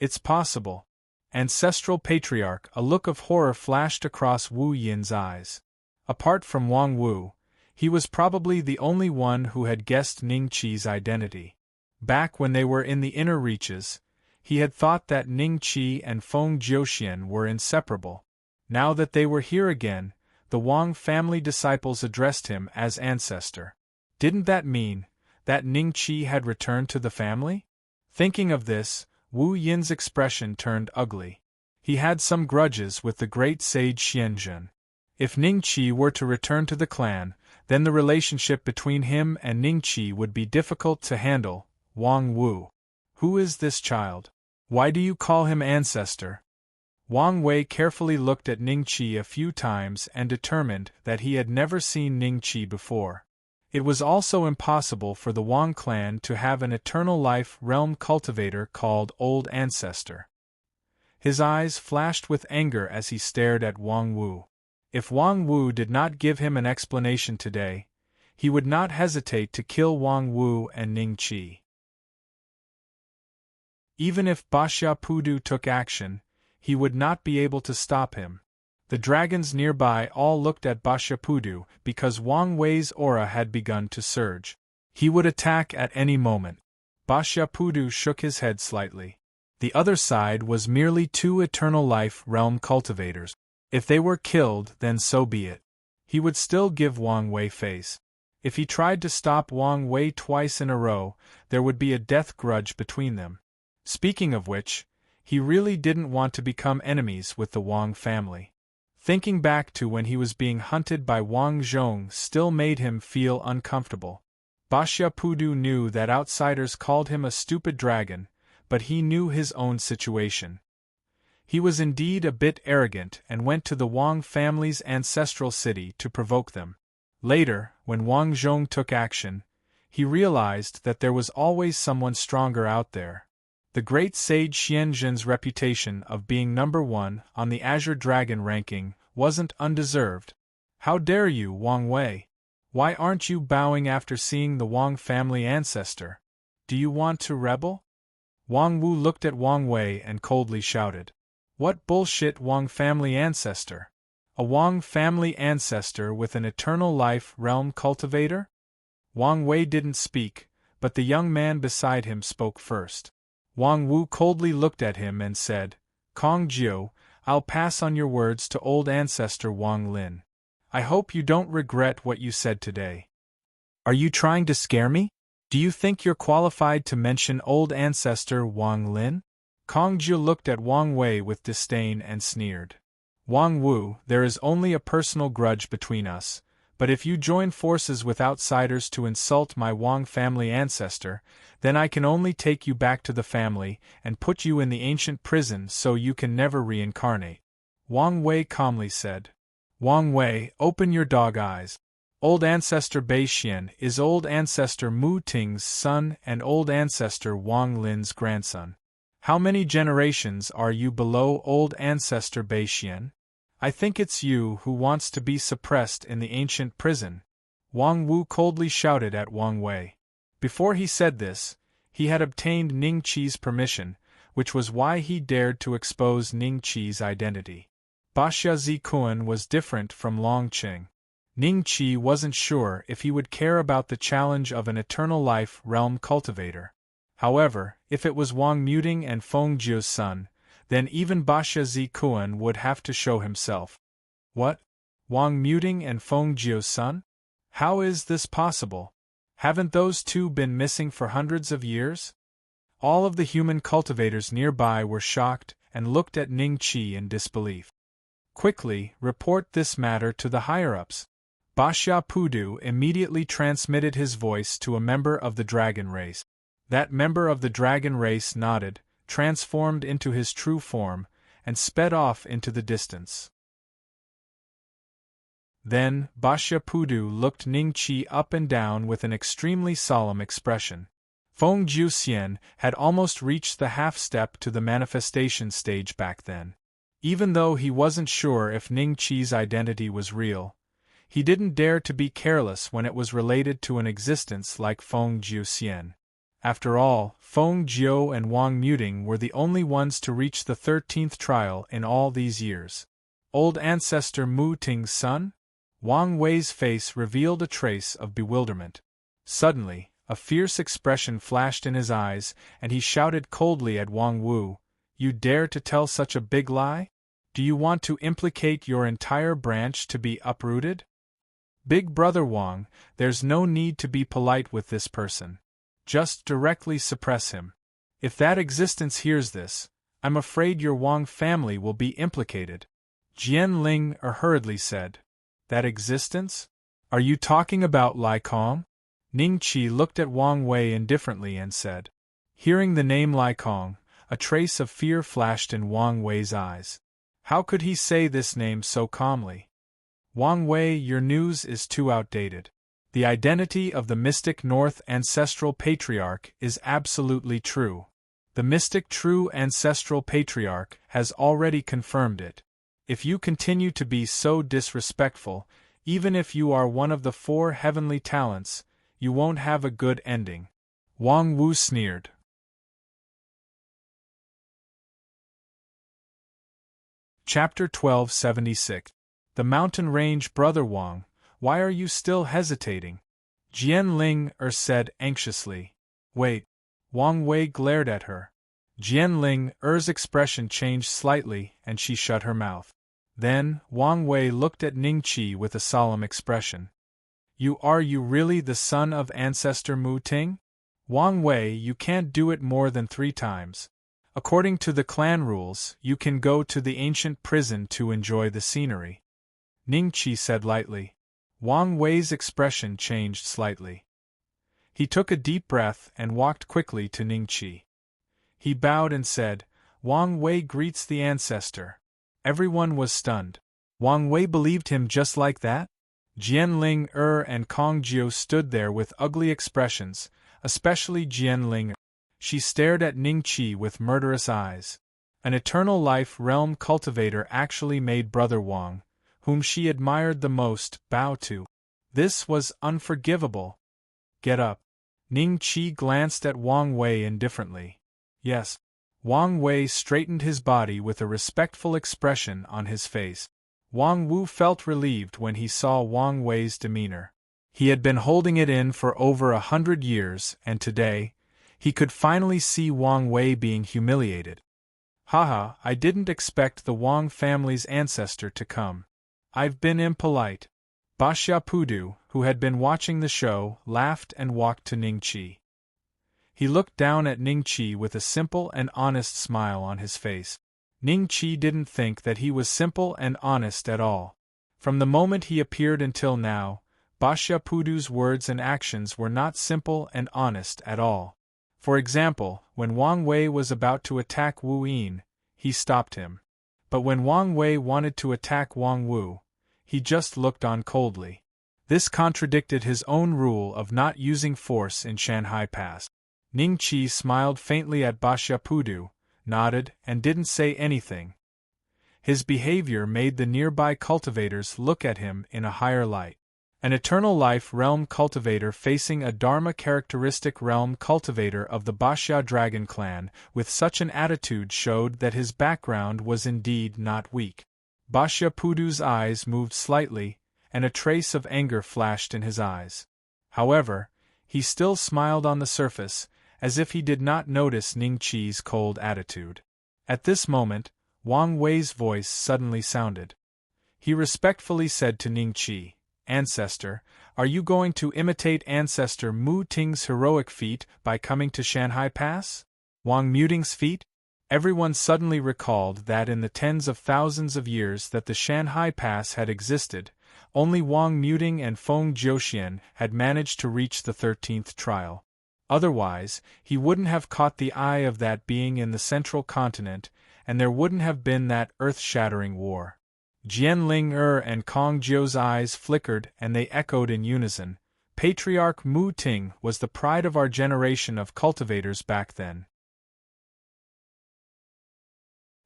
It's possible. Ancestral patriarch. A look of horror flashed across Wu Yin's eyes. Apart from Wang Wu, he was probably the only one who had guessed Ningqi's identity. Back when they were in the inner reaches, he had thought that Ningqi and Feng Jiuxian were inseparable. Now that they were here again, the Wang family disciples addressed him as ancestor. Didn't that mean that Ningqi had returned to the family? Thinking of this, Wu Yin's expression turned ugly. He had some grudges with the great sage Xianzhen. If Ningqi were to return to the clan, then the relationship between him and Ningqi would be difficult to handle. Wang Wu. Who is this child? Why do you call him ancestor? Wang Wei carefully looked at Ningqi a few times and determined that he had never seen Ningqi before. It was also impossible for the Wang clan to have an eternal life realm cultivator called Old Ancestor. His eyes flashed with anger as he stared at Wang Wu. If Wang Wu did not give him an explanation today, he would not hesitate to kill Wang Wu and Ningqi. Even if Bashapudu took action, he would not be able to stop him. The dragons nearby all looked at Bashapudu because Wang Wei's aura had begun to surge. He would attack at any moment. Bashapudu shook his head slightly. The other side was merely two eternal life realm cultivators. If they were killed, then so be it. He would still give Wang Wei face. If he tried to stop Wang Wei twice in a row, there would be a death grudge between them. Speaking of which, he really didn't want to become enemies with the Wang family. Thinking back to when he was being hunted by Wang Zhong still made him feel uncomfortable. Bashapudu knew that outsiders called him a stupid dragon, but he knew his own situation. He was indeed a bit arrogant and went to the Wang family's ancestral city to provoke them. Later, when Wang Zhong took action, he realized that there was always someone stronger out there. The great sage Xianzhen's reputation of being number one on the Azure Dragon ranking wasn't undeserved. How dare you, Wang Wei? Why aren't you bowing after seeing the Wang family ancestor? Do you want to rebel? Wang Wu looked at Wang Wei and coldly shouted. What bullshit, Wang family ancestor? A Wang family ancestor with an eternal life realm cultivator? Wang Wei didn't speak, but the young man beside him spoke first. Wang Wu coldly looked at him and said, Kong Jiu, I'll pass on your words to old ancestor Wang Lin. I hope you don't regret what you said today. Are you trying to scare me? Do you think you're qualified to mention old ancestor Wang Lin? Kong Jiu looked at Wang Wei with disdain and sneered. Wang Wu, there is only a personal grudge between us, but if you join forces with outsiders to insult my Wang family ancestor, then I can only take you back to the family and put you in the ancient prison so you can never reincarnate. Wang Wei calmly said. Wang Wei, open your dog eyes. Old ancestor Bai Xian is old ancestor Mu Ting's son and old ancestor Wang Lin's grandson. How many generations are you below old ancestor Bai Xian? I think it's you who wants to be suppressed in the ancient prison. Wang Wu coldly shouted at Wang Wei. Before he said this, he had obtained Ningqi's permission, which was why he dared to expose Ningqi's identity. Basha Zikuan was different from Longqing. Ningqi wasn't sure if he would care about the challenge of an eternal life realm cultivator. However, if it was Wang Muting and Feng Jiu's son, then even Basha Zikuan would have to show himself. What? Wang Muting and Feng Jiu's son? How is this possible? Haven't those two been missing for hundreds of years? All of the human cultivators nearby were shocked and looked at Ningqi in disbelief. Quickly, report this matter to the higher-ups. Bashapudu immediately transmitted his voice to a member of the dragon race. That member of the dragon race nodded, transformed into his true form, and sped off into the distance. Then, Basha Pudu looked Ning Qi up and down with an extremely solemn expression. Feng Jiuxian had almost reached the half-step to the manifestation stage back then. Even though he wasn't sure if Ning Qi's identity was real, he didn't dare to be careless when it was related to an existence like Feng Jiuxian. After all, Feng Jiu and Wang Muting were the only ones to reach the 13th trial in all these years. Old ancestor Mu Ting's son? Wang Wei's face revealed a trace of bewilderment. Suddenly, a fierce expression flashed in his eyes, and he shouted coldly at Wang Wu, "You dare to tell such a big lie? Do you want to implicate your entire branch to be uprooted? Big brother Wang, there's no need to be polite with this person. Just directly suppress him. If that existence hears this, I'm afraid your Wang family will be implicated." Jian Ling hurriedly said. "That existence? Are you talking about Lai Kong?" Ning Qi looked at Wang Wei indifferently and said. Hearing the name Lai Kong, a trace of fear flashed in Wang Wei's eyes. How could he say this name so calmly? "Wang Wei, your news is too outdated. The identity of the mystic North Ancestral Patriarch is absolutely true. The mystic True Ancestral Patriarch has already confirmed it. If you continue to be so disrespectful, even if you are one of the 4 heavenly talents, you won't have a good ending." Wang Wu sneered. Chapter 1276. The Mountain Range. Brother Wang, why are you still hesitating? Jian Ling said anxiously. Wait. Wang Wei glared at her. Jian Ling's expression changed slightly and she shut her mouth. Then, Wang Wei looked at Ning Qi with a solemn expression. Are you really the son of Ancestor Mu Ting? Wang Wei, you can't do it more than 3 times. According to the clan rules, you can go to the ancient prison to enjoy the scenery. Ning Qi said lightly. Wang Wei's expression changed slightly. He took a deep breath and walked quickly to Ning Qi. He bowed and said, "Wang Wei greets the ancestor." Everyone was stunned. Wang Wei believed him just like that? Jian Ling and Kong Jiu stood there with ugly expressions, especially Jian Ling. She stared at Ning Qi with murderous eyes. An eternal life realm cultivator actually made Brother Wang, whom she admired the most, bow to. This was unforgivable. Get up. Ning Qi glanced at Wang Wei indifferently. Yes. Wang Wei straightened his body with a respectful expression on his face. Wang Wu felt relieved when he saw Wang Wei's demeanor. He had been holding it in for over 100 years, and today, he could finally see Wang Wei being humiliated. Haha, I didn't expect the Wang family's ancestor to come. I've been impolite. Basha Pudu, who had been watching the show, laughed and walked to Ning Qi. He looked down at Ning Qi with a simple and honest smile on his face. Ning Qi didn't think that he was simple and honest at all. From the moment he appeared until now, Basha Pudu's words and actions were not simple and honest at all. For example, when Wang Wei was about to attack Wu Yin, he stopped him. But when Wang Wei wanted to attack Wang Wu, he just looked on coldly. This contradicted his own rule of not using force in Shanghai Pass. Ning Qi smiled faintly at Basha Pudu, nodded, and didn't say anything. His behavior made the nearby cultivators look at him in a higher light. An eternal life realm cultivator facing a Dharma characteristic realm cultivator of the Basha Dragon clan with such an attitude showed that his background was indeed not weak. Basha Pudu's eyes moved slightly, and a trace of anger flashed in his eyes. However, he still smiled on the surface, as if he did not notice Ning Qi's cold attitude. At this moment, Wang Wei's voice suddenly sounded. He respectfully said to Ning Qi, "Ancestor, are you going to imitate Ancestor Mu Ting's heroic feat by coming to Shanghai Pass? Wang Muting's feat?" Everyone suddenly recalled that in the tens of thousands of years that the Shanghai Pass had existed, only Wang Muting and Feng Jiuxian had managed to reach the 13th trial. Otherwise, he wouldn't have caught the eye of that being in the central continent, and there wouldn't have been that earth-shattering war. Jianling and Kong Jiu's eyes flickered and they echoed in unison. Patriarch Mu Ting was the pride of our generation of cultivators back then.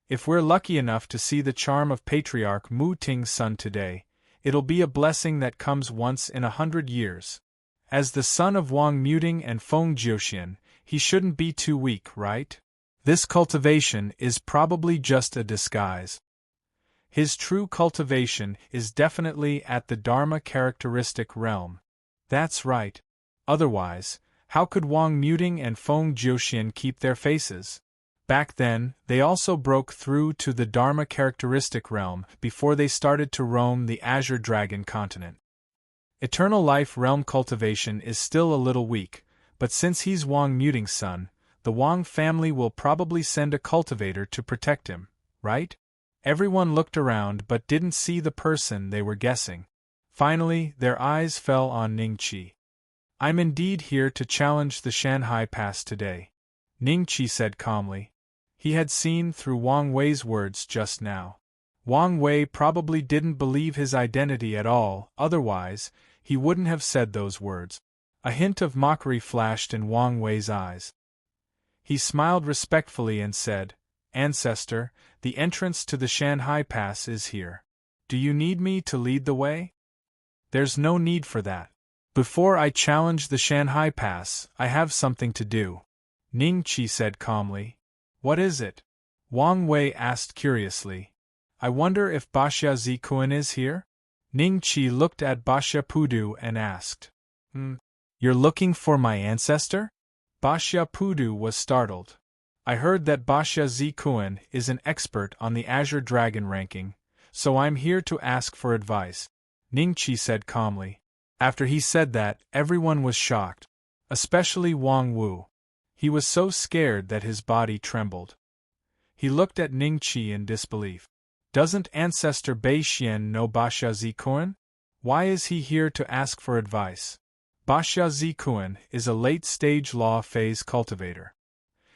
If we're lucky enough to see the charm of Patriarch Mu Ting's son today, it'll be a blessing that comes once in 100 years. As the son of Wang Muting and Feng Jiuxian, he shouldn't be too weak, right? This cultivation is probably just a disguise. His true cultivation is definitely at the Dharma characteristic realm. That's right. Otherwise, how could Wang Muting and Feng Jiuxian keep their faces? Back then, they also broke through to the Dharma characteristic realm before they started to roam the Azure Dragon continent. Eternal Life realm cultivation is still a little weak, but since he's Wang Muting's son, the Wang family will probably send a cultivator to protect him, right? Everyone looked around but didn't see the person they were guessing. Finally, their eyes fell on Ning Qi. I'm indeed here to challenge the Shanhai Pass today, Ning Qi said calmly. He had seen through Wang Wei's words just now. Wang Wei probably didn't believe his identity at all, otherwise, he wouldn't have said those words. A hint of mockery flashed in Wang Wei's eyes. He smiled respectfully and said, Ancestor, the entrance to the Shanhai Pass is here. Do you need me to lead the way? There's no need for that. Before I challenge the Shanhai Pass, I have something to do, Ning Qi said calmly. What is it? Wang Wei asked curiously. I wonder if Baxia Zikuan is here? Ning Qi looked at Baxia Pudu and asked. You're looking for my ancestor? Baxia Pudu was startled. I heard that Baxia Zikuan is an expert on the Azure Dragon ranking, so I'm here to ask for advice, Ning Qi said calmly. After he said that, everyone was shocked, especially Wang Wu. He was so scared that his body trembled. He looked at Ning Qi in disbelief. Doesn't Ancestor Bei Xian know Baxia Zikuan? Why is he here to ask for advice? Baxia Zikuan is a late-stage law phase cultivator.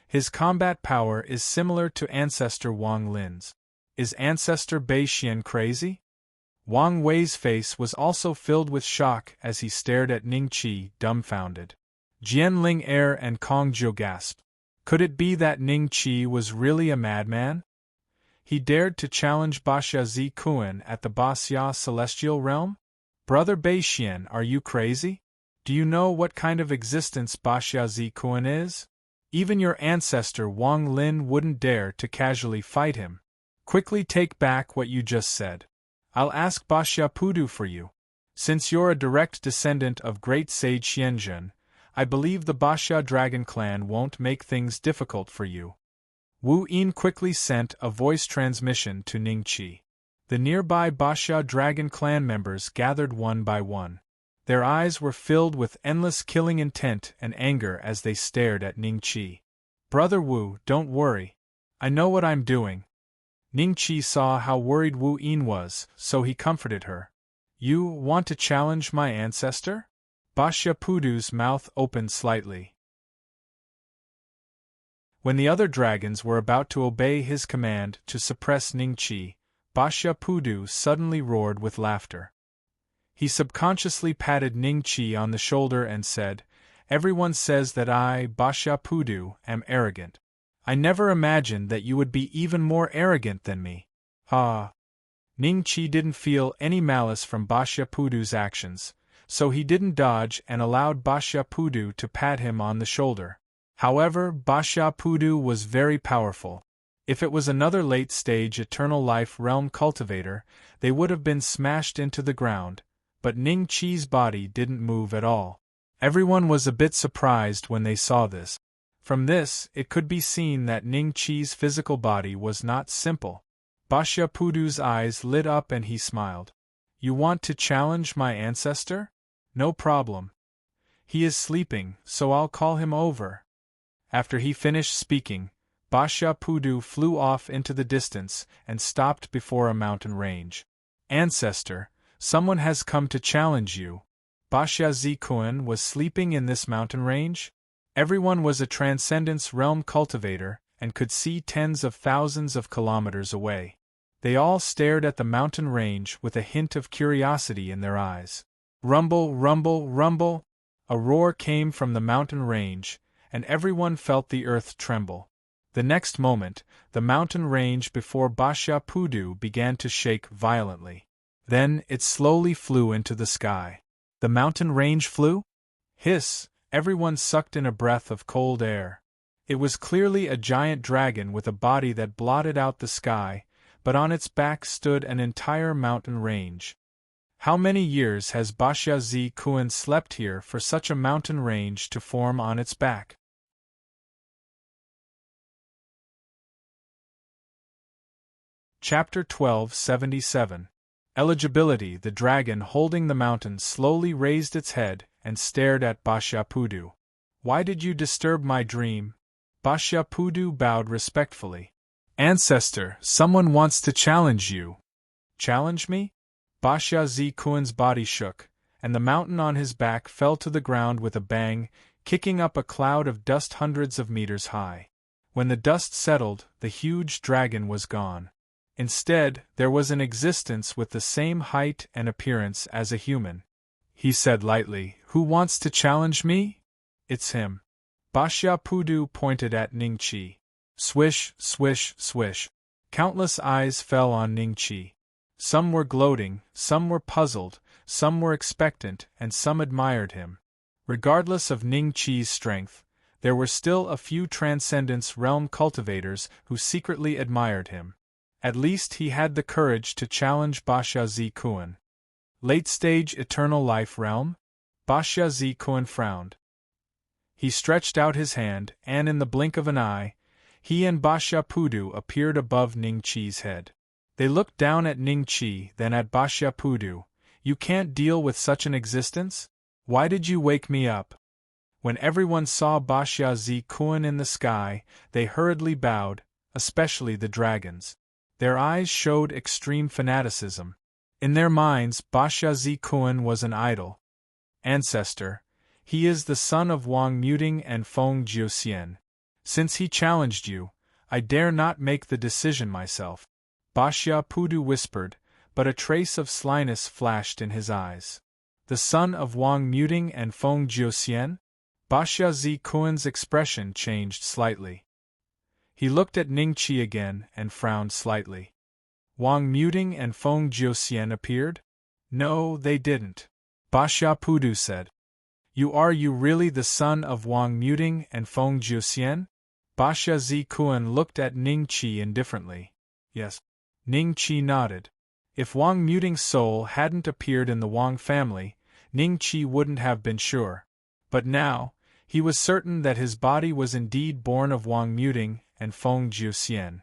His combat power is similar to Ancestor Wang Lin's. Is Ancestor Bei Xian crazy? Wang Wei's face was also filled with shock as he stared at Ning Qi, dumbfounded. Jianling and Kong Jiu gasped. Could it be that Ning Qi was really a madman? He dared to challenge Baxia Zikuan at the Baxia Celestial Realm? Brother Bei Xian, are you crazy? Do you know what kind of existence Baxia Zikuan is? Even your ancestor Wang Lin wouldn't dare to casually fight him. Quickly take back what you just said. I'll ask Baxia Pudu for you. Since you're a direct descendant of great sage Xianzhen, I believe the Baxia Dragon clan won't make things difficult for you. Wu Yin quickly sent a voice transmission to Ning Qi. The nearby Baxia Dragon clan members gathered one by one. Their eyes were filled with endless killing intent and anger as they stared at Ning Qi. Brother Wu, don't worry. I know what I'm doing. Ning Qi saw how worried Wu Yin was, so he comforted her. You want to challenge my ancestor? Baxia Pudu's mouth opened slightly. When the other dragons were about to obey his command to suppress Ning Qi, Baxia Pudu suddenly roared with laughter. He subconsciously patted Ning Qi on the shoulder and said, Everyone says that I, Baxia Pudu, am arrogant. I never imagined that you would be even more arrogant than me. Ah. Ning Qi didn't feel any malice from Baxia Pudu's actions, so he didn't dodge and allowed Baxia Pudu to pat him on the shoulder. However, Baxia Pudu was very powerful. If it was another late-stage Eternal Life realm cultivator, they would have been smashed into the ground, but Ning Qi's body didn't move at all. Everyone was a bit surprised when they saw this. From this, it could be seen that Ning Qi's physical body was not simple. Baxia Pudu's eyes lit up and he smiled. You want to challenge my ancestor? No problem. He is sleeping, so I'll call him over. After he finished speaking, Baxia Pudu flew off into the distance and stopped before a mountain range. Ancestor, someone has come to challenge you. Baxia Zikuan was sleeping in this mountain range? Everyone was a Transcendence Realm cultivator and could see tens of thousands of kilometers away. They all stared at the mountain range with a hint of curiosity in their eyes. Rumble, rumble, rumble! A roar came from the mountain range, and everyone felt the earth tremble. The next moment, the mountain range before Basha Pudu began to shake violently. Then it slowly flew into the sky. The mountain range flew? Hiss! Everyone sucked in a breath of cold air. It was clearly a giant dragon with a body that blotted out the sky, but on its back stood an entire mountain range. How many years has Basha Zi Kuan slept here for such a mountain range to form on its back? Chapter 1277. Eligibility. The dragon holding the mountain slowly raised its head and stared at Basha Pudu. Why did you disturb my dream? Basha Pudu bowed respectfully. Ancestor, someone wants to challenge you. Challenge me? Basha Zi Kuan's body shook, and the mountain on his back fell to the ground with a bang, kicking up a cloud of dust hundreds of meters high. When the dust settled, the huge dragon was gone. Instead, there was an existence with the same height and appearance as a human. He said lightly, "Who wants to challenge me?" "It's him." Basha Pudu pointed at Ningqi. Swish, swish, swish. Countless eyes fell on Ningqi. Some were gloating, some were puzzled, some were expectant, and some admired him. Regardless of Ningqi's strength, there were still a few Transcendence Realm cultivators who secretly admired him. At least he had the courage to challenge Basha Zi Kuan. Late-stage Eternal Life Realm? Basha Zi Kuan frowned. He stretched out his hand, and in the blink of an eye, he and Basha Pudu appeared above Ningqi's head. They looked down at Ningqi, then at Basha Pudu. "You can't deal with such an existence? Why did you wake me up?" When everyone saw Basha Zi Kuan in the sky, they hurriedly bowed, especially the dragons. Their eyes showed extreme fanaticism. In their minds, Basha Zi Kuan was an idol. Ancestor, he is the son of Wang Muting and Feng Jiuxian. Since he challenged you, I dare not make the decision myself. Basha Pudu whispered, but a trace of slyness flashed in his eyes. The son of Wang Muting and Feng Jiuxian? Basha Zi Kuan's expression changed slightly. He looked at Ningqi again and frowned slightly. Wang Muting and Feng Jiuxian appeared? No, they didn't. Basha Pudu said. You really the son of Wang Muting and Feng Jiuxian? Basha Zi Kuan looked at Ningqi indifferently. Yes. Ningqi nodded. If Wang Muting's soul hadn't appeared in the Wang family, Ningqi wouldn't have been sure. But now, he was certain that his body was indeed born of Wang Muting and Feng Jiuxian.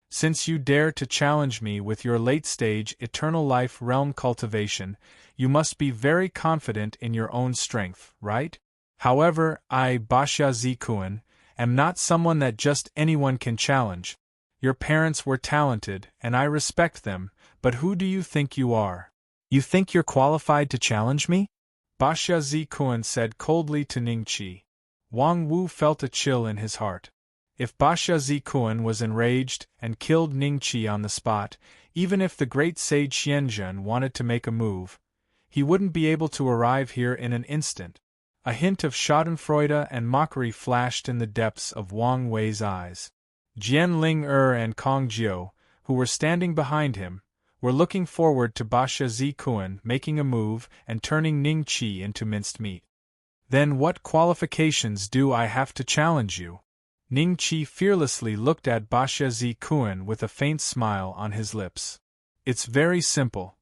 Since you dare to challenge me with your late-stage Eternal Life Realm cultivation, you must be very confident in your own strength, right? However, I, Basha Zi Kuan, am not someone that just anyone can challenge. Your parents were talented, and I respect them, but who do you think you are? You think you're qualified to challenge me? Basha Zi Kuan said coldly to Ningqi. Wang Wu felt a chill in his heart. If Basha Zi Kuan was enraged and killed Ningqi on the spot, even if the great sage Xianzhen wanted to make a move, he wouldn't be able to arrive here in an instant. A hint of schadenfreude and mockery flashed in the depths of Wang Wei's eyes. Jian Ling and Kong Jiu, who were standing behind him, were looking forward to Basha Zi Kuan making a move and turning Ningqi into minced meat. Then what qualifications do I have to challenge you? Ningqi fearlessly looked at Basha Zi Kuan with a faint smile on his lips. It's very simple.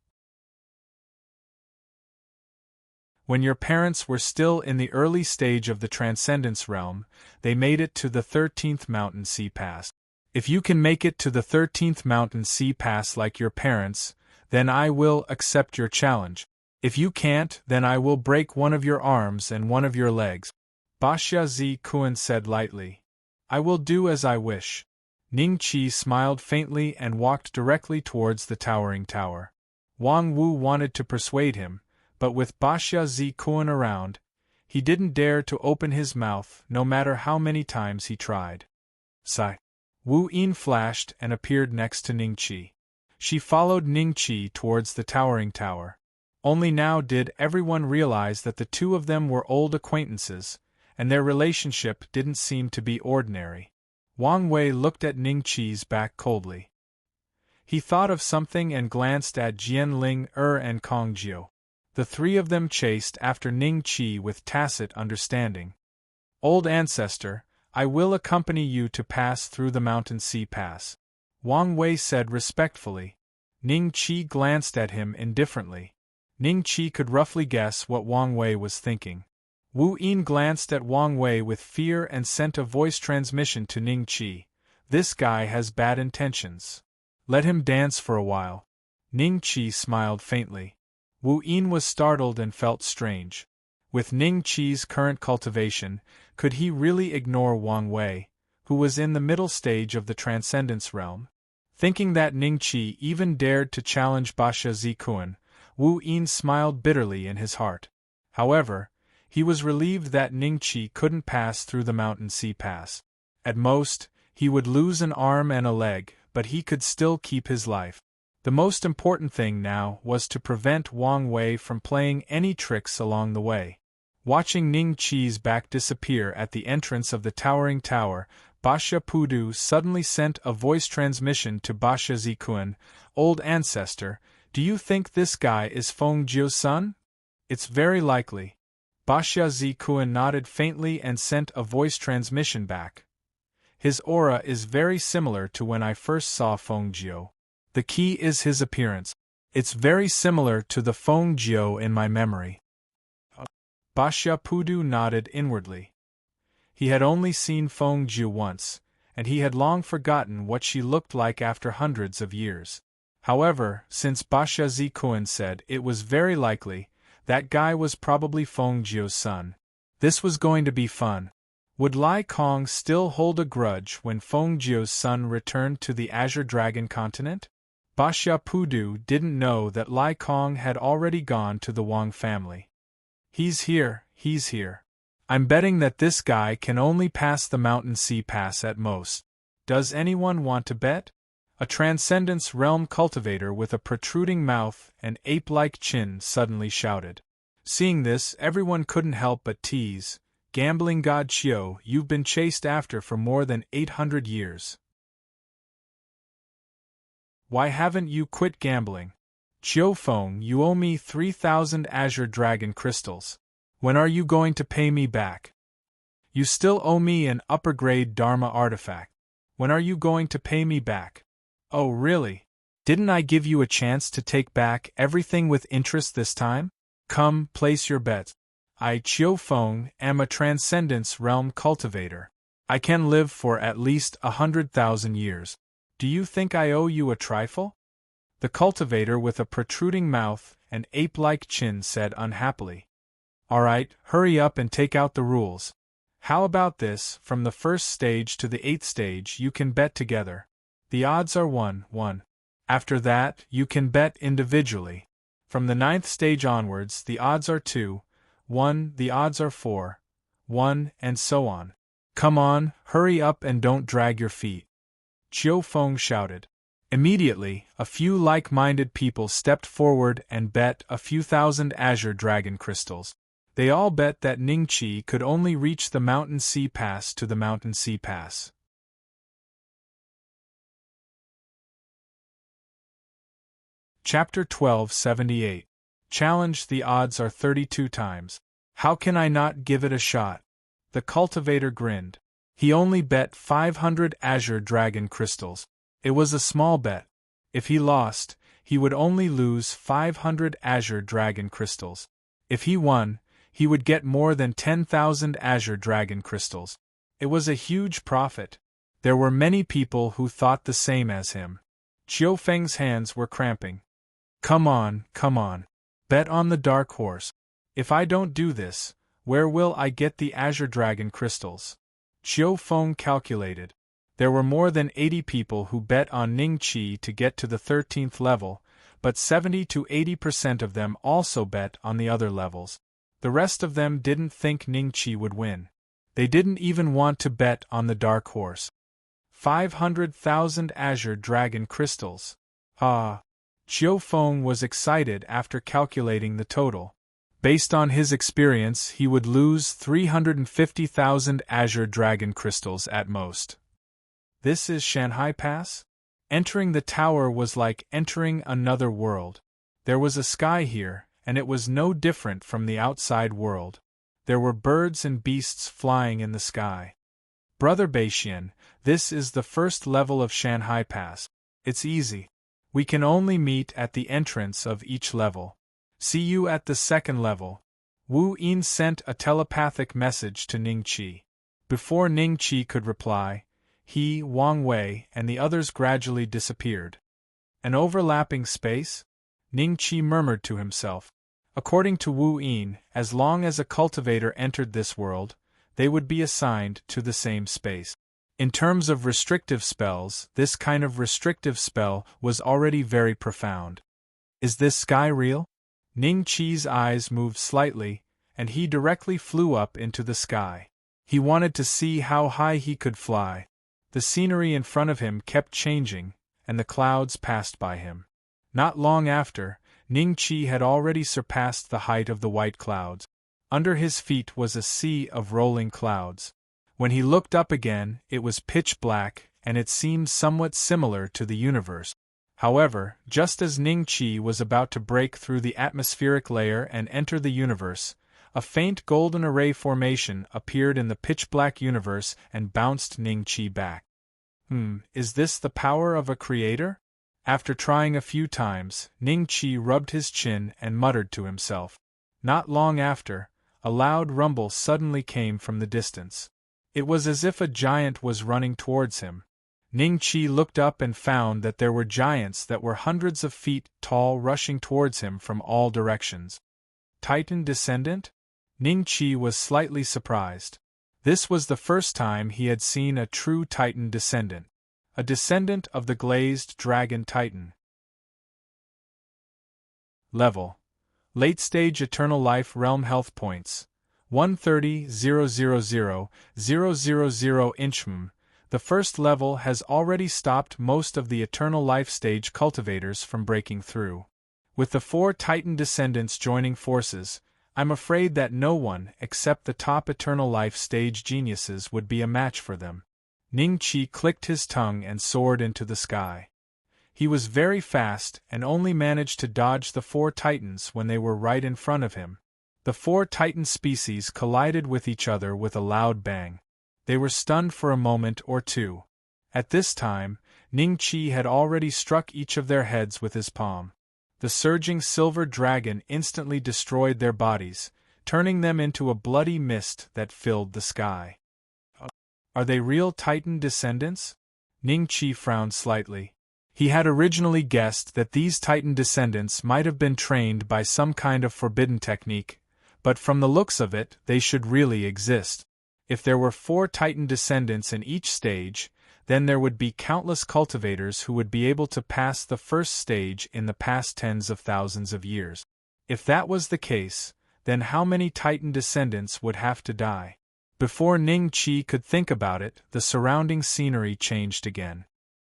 When your parents were still in the early stage of the Transcendence Realm, they made it to the 13th Mountain Sea Pass. If you can make it to the 13th Mountain Sea Pass like your parents, then I will accept your challenge. If you can't, then I will break one of your arms and one of your legs. Basha Zi Kuan said lightly. I will do as I wish. Ningqi smiled faintly and walked directly towards the towering tower. Wang Wu wanted to persuade him, but with Basha Zi Kuan around, he didn't dare to open his mouth no matter how many times he tried. Sigh. Wu Yin flashed and appeared next to Ningqi. She followed Ningqi towards the towering tower. Only now did everyone realize that the two of them were old acquaintances, and their relationship didn't seem to be ordinary. Wang Wei looked at Ningqi's back coldly. He thought of something and glanced at Jianling and Kong Jiu. The three of them chased after Ningqi with tacit understanding. Old ancestor, I will accompany you to pass through the mountain sea pass, Wang Wei said respectfully. Ningqi glanced at him indifferently. Ningqi could roughly guess what Wang Wei was thinking. Wu Yin glanced at Wang Wei with fear and sent a voice transmission to Ningqi. This guy has bad intentions. Let him dance for a while. Ningqi smiled faintly. Wu Yin was startled and felt strange. With Ningqi's current cultivation, could he really ignore Wang Wei, who was in the middle stage of the Transcendence realm? Thinking that Ningqi even dared to challenge Basha Zikuan, Wu Yin smiled bitterly in his heart. However, he was relieved that Ningqi couldn't pass through the mountain sea pass. At most, he would lose an arm and a leg, but he could still keep his life. The most important thing now was to prevent Wang Wei from playing any tricks along the way. Watching Ningqi's back disappear at the entrance of the towering tower, Basha Pudu suddenly sent a voice transmission to Basha Zikuan. Old ancestor, do you think this guy is Feng Jiu's son? It's very likely. Basha Zikuan nodded faintly and sent a voice transmission back. His aura is very similar to when I first saw Feng Jiu. The key is his appearance. It's very similar to the Feng Jiu in my memory. Basha Pudu nodded inwardly. He had only seen Feng Jiu once, and he had long forgotten what she looked like after hundreds of years. However, since Basha Zikuan said it was very likely, that guy was probably Feng Jiu's son. This was going to be fun. Would Lai Kong still hold a grudge when Feng Jiu's son returned to the Azure Dragon continent? Basha Pudu didn't know that Lai Kong had already gone to the Wang family. He's here. I'm betting that this guy can only pass the mountain sea pass at most. Does anyone want to bet? A Transcendence Realm cultivator with a protruding mouth and ape-like chin suddenly shouted. Seeing this, everyone couldn't help but tease. Gambling god Qiu, you've been chased after for more than 800 years. Why haven't you quit gambling? Qiu Feng, you owe me 3,000 Azure Dragon crystals. When are you going to pay me back? You still owe me an upper-grade Dharma artifact. When are you going to pay me back? Oh really? Didn't I give you a chance to take back everything with interest this time? Come, place your bets. I, Qiu Feng, am a Transcendence Realm cultivator. I can live for at least 100,000 years. Do you think I owe you a trifle? The cultivator with a protruding mouth and ape-like chin said unhappily. All right, hurry up and take out the rules. How about this, from the first stage to the 8th stage you can bet together. The odds are 1-1. After that, you can bet individually. From the 9th stage onwards, the odds are 2-1, the odds are 4-1, and so on. Come on, hurry up and don't drag your feet. Qiu Feng shouted. Immediately, a few like-minded people stepped forward and bet a few thousand Azure Dragon crystals. They all bet that Ningqi could only reach the mountain sea pass to the mountain sea pass. Chapter 1278. Challenge. The odds are 32 times. How can I not give it a shot? The cultivator grinned. He only bet 500 Azure Dragon crystals. It was a small bet. If he lost, he would only lose 500 Azure Dragon crystals. If he won, he would get more than 10,000 Azure Dragon crystals. It was a huge profit. There were many people who thought the same as him. Qiu Feng's hands were cramping. Come on. Bet on the dark horse. If I don't do this, where will I get the Azure Dragon crystals? Qiu Feng calculated. There were more than 80 people who bet on Ningqi to get to the 13th level, but 70 to 80% of them also bet on the other levels. The rest of them didn't think Ningqi would win. They didn't even want to bet on the dark horse. 500,000 Azure Dragon crystals. Ah! Jiu Feng was excited after calculating the total. Based on his experience, he would lose 350,000 azure dragon crystals at most. This is Shanghai Pass? Entering the tower was like entering another world. There was a sky here, and it was no different from the outside world. There were birds and beasts flying in the sky. Brother Beixian, this is the first level of Shanghai Pass. It's easy. We can only meet at the entrance of each level. See you at the second level. Wu Yin sent a telepathic message to Ning Qi. Before Ning Qi could reply, he, Wang Wei, and the others gradually disappeared. An overlapping space? Ning Qi murmured to himself. According to Wu Yin, as long as a cultivator entered this world, they would be assigned to the same space. In terms of restrictive spells, this kind of restrictive spell was already very profound. Is this sky real? Ning Qi's eyes moved slightly, and he directly flew up into the sky. He wanted to see how high he could fly. The scenery in front of him kept changing, and the clouds passed by him. Not long after, Ning Qi had already surpassed the height of the white clouds. Under his feet was a sea of rolling clouds. When he looked up again, it was pitch black, and it seemed somewhat similar to the universe. However, just as Ning Qi was about to break through the atmospheric layer and enter the universe, a faint golden array formation appeared in the pitch-black universe and bounced Ning Qi back. Is this the power of a creator? After trying a few times, Ning Qi rubbed his chin and muttered to himself. Not long after, a loud rumble suddenly came from the distance. It was as if a giant was running towards him. Ning Qi looked up and found that there were giants that were hundreds of feet tall rushing towards him from all directions. Titan descendant? Ning Qi was slightly surprised. This was the first time he had seen a true Titan descendant. A descendant of the glazed dragon Titan. Level: Late Stage Eternal Life Realm Health Points 130,000,000 inchmm. The first level has already stopped most of the Eternal Life Stage cultivators from breaking through. With the 4 Titan descendants joining forces, I'm afraid that no one except the top Eternal Life Stage geniuses would be a match for them. Ning Qi clicked his tongue and soared into the sky. He was very fast and only managed to dodge the 4 Titans when they were right in front of him. The 4 Titan species collided with each other with a loud bang. They were stunned for a moment or two. At this time, Ning Qi had already struck each of their heads with his palm. The surging silver dragon instantly destroyed their bodies, turning them into a bloody mist that filled the sky. Are they real Titan descendants? Ning Qi frowned slightly. He had originally guessed that these Titan descendants might have been trained by some kind of forbidden technique, but from the looks of it, they should really exist. If there were 4 Titan descendants in each stage, then there would be countless cultivators who would be able to pass the first stage in the past tens of thousands of years. If that was the case, then how many Titan descendants would have to die? Before Ning Qi could think about it, the surrounding scenery changed again.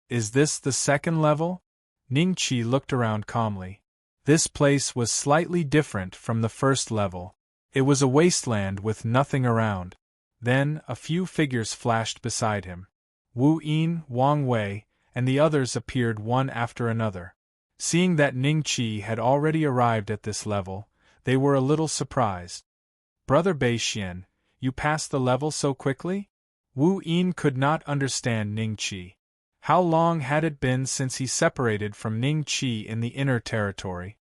Is this the second level? Ning Qi looked around calmly. This place was slightly different from the first level. It was a wasteland with nothing around. Then, a few figures flashed beside him. Wu Yin, Wang Wei, and the others appeared one after another. Seeing that Ning Qi had already arrived at this level, they were a little surprised. Brother Beixian, you passed the level so quickly? Wu Yin could not understand Ning Qi. How long had it been since he separated from Ning Qi in the inner territory?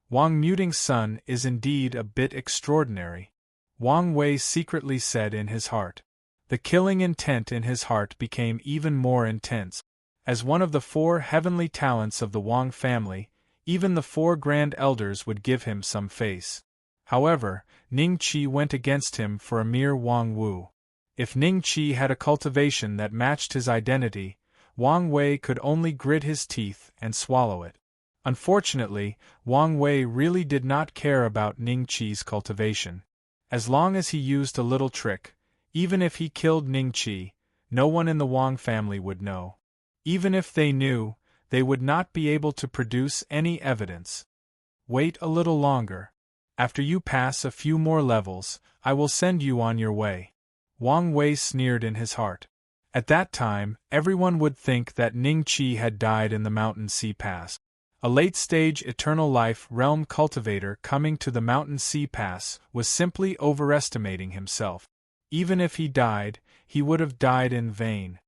Wang Muting's son is indeed a bit extraordinary. Wang Wei secretly said in his heart. The killing intent in his heart became even more intense. As one of the 4 heavenly talents of the Wang family, even the 4 grand elders would give him some face. However, Ning Qi went against him for a mere Wang Wu. If Ning Qi had a cultivation that matched his identity, Wang Wei could only grit his teeth and swallow it. Unfortunately, Wang Wei really did not care about Ning Qi's cultivation. As long as he used a little trick, even if he killed Ning Qi, no one in the Wang family would know. Even if they knew, they would not be able to produce any evidence. Wait a little longer. After you pass a few more levels, I will send you on your way. Wang Wei sneered in his heart. At that time, everyone would think that Ning Qi had died in the Mountain Sea Pass. A late-stage eternal life realm cultivator coming to the Mountain Sea Pass was simply overestimating himself. Even if he died, he would have died in vain.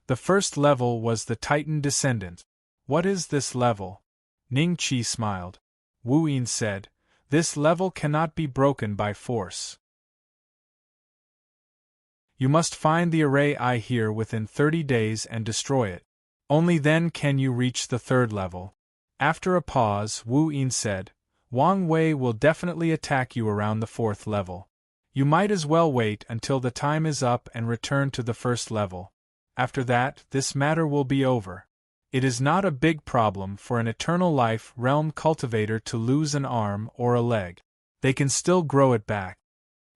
The first level was the Titan Descendant. What is this level? Ning Qi smiled. Wu Yin said, this level cannot be broken by force. You must find the array I here within 30 days and destroy it. Only then can you reach the third level. After a pause, Wu Yin said, Wang Wei will definitely attack you around the fourth level. You might as well wait until the time is up and return to the first level. After that, this matter will be over. It is not a big problem for an eternal life realm cultivator to lose an arm or a leg. They can still grow it back.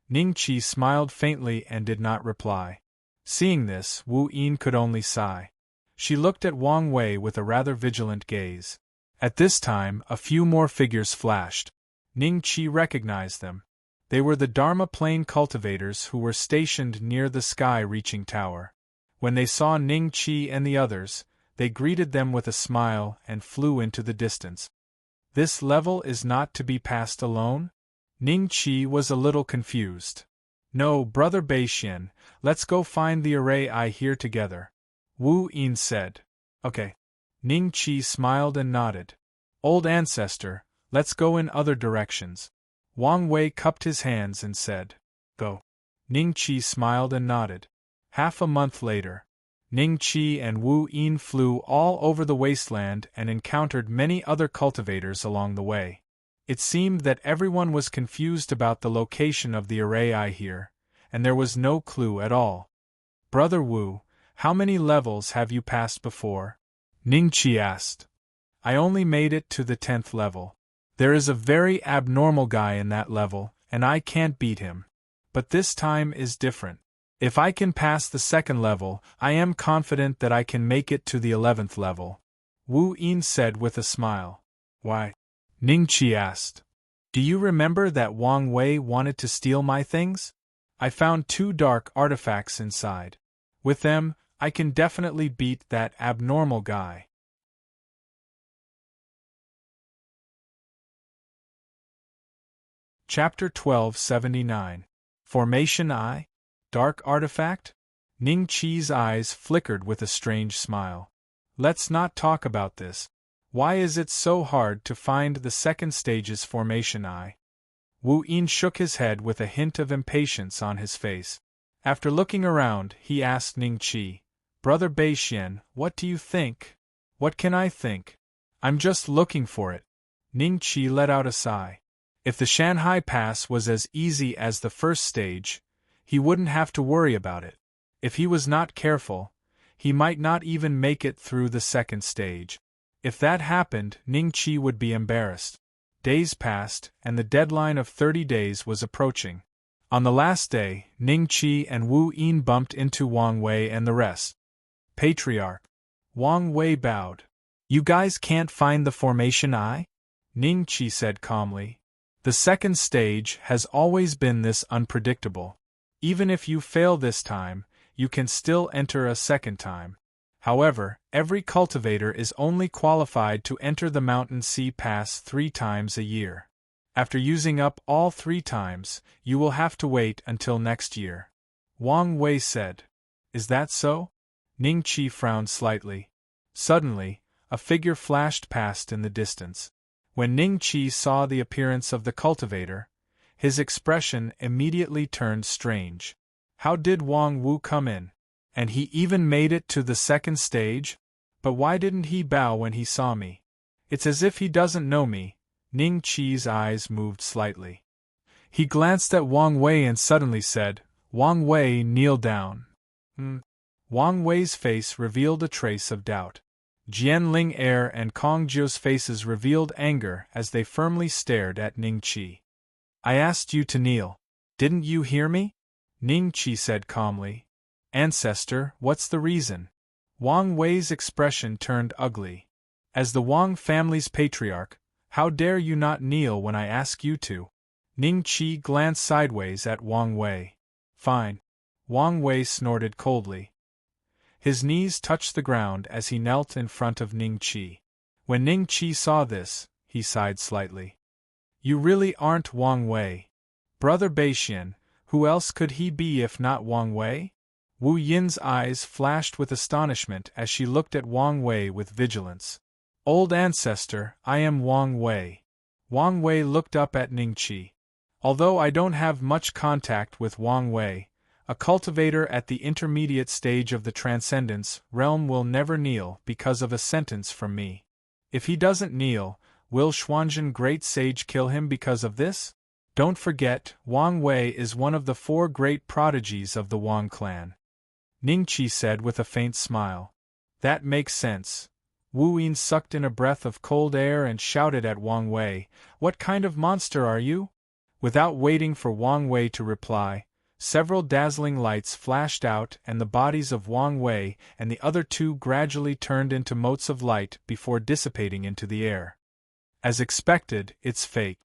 Ning Qi smiled faintly and did not reply. Seeing this, Wu Yin could only sigh. She looked at Wang Wei with a rather vigilant gaze. At this time, a few more figures flashed. Ning Qi recognized them. They were the Dharma Plane cultivators who were stationed near the sky-reaching tower. When they saw Ning Qi and the others, they greeted them with a smile and flew into the distance. This level is not to be passed alone? Ning Qi was a little confused. No, Brother Beixian, let's go find the array I here together. Wu Yin said. Okay. Ning Qi smiled and nodded. Old ancestor, let's go in other directions. Wang Wei cupped his hands and said, Go. Ning Qi smiled and nodded. Half a month later, Ning Qi and Wu Yin flew all over the wasteland and encountered many other cultivators along the way. It seemed that everyone was confused about the location of the array I here, and there was no clue at all. Brother Wu, how many levels have you passed before? Ning Qi asked. I only made it to the 10th level. There is a very abnormal guy in that level, and I can't beat him. But this time is different. If I can pass the 2nd level, I am confident that I can make it to the 11th level. Wu Yin said with a smile. Why? Ning Qi asked. Do you remember that Wang Wei wanted to steal my things? I found 2 dark artifacts inside. With them, I can definitely beat that abnormal guy. Chapter 1279. Formation Eye? Dark Artifact? Ning Qi's eyes flickered with a strange smile. Let's not talk about this. Why is it so hard to find the 2nd stage's Formation Eye? Wu Yin shook his head with a hint of impatience on his face. After looking around, he asked Ning Qi, Brother Beixian, what do you think? What can I think? I'm just looking for it. Ning Qi let out a sigh. If the Shanghai Pass was as easy as the 1st stage, he wouldn't have to worry about it. If he was not careful, he might not even make it through the 2nd stage. If that happened, Ning Qi would be embarrassed. Days passed, and the deadline of 30 days was approaching. On the last day, Ning Qi and Wu Yin bumped into Wang Wei and the rest. Patriarch. Wang Wei bowed. You guys can't find the Formation Eye? Ning Qi said calmly. The 2nd stage has always been this unpredictable. Even if you fail this time, you can still enter a 2nd time. However, every cultivator is only qualified to enter the Mountain Sea Pass 3 times a year. After using up all 3 times, you will have to wait until next year. Wang Wei said. Is that so? Ning Qi frowned slightly. Suddenly, a figure flashed past in the distance. When Ning Qi saw the appearance of the cultivator, his expression immediately turned strange. How did Wang Wu come in? And he even made it to the 2nd stage? But why didn't he bow when he saw me? It's as if he doesn't know me. Ning Qi's eyes moved slightly. He glanced at Wang Wei and suddenly said, Wang Wei, kneel down. Wang Wei's face revealed a trace of doubt. Jian Ling Er and Kong Jiu's faces revealed anger as they firmly stared at Ning Qi. I asked you to kneel. Didn't you hear me? Ning Qi said calmly. Ancestor, what's the reason? Wang Wei's expression turned ugly. As the Wang family's patriarch, how dare you not kneel when I ask you to? Ning Qi glanced sideways at Wang Wei. Fine. Wang Wei snorted coldly. His knees touched the ground as he knelt in front of Ning Qi. When Ning Qi saw this, he sighed slightly. You really aren't Wang Wei. Brother Beixian, who else could he be if not Wang Wei? Wu Yin's eyes flashed with astonishment as she looked at Wang Wei with vigilance. Old ancestor, I am Wang Wei. Wang Wei looked up at Ning Qi. Although I don't have much contact with Wang Wei, a cultivator at the intermediate stage of the Transcendence realm will never kneel because of a sentence from me. If he doesn't kneel, will Xuanzhen Great Sage kill him because of this? Don't forget, Wang Wei is one of the 4 great prodigies of the Wang clan. Ning Qi said with a faint smile. That makes sense. Wu Yin sucked in a breath of cold air and shouted at Wang Wei, What kind of monster are you? Without waiting for Wang Wei to reply, several dazzling lights flashed out and the bodies of Wang Wei and the other 2 gradually turned into motes of light before dissipating into the air. As expected, it's fake.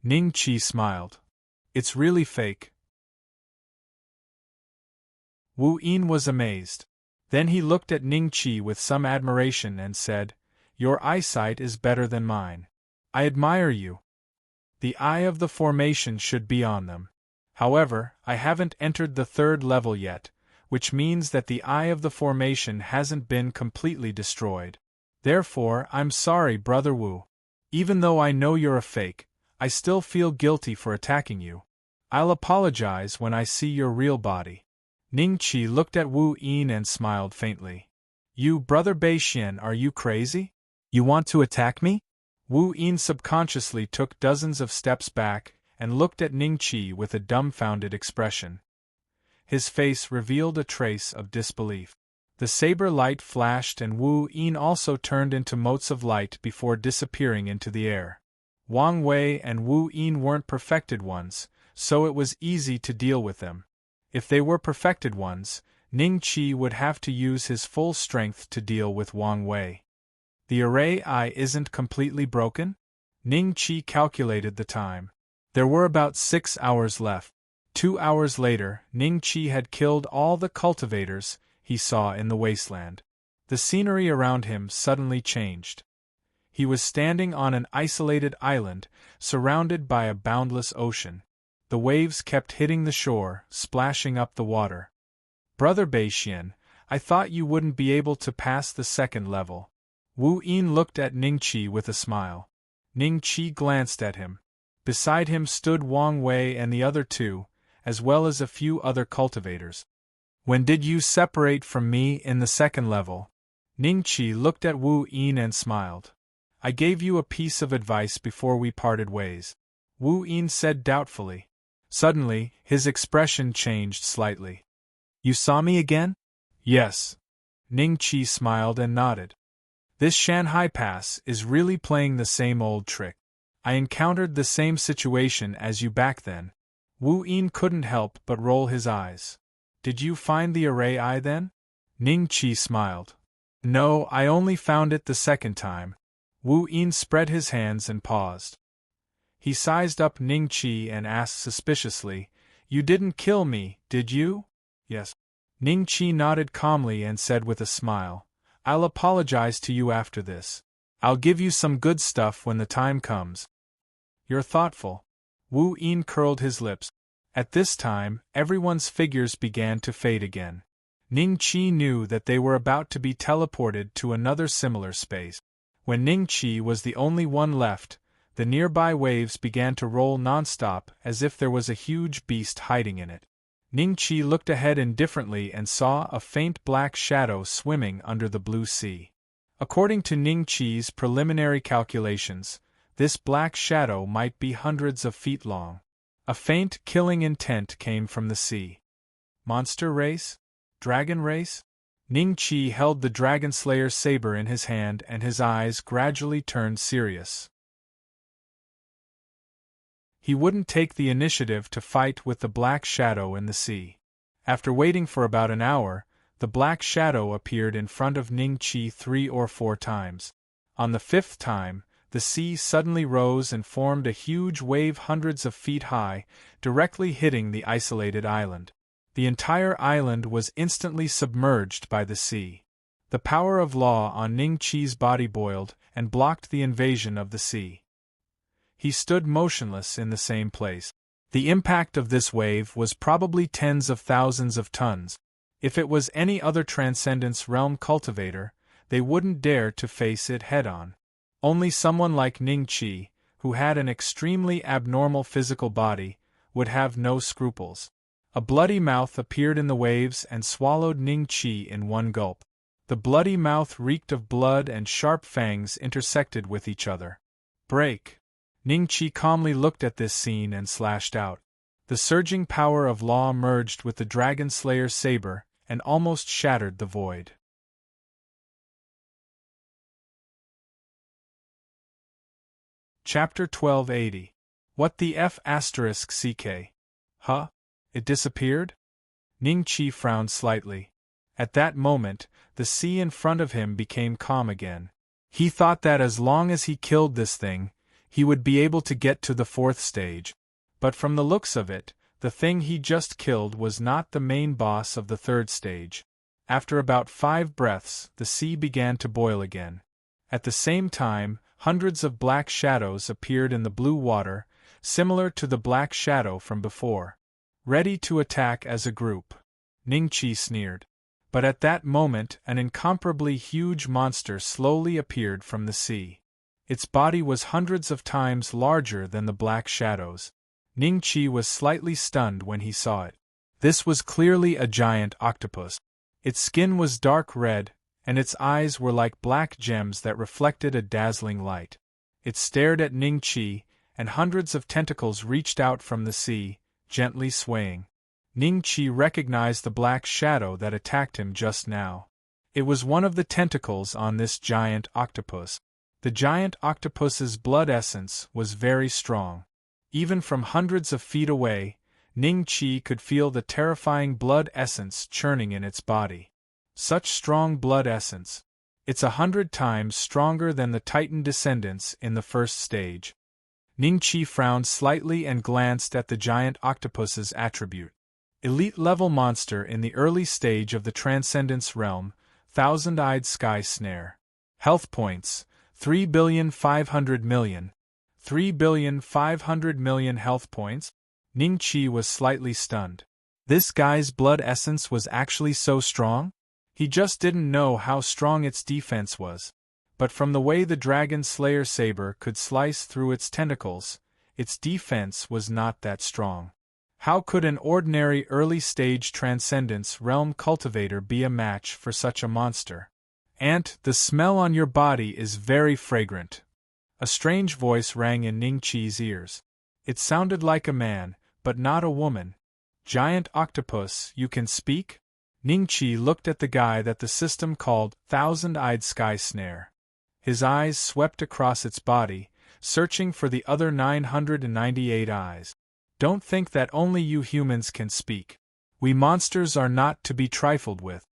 Ning Qi smiled. It's really fake. Wu Yin was amazed. Then he looked at Ning Qi with some admiration and said, Your eyesight is better than mine. I admire you. The eye of the formation should be on them. However, I haven't entered the 3rd level yet, which means that the eye of the formation hasn't been completely destroyed. Therefore, I'm sorry, Brother Wu. Even though I know you're a fake, I still feel guilty for attacking you. I'll apologize when I see your real body. Ning Qi looked at Wu Yin and smiled faintly. You, Brother Beixian, are you crazy? You want to attack me? Wu Yin subconsciously took dozens of steps back and looked at Ning Qi with a dumbfounded expression. His face revealed a trace of disbelief. The saber light flashed and Wu Yin also turned into motes of light before disappearing into the air. Wang Wei and Wu Yin weren't perfected ones, so it was easy to deal with them. If they were perfected ones, Ning Qi would have to use his full strength to deal with Wang Wei. The array eye isn't completely broken? Ning Qi calculated the time. There were about 6 hours left. 2 hours later, Ning Qi had killed all the cultivators he saw in the wasteland. The scenery around him suddenly changed. He was standing on an isolated island, surrounded by a boundless ocean. The waves kept hitting the shore, splashing up the water. Brother Beixian, I thought you wouldn't be able to pass the 2nd level. Wu Yin looked at Ning Qi with a smile. Ning Qi glanced at him. Beside him stood Wang Wei and the other 2, as well as a few other cultivators. When did you separate from me in the 2nd level? Ning Qi looked at Wu Yin and smiled. I gave you a piece of advice before we parted ways. Wu Yin said doubtfully. Suddenly, his expression changed slightly. You saw me again? Yes. Ning Qi smiled and nodded. This Shanghai Pass is really playing the same old trick. I encountered the same situation as you back then. Wu Yin couldn't help but roll his eyes. Did you find the array eye then? Ning Qi smiled. No, I only found it the 2nd time. Wu Yin spread his hands and paused. He sized up Ning Qi and asked suspiciously, You didn't kill me, did you? Yes. Ning Qi nodded calmly and said with a smile, I'll apologize to you after this. I'll give you some good stuff when the time comes. You're thoughtful. Wu Yin curled his lips. At this time, everyone's figures began to fade again. Ning Qi knew that they were about to be teleported to another similar space. When Ning Qi was the only one left, the nearby waves began to roll nonstop as if there was a huge beast hiding in it. Ning Qi looked ahead indifferently and saw a faint black shadow swimming under the blue sea. According to Ning Qi's preliminary calculations, this black shadow might be hundreds of feet long. A faint killing intent came from the sea. Monster race? Dragon race? Ning Qi held the Dragon Slayer's saber in his hand and his eyes gradually turned serious. He wouldn't take the initiative to fight with the black shadow in the sea. After waiting for about an hour, the black shadow appeared in front of Ning Qi 3 or 4 times. On the 5th time, the sea suddenly rose and formed a huge wave hundreds of feet high, directly hitting the isolated island. The entire island was instantly submerged by the sea. The power of law on Ning Chi's body boiled and blocked the invasion of the sea. He stood motionless in the same place. The impact of this wave was probably tens of thousands of tons. If it was any other Transcendence Realm cultivator, they wouldn't dare to face it head-on. Only someone like Ning Chi, who had an extremely abnormal physical body, would have no scruples. A bloody mouth appeared in the waves and swallowed Ning Chi in one gulp. The bloody mouth reeked of blood and sharp fangs intersected with each other. Break! Ning Chi calmly looked at this scene and slashed out. The surging power of law merged with the Dragon Slayer's saber and almost shattered the void. Chapter 1280. What the F***CK? Huh? It disappeared? Ning Chi frowned slightly. At that moment, the sea in front of him became calm again. He thought that as long as he killed this thing, he would be able to get to the 4th stage. But from the looks of it, the thing he just killed was not the main boss of the 3rd stage. After about 5 breaths, the sea began to boil again. At the same time, hundreds of black shadows appeared in the blue water, similar to the black shadow from before. Ready to attack as a group. Ning Chi sneered. But at that moment an incomparably huge monster slowly appeared from the sea. Its body was hundreds of times larger than the black shadows. Ning Chi was slightly stunned when he saw it. This was clearly a giant octopus. Its skin was dark red, and its eyes were like black gems that reflected a dazzling light. It stared at Ning Chi, and hundreds of tentacles reached out from the sea, gently swaying. Ning Chi recognized the black shadow that attacked him just now. It was one of the tentacles on this giant octopus. The giant octopus's blood essence was very strong. Even from hundreds of feet away, Ning Chi could feel the terrifying blood essence churning in its body. Such strong blood essence. It's 100 times stronger than the Titan descendants in the 1st stage. Ning Chi frowned slightly and glanced at the giant octopus's attribute. Elite-level monster in the early stage of the Transcendence Realm, Thousand-Eyed Sky Snare. Health points, 3,500,000,000. 3,500,000,000 health points? Ning Chi was slightly stunned. This guy's blood essence was actually so strong? He just didn't know how strong its defense was. But from the way the Dragon Slayer saber could slice through its tentacles, its defense was not that strong. How could an ordinary early-stage Transcendence Realm cultivator be a match for such a monster? Ant, the smell on your body is very fragrant. A strange voice rang in Ning Chi's ears. It sounded like a man, but not a woman. Giant octopus, you can speak? Ning Chi looked at the guy that the system called Thousand-Eyed Sky Snare. His eyes swept across its body, searching for the other 998 eyes. Don't think that only you humans can speak. We monsters are not to be trifled with.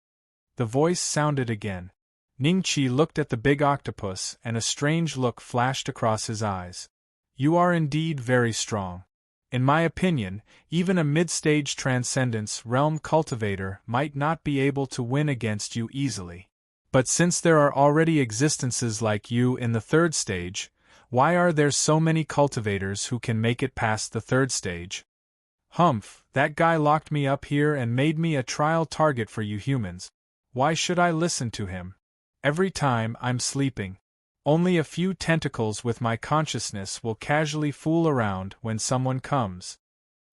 The voice sounded again. Ning Chi looked at the big octopus and a strange look flashed across his eyes. You are indeed very strong. In my opinion, even a mid-stage Transcendence Realm cultivator might not be able to win against you easily. But since there are already existences like you in the 3rd stage, why are there so many cultivators who can make it past the 3rd stage? Humph, that guy locked me up here and made me a trial target for you humans. Why should I listen to him? Every time I'm sleeping. Only a few tentacles with my consciousness will casually fool around when someone comes.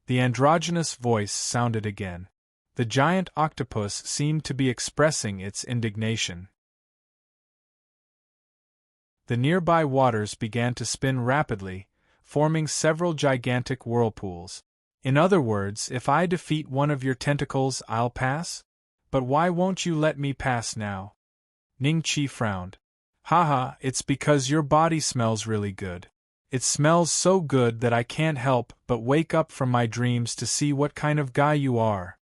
The androgynous voice sounded again. The giant octopus seemed to be expressing its indignation. The nearby waters began to spin rapidly, forming several gigantic whirlpools. In other words, if I defeat one of your tentacles, I'll pass? But why won't you let me pass now? Ning Chi frowned. Haha, it's because your body smells really good. It smells so good that I can't help but wake up from my dreams to see what kind of guy you are.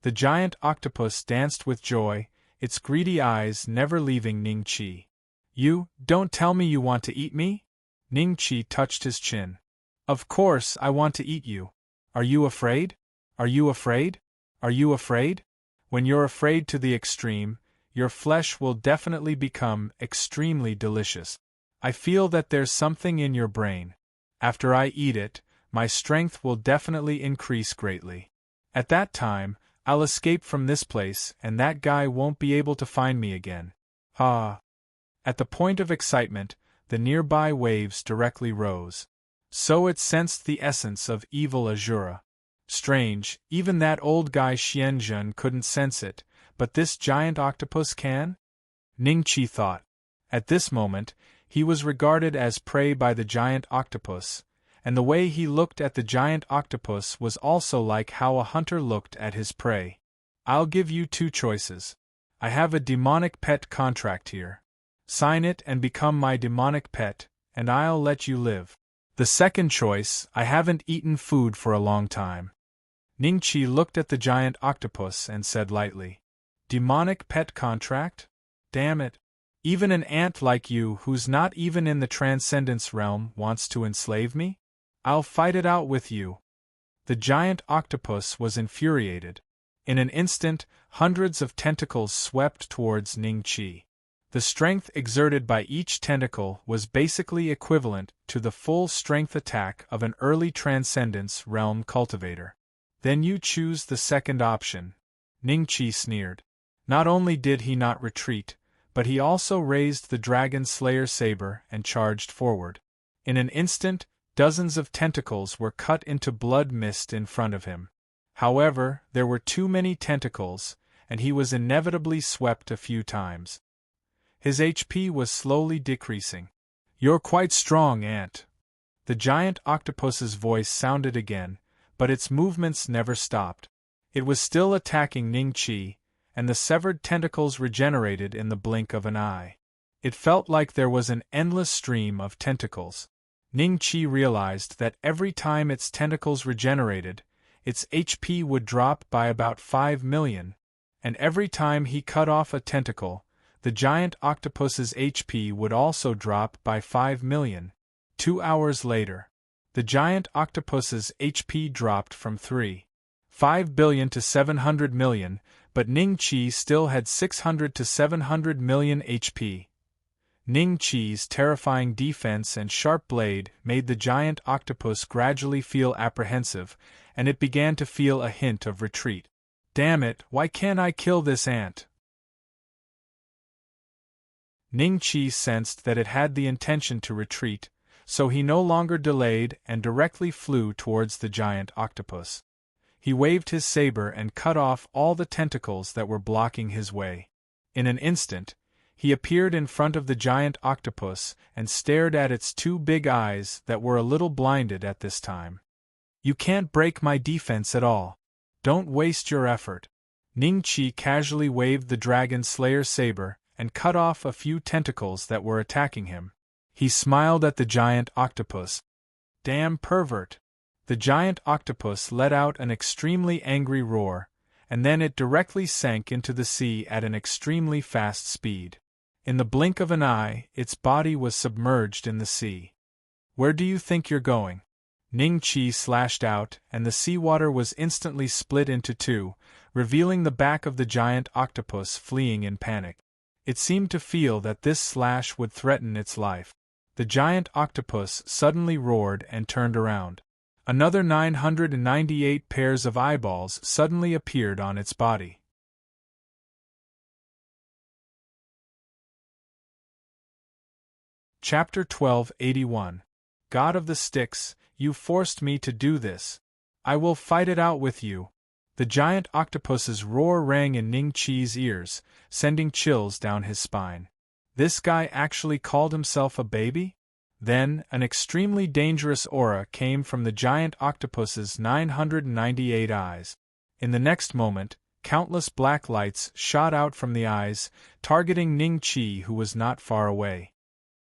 The giant octopus danced with joy, its greedy eyes never leaving Ning Chi. You don't tell me you want to eat me? Ning Qi touched his chin. Of course I want to eat you. Are you afraid? Are you afraid? Are you afraid? When you're afraid to the extreme, your flesh will definitely become extremely delicious. I feel that there's something in your brain. After I eat it, my strength will definitely increase greatly. At that time, I'll escape from this place and that guy won't be able to find me again. Ah! At the point of excitement, the nearby waves directly rose. So it sensed the essence of evil Azura. Strange, even that old guy Xianzhen couldn't sense it, but this giant octopus can? Ning Qi thought. At this moment, he was regarded as prey by the giant octopus, and the way he looked at the giant octopus was also like how a hunter looked at his prey. I'll give you two choices. I have a demonic pet contract here. Sign it and become my demonic pet, and I'll let you live. The second choice, I haven't eaten food for a long time. Ning Qi looked at the giant octopus and said lightly, Demonic pet contract? Damn it. Even an ant like you who's not even in the transcendence realm wants to enslave me? I'll fight it out with you. The giant octopus was infuriated. In an instant, hundreds of tentacles swept towards Ning Qi. The strength exerted by each tentacle was basically equivalent to the full strength attack of an early transcendence realm cultivator. Then you choose the second option. Ning Qi sneered. Not only did he not retreat, but he also raised the Dragon Slayer saber and charged forward. In an instant, dozens of tentacles were cut into blood mist in front of him. However, there were too many tentacles, and he was inevitably swept a few times. His HP was slowly decreasing. You're quite strong, Ant. The giant octopus's voice sounded again, but its movements never stopped. It was still attacking Ning Qi, and the severed tentacles regenerated in the blink of an eye. It felt like there was an endless stream of tentacles. Ning Qi realized that every time its tentacles regenerated, its HP would drop by about 5 million, and every time he cut off a tentacle, the giant octopus's HP would also drop by 5 million. 2 hours later, the giant octopus's HP dropped from 3.5 billion to 700 million, but Ning Qi still had 600 to 700 million HP. Ning Qi's terrifying defense and sharp blade made the giant octopus gradually feel apprehensive, and it began to feel a hint of retreat. Damn it, why can't I kill this ant? Ning Qi sensed that it had the intention to retreat, so he no longer delayed and directly flew towards the giant octopus. He waved his saber and cut off all the tentacles that were blocking his way. In an instant, he appeared in front of the giant octopus and stared at its two big eyes that were a little blinded at this time. You can't break my defense at all. Don't waste your effort. Ning Qi casually waved the Dragon Slayer saber and cut off a few tentacles that were attacking him. He smiled at the giant octopus. Damn pervert! The giant octopus let out an extremely angry roar, and then it directly sank into the sea at an extremely fast speed. In the blink of an eye, its body was submerged in the sea. Where do you think you're going? Ning Qi slashed out, and the seawater was instantly split into two, revealing the back of the giant octopus fleeing in panic. It seemed to feel that this slash would threaten its life. The giant octopus suddenly roared and turned around. Another 998 pairs of eyeballs suddenly appeared on its body. Chapter 1281. God of the Sticks, you forced me to do this. I will fight it out with you. The giant octopus's roar rang in Ning Qi's ears, sending chills down his spine. This guy actually called himself a baby? Then, an extremely dangerous aura came from the giant octopus's 998 eyes. In the next moment, countless black lights shot out from the eyes, targeting Ning Qi, who was not far away.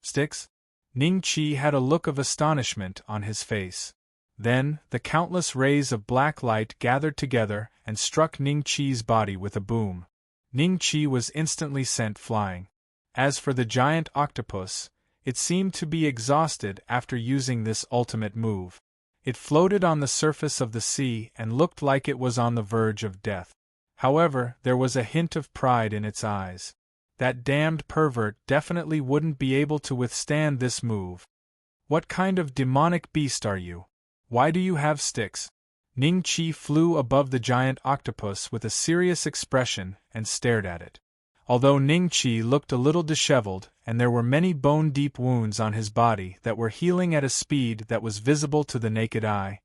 Sticks? Ning Qi had a look of astonishment on his face. Then, the countless rays of black light gathered together and struck Ning Qi's body with a boom. Ning Qi was instantly sent flying. As for the giant octopus, it seemed to be exhausted after using this ultimate move. It floated on the surface of the sea and looked like it was on the verge of death. However, there was a hint of pride in its eyes. That damned pervert definitely wouldn't be able to withstand this move. What kind of demonic beast are you? Why do you have sticks? Ning-Chi flew above the giant octopus with a serious expression and stared at it. Although Ning-Chi looked a little disheveled and there were many bone-deep wounds on his body that were healing at a speed that was visible to the naked eye,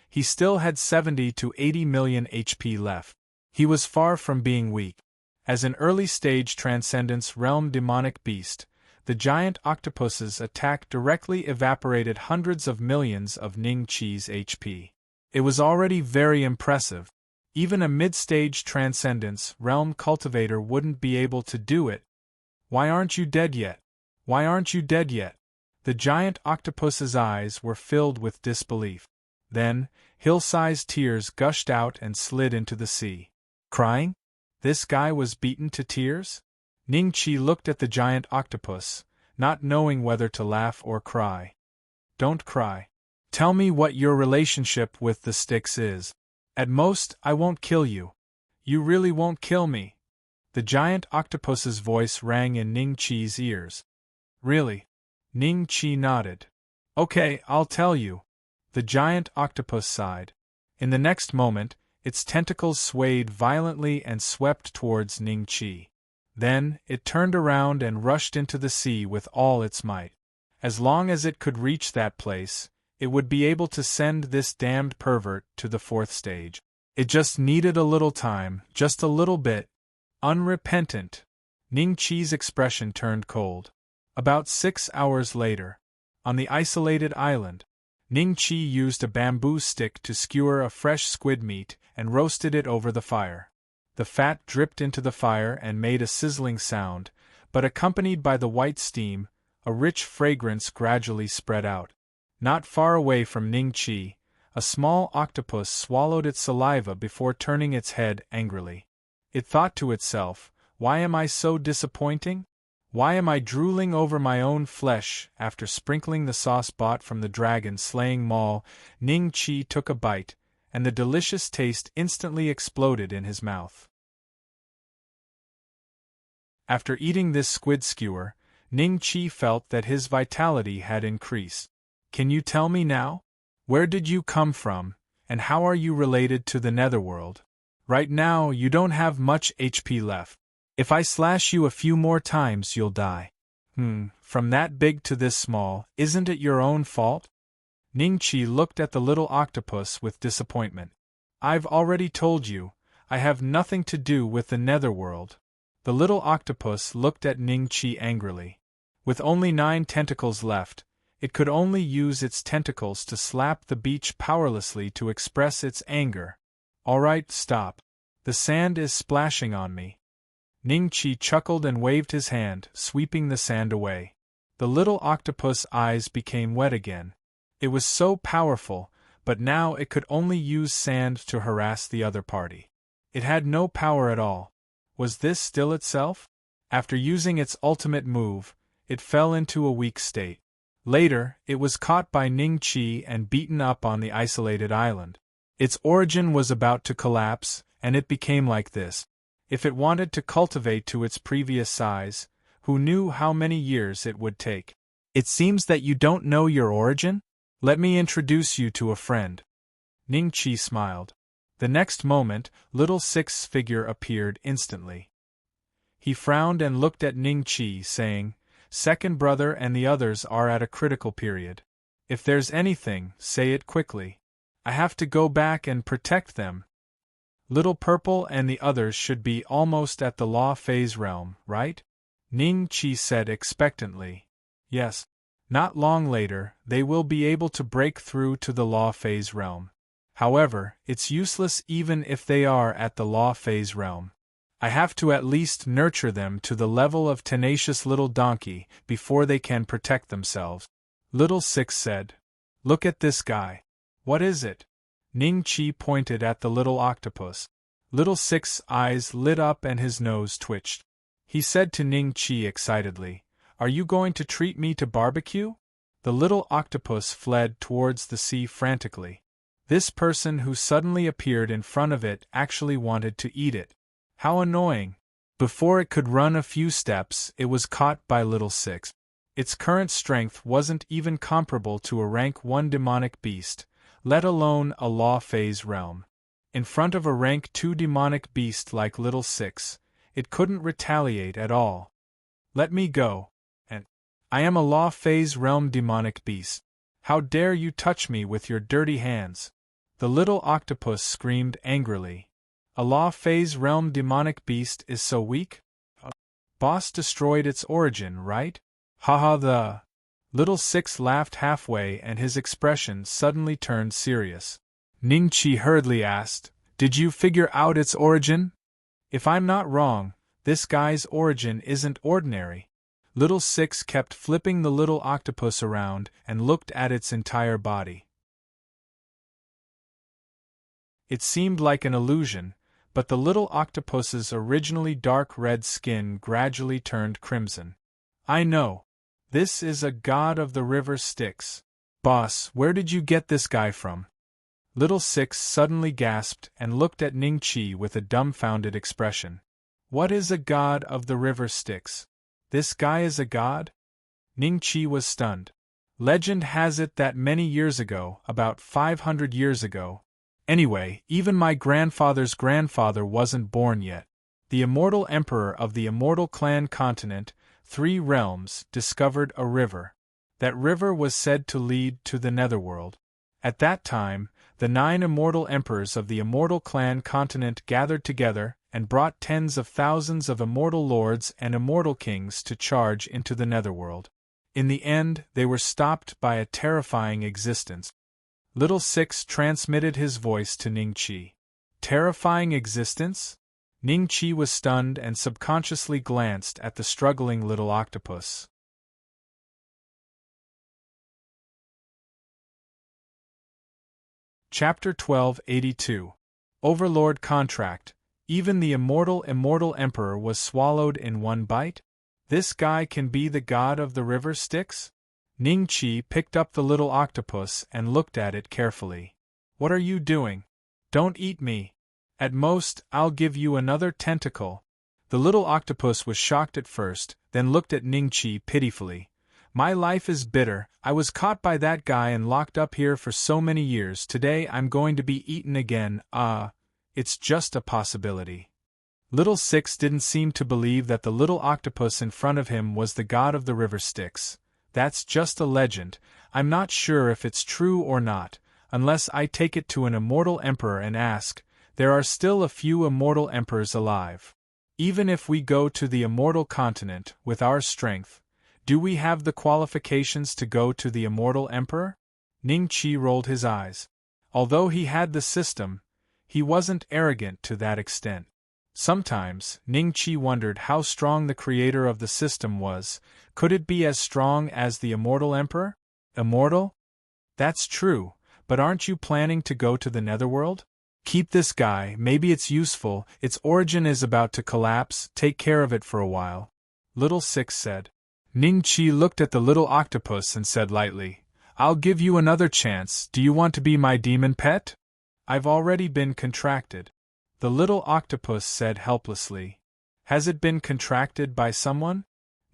he still had 70 to 80 million HP left. He was far from being weak. As an early-stage Transcendence Realm demonic beast, the giant octopus's attack directly evaporated hundreds of millions of Ning-Chi's HP. It was already very impressive. Even a mid-stage Transcendence Realm cultivator wouldn't be able to do it. Why aren't you dead yet? Why aren't you dead yet? The giant octopus's eyes were filled with disbelief. Then, hill-sized tears gushed out and slid into the sea. Crying? This guy was beaten to tears? Ning-Chi looked at the giant octopus, not knowing whether to laugh or cry. Don't cry. Tell me what your relationship with the sticks is. At most, I won't kill you. You really won't kill me. The giant octopus's voice rang in Ning-Chi's ears. Really? Ning-Chi nodded. Okay, I'll tell you. The giant octopus sighed. In the next moment, its tentacles swayed violently and swept towards Ning-Chi. Then, it turned around and rushed into the sea with all its might. As long as it could reach that place, it would be able to send this damned pervert to the 4th stage. It just needed a little time, just a little bit. Unrepentant. Ning-Chi's expression turned cold. About 6 hours later, on the isolated island, Ning-Chi used a bamboo stick to skewer a fresh squid meat and roasted it over the fire. The fat dripped into the fire and made a sizzling sound, but accompanied by the white steam, a rich fragrance gradually spread out. Not far away from Ning-Chi, a small octopus swallowed its saliva before turning its head angrily. It thought to itself, "Why am I so disappointing? Why am I drooling over my own flesh?" After sprinkling the sauce bought from the dragon-slaying mall, Ning-Chi took a bite, and the delicious taste instantly exploded in his mouth. After eating this squid skewer, Ning-Chi felt that his vitality had increased. Can you tell me now? Where did you come from, and how are you related to the netherworld? Right now, you don't have much HP left. If I slash you a few more times, you'll die. From that big to this small, isn't it your own fault? Ning-Chi looked at the little octopus with disappointment. I've already told you, I have nothing to do with the netherworld. The little octopus looked at Ning-Chi angrily. With only 9 tentacles left, it could only use its tentacles to slap the beach powerlessly to express its anger. Alright, stop. The sand is splashing on me. Ning-Chi chuckled and waved his hand, sweeping the sand away. The little octopus' eyes became wet again. It was so powerful, but now it could only use sand to harass the other party. It had no power at all. Was this still itself? After using its ultimate move, it fell into a weak state. Later, it was caught by Ning-Chi and beaten up on the isolated island. Its origin was about to collapse, and it became like this. If it wanted to cultivate to its previous size, who knew how many years it would take? It seems that you don't know your origin? Let me introduce you to a friend. Ning-Chi smiled. The next moment, Little Six's figure appeared instantly. He frowned and looked at Ning-Chi, saying, "Second brother and the others are at a critical period. If there's anything, say it quickly. I have to go back and protect them. Little Purple and the others should be almost at the Law Phase realm, right?" Ning-Chi said expectantly. Yes. Not long later, they will be able to break through to the Law Phase realm. However, it's useless even if they are at the Law Phase realm. I have to at least nurture them to the level of tenacious little donkey before they can protect themselves. Little Six said. Look at this guy. What is it? Ning-Chi pointed at the little octopus. Little Six's eyes lit up and his nose twitched. he said to Ning Chi excitedly. Are you going to treat me to barbecue? The little octopus fled towards the sea frantically. This person who suddenly appeared in front of it actually wanted to eat it. How annoying! Before it could run a few steps, it was caught by Little Six. Its current strength wasn't even comparable to a rank 1 demonic beast, let alone a law phase realm. In front of a rank 2 demonic beast like Little Six, it couldn't retaliate at all. Let me go. And I am a law phase realm demonic beast. How dare you touch me with your dirty hands? The little octopus screamed angrily. A law phase realm demonic beast is so weak? Boss destroyed its origin, right? Haha, the Little Six laughed halfway and his expression suddenly turned serious. Ning Chi hurriedly asked, Did you figure out its origin? If I'm not wrong, this guy's origin isn't ordinary. Little Six kept flipping the little octopus around and looked at its entire body. It seemed like an illusion, but the little octopus's originally dark red skin gradually turned crimson. I know. This is a god of the river Styx. Boss, where did you get this guy from? Little Six suddenly gasped and looked at Ning Chi with a dumbfounded expression. What is a god of the river Styx? This guy is a god? Ning Chi was stunned. Legend has it that many years ago, about 500 years ago, anyway, even my grandfather's grandfather wasn't born yet, the immortal emperor of the immortal clan continent, 3 realms, discovered a river. That river was said to lead to the netherworld. At that time, the 9 immortal emperors of the immortal clan continent gathered together and brought tens of thousands of immortal lords and immortal kings to charge into the netherworld. In the end, they were stopped by a terrifying existence. Little Six transmitted his voice to Ning Chi. Terrifying existence? Ning Chi was stunned and subconsciously glanced at the struggling little octopus. Chapter 1282. Overlord Contract. Even the immortal emperor was swallowed in one bite? This guy can be the god of the river Styx? Ning Chi picked up the little octopus and looked at it carefully. What are you doing? Don't eat me. At most, I'll give you another tentacle. The little octopus was shocked at first, then looked at Ning Chi pitifully. My life is bitter. I was caught by that guy and locked up here for so many years. Today I'm going to be eaten again. It's just a possibility. Little Six didn't seem to believe that the little octopus in front of him was the god of the river Styx. That's just a legend. I'm not sure if it's true or not, unless I take it to an immortal emperor and ask. There are still a few immortal emperors alive. Even if we go to the immortal continent with our strength, do we have the qualifications to go to the immortal emperor? Ning Chi rolled his eyes. Although he had the system, he wasn't arrogant to that extent. Sometimes, Ning Chi wondered how strong the creator of the system was. Could it be as strong as the immortal emperor? Immortal? That's true, but aren't you planning to go to the netherworld? Keep this guy, maybe it's useful, its origin is about to collapse, take care of it for a while. Little Six said. Ning Chi looked at the little octopus and said lightly, I'll give you another chance. Do you want to be my demon pet? I've already been contracted. The little octopus said helplessly. Has it been contracted by someone?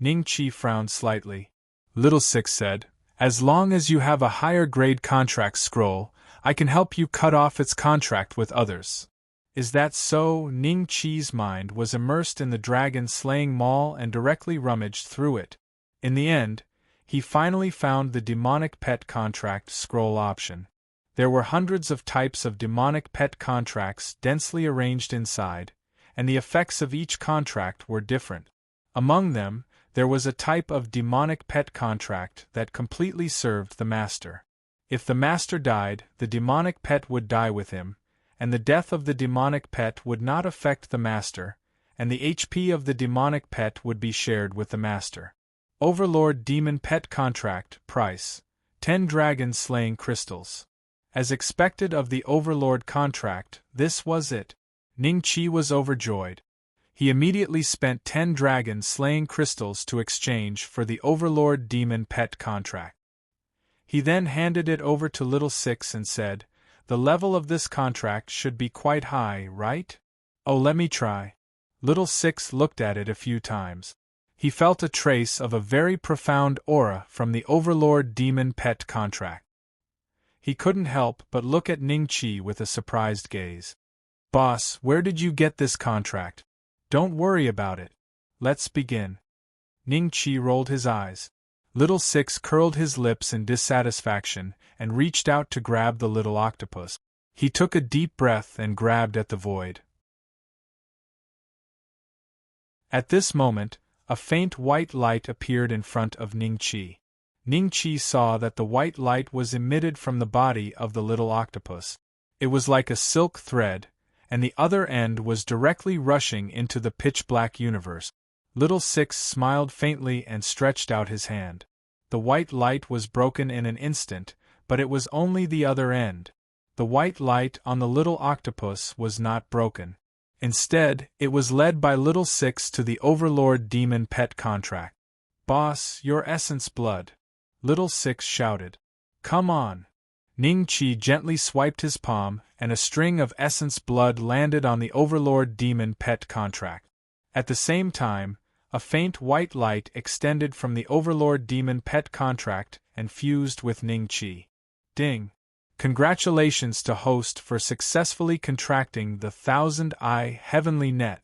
Ning Chi frowned slightly. Little Six said, As long as you have a higher grade contract scroll, I can help you cut off its contract with others. Is that so? Ning Chi's mind was immersed in the dragon-slaying maul and directly rummaged through it. In the end, he finally found the demonic pet contract scroll option. There were hundreds of types of demonic pet contracts densely arranged inside, and the effects of each contract were different. Among them, there was a type of demonic pet contract that completely served the master. If the master died, the demonic pet would die with him, and the death of the demonic pet would not affect the master, and the HP of the demonic pet would be shared with the master. Overlord Demon Pet Contract, price, 10 dragon-slaying crystals. As expected of the Overlord contract, this was it. Ning Chi was overjoyed. He immediately spent 10 dragon-slaying crystals to exchange for the Overlord Demon Pet contract. He then handed it over to Little Six and said, "The level of this contract should be quite high, right? Oh, let me try." Little Six looked at it a few times. He felt a trace of a very profound aura from the Overlord Demon Pet contract. He couldn't help but look at Ning Chi with a surprised gaze. "Boss, where did you get this contract?" "Don't worry about it. Let's begin." Ning Chi rolled his eyes. Little Six curled his lips in dissatisfaction and reached out to grab the little octopus. He took a deep breath and grabbed at the void. At this moment, a faint white light appeared in front of Ning Chi. Ning Chi saw that the white light was emitted from the body of the little octopus. It was like a silk thread, and the other end was directly rushing into the pitch-black universe. Little Six smiled faintly and stretched out his hand. The white light was broken in an instant, but it was only the other end. The white light on the little octopus was not broken. Instead, it was led by Little Six to the Overlord Demon Pet contract. "Boss, your essence blood!" Little Six shouted. "Come on!" Ning Chi gently swiped his palm, and a string of essence blood landed on the Overlord Demon Pet contract. At the same time, a faint white light extended from the Overlord Demon Pet contract and fused with Ning Chi. Ding! Congratulations to host for successfully contracting the 1000-eye heavenly net.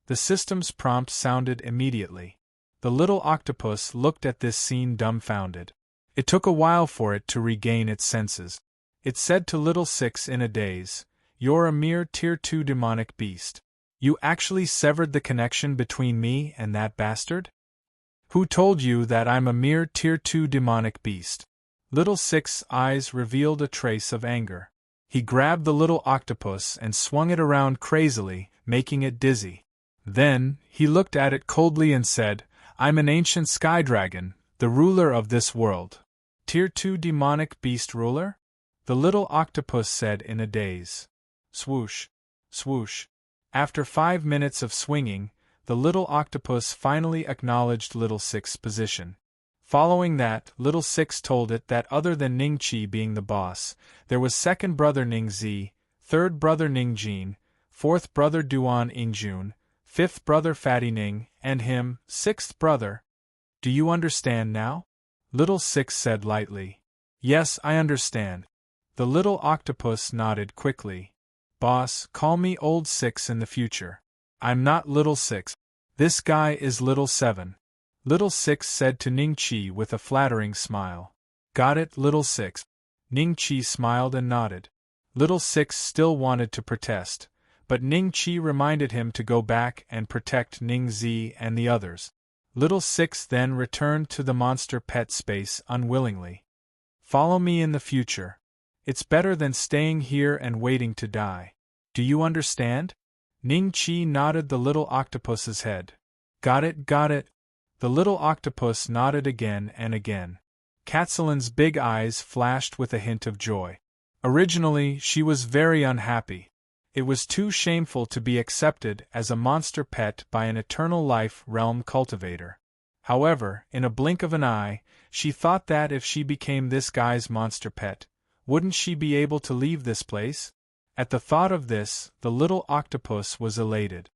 The system's prompt sounded immediately. The little octopus looked at this scene dumbfounded. It took a while for it to regain its senses. It said to Little Six in a daze, "You're a mere Tier 2 demonic beast. You actually severed the connection between me and that bastard? Who told you that I'm a mere Tier 2 demonic beast?" Little Six's eyes revealed a trace of anger. He grabbed the little octopus and swung it around crazily, making it dizzy. Then, he looked at it coldly and said, "I'm an ancient sky dragon, the ruler of this world." "Tier 2 demonic beast ruler?" the little octopus said in a daze. Swoosh! Swoosh! After 5 minutes of swinging, the little octopus finally acknowledged Little Six's position. Following that, Little Six told it that other than Ning Chi being the boss, there was second brother Ning Zi, third brother Ning Jin, fourth brother Duan Ingjun, fifth brother Fatty Ning, and him, sixth brother. "Do you understand now?" Little Six said lightly. "Yes, I understand." The little octopus nodded quickly. "Boss, call me Old Six in the future. I'm not Little Six. This guy is Little Seven." Little Six said to Ning Chi with a flattering smile. "Got it, Little Six." Ning Chi smiled and nodded. Little Six still wanted to protest, but Ning Chi reminded him to go back and protect Ning Zi and the others. Little Six then returned to the monster pet space unwillingly. "Follow me in the future. It's better than staying here and waiting to die. Do you understand?" Ning Chi nodded the little octopus's head. "Got it, got it." The little octopus nodded again and again. Catsalin's big eyes flashed with a hint of joy. Originally, she was very unhappy. It was too shameful to be accepted as a monster pet by an eternal life realm cultivator. However, in a blink of an eye, she thought that if she became this guy's monster pet, wouldn't she be able to leave this place? At the thought of this, the little octopus was elated.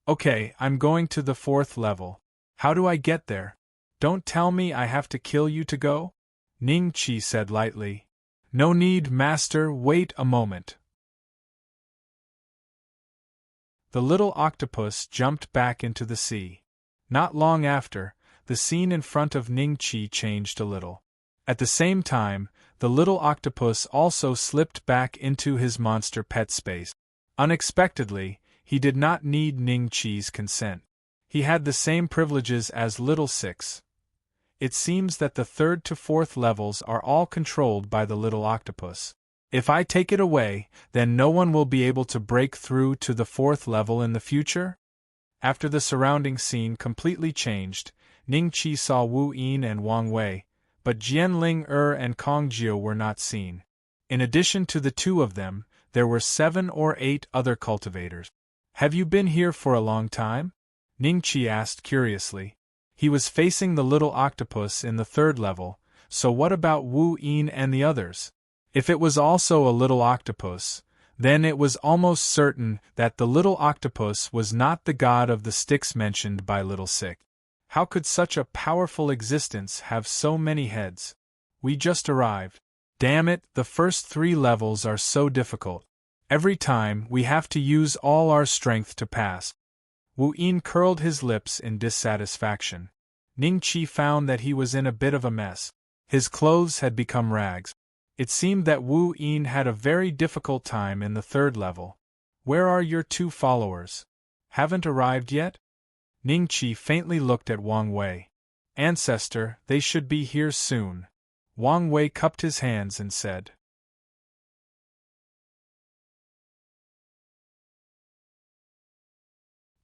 "Okay, I'm going to the 4th level. How do I get there?" "Don't tell me I have to kill you to go?" Ning Chi said lightly. "No need, master, wait a moment." The little octopus jumped back into the sea. Not long after, the scene in front of Ning Chi changed a little. At the same time, the little octopus also slipped back into his monster pet space. Unexpectedly, he did not need Ning Chi's consent. He had the same privileges as Little Six. It seems that the 3rd to 4th levels are all controlled by the little octopus. If I take it away, then no one will be able to break through to the 4th level in the future? After the surrounding scene completely changed, Ning Chi saw Wu Yin and Wang Wei, but Jian Ling and Kong Jiu were not seen. In addition to the two of them, there were 7 or 8 other cultivators. Have you been here for a long time? Ningqi asked curiously. He was facing the little octopus in the third level, so what about Wu Yin and the others? If it was also a little octopus, then it was almost certain that the little octopus was not the god of the sticks mentioned by Little Sick. How could such a powerful existence have so many heads? We just arrived. Damn it, the first 3 levels are so difficult. Every time we have to use all our strength to pass. Wu Yin curled his lips in dissatisfaction. Ningqi found that he was in a bit of a mess. His clothes had become rags. It seemed that Wu Yin had a very difficult time in the 3rd level. Where are your 2 followers? Haven't arrived yet? Ningqi faintly looked at Wang Wei. Ancestor, they should be here soon. Wang Wei cupped his hands and said.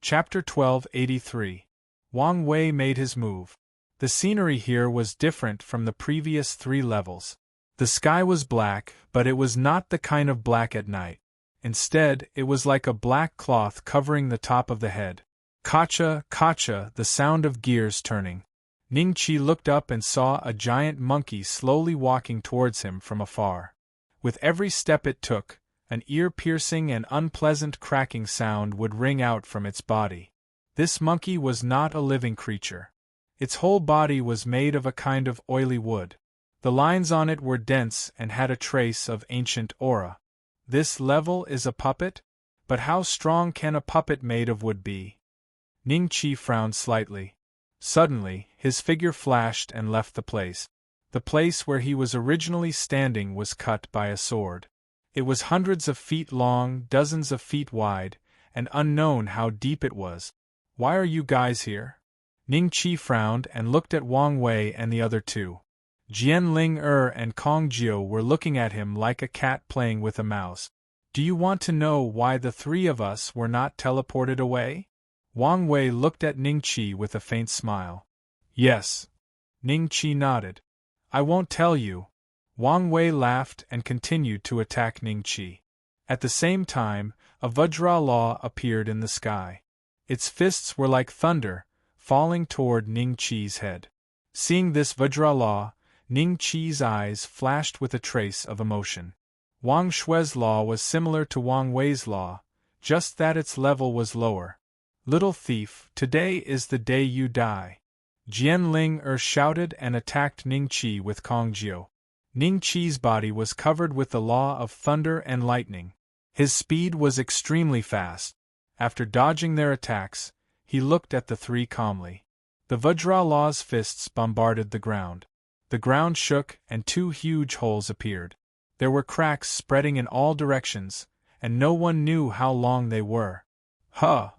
Chapter 1283. Wang Wei made his move. The scenery here was different from the previous 3 levels. The sky was black, but it was not the kind of black at night. Instead, it was like a black cloth covering the top of the head. Kacha, kacha, the sound of gears turning. Ningqi looked up and saw a giant monkey slowly walking towards him from afar. With every step it took, an ear-piercing and unpleasant cracking sound would ring out from its body. This monkey was not a living creature. Its whole body was made of a kind of oily wood. The lines on it were dense and had a trace of ancient aura. This level is a puppet? But how strong can a puppet made of wood be? Ningqi frowned slightly. Suddenly, his figure flashed and left the place. The place where he was originally standing was cut by a sword. It was hundreds of feet long, dozens of feet wide, and unknown how deep it was. Why are you guys here? Ningqi frowned and looked at Wang Wei and the other 2. Jian Ling and Kong Jiu were looking at him like a cat playing with a mouse. Do you want to know why the 3 of us were not teleported away? Wang Wei looked at Ningqi with a faint smile. Yes. Ningqi nodded. I won't tell you. Wang Wei laughed and continued to attack Ningqi. At the same time, a Vajra appeared in the sky. Its fists were like thunder, falling toward Ningqi's head. Seeing this Vajra, Ningqi's eyes flashed with a trace of emotion. Wang Shui's law was similar to Wang Wei's law, just that its level was lower. Little thief, today is the day you die. Jian Ling shouted and attacked Ningqi with Kong Jiu. Ningqi's body was covered with the law of thunder and lightning. His speed was extremely fast. After dodging their attacks, he looked at the 3 calmly. The Vajra fists bombarded the ground. The ground shook and 2 huge holes appeared. There were cracks spreading in all directions, and no one knew how long they were. Huh!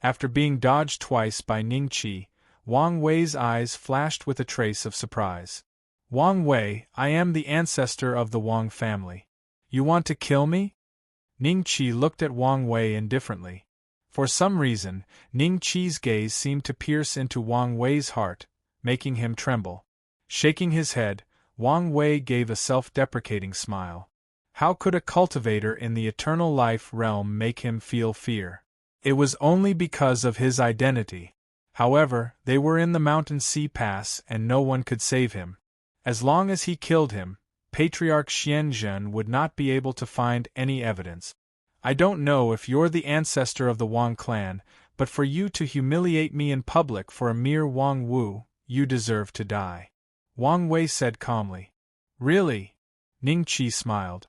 After being dodged twice by Ningqi, Wang Wei's eyes flashed with a trace of surprise. Wang Wei, I am the ancestor of the Wang family. You want to kill me? Ningqi looked at Wang Wei indifferently. For some reason, Ningqi's gaze seemed to pierce into Wang Wei's heart, making him tremble. Shaking his head, Wang Wei gave a self-deprecating smile. How could a cultivator in the eternal life realm make him feel fear? It was only because of his identity. However, they were in the Mountain Sea Pass and no one could save him. As long as he killed him, Patriarch Xianzhen would not be able to find any evidence. I don't know if you're the ancestor of the Wang clan, but for you to humiliate me in public for a mere Wang Wu, you deserve to die. Wang Wei said calmly. Really? Ningqi smiled.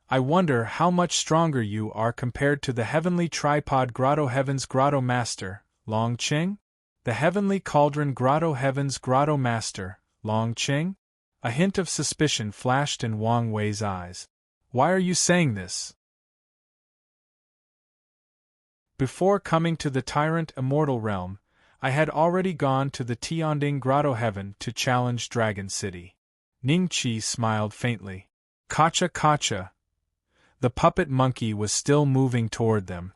I wonder how much stronger you are compared to the Heavenly Tripod Grotto Heavens Grotto Master, Long Qing? The Heavenly Cauldron Grotto Heavens Grotto Master, Long Qing? A hint of suspicion flashed in Wang Wei's eyes. Why are you saying this? Before coming to the Tyrant Immortal Realm, I had already gone to the Tianding Grotto Heaven to challenge Dragon City. Ningqi smiled faintly. Kacha kacha. The puppet monkey was still moving toward them.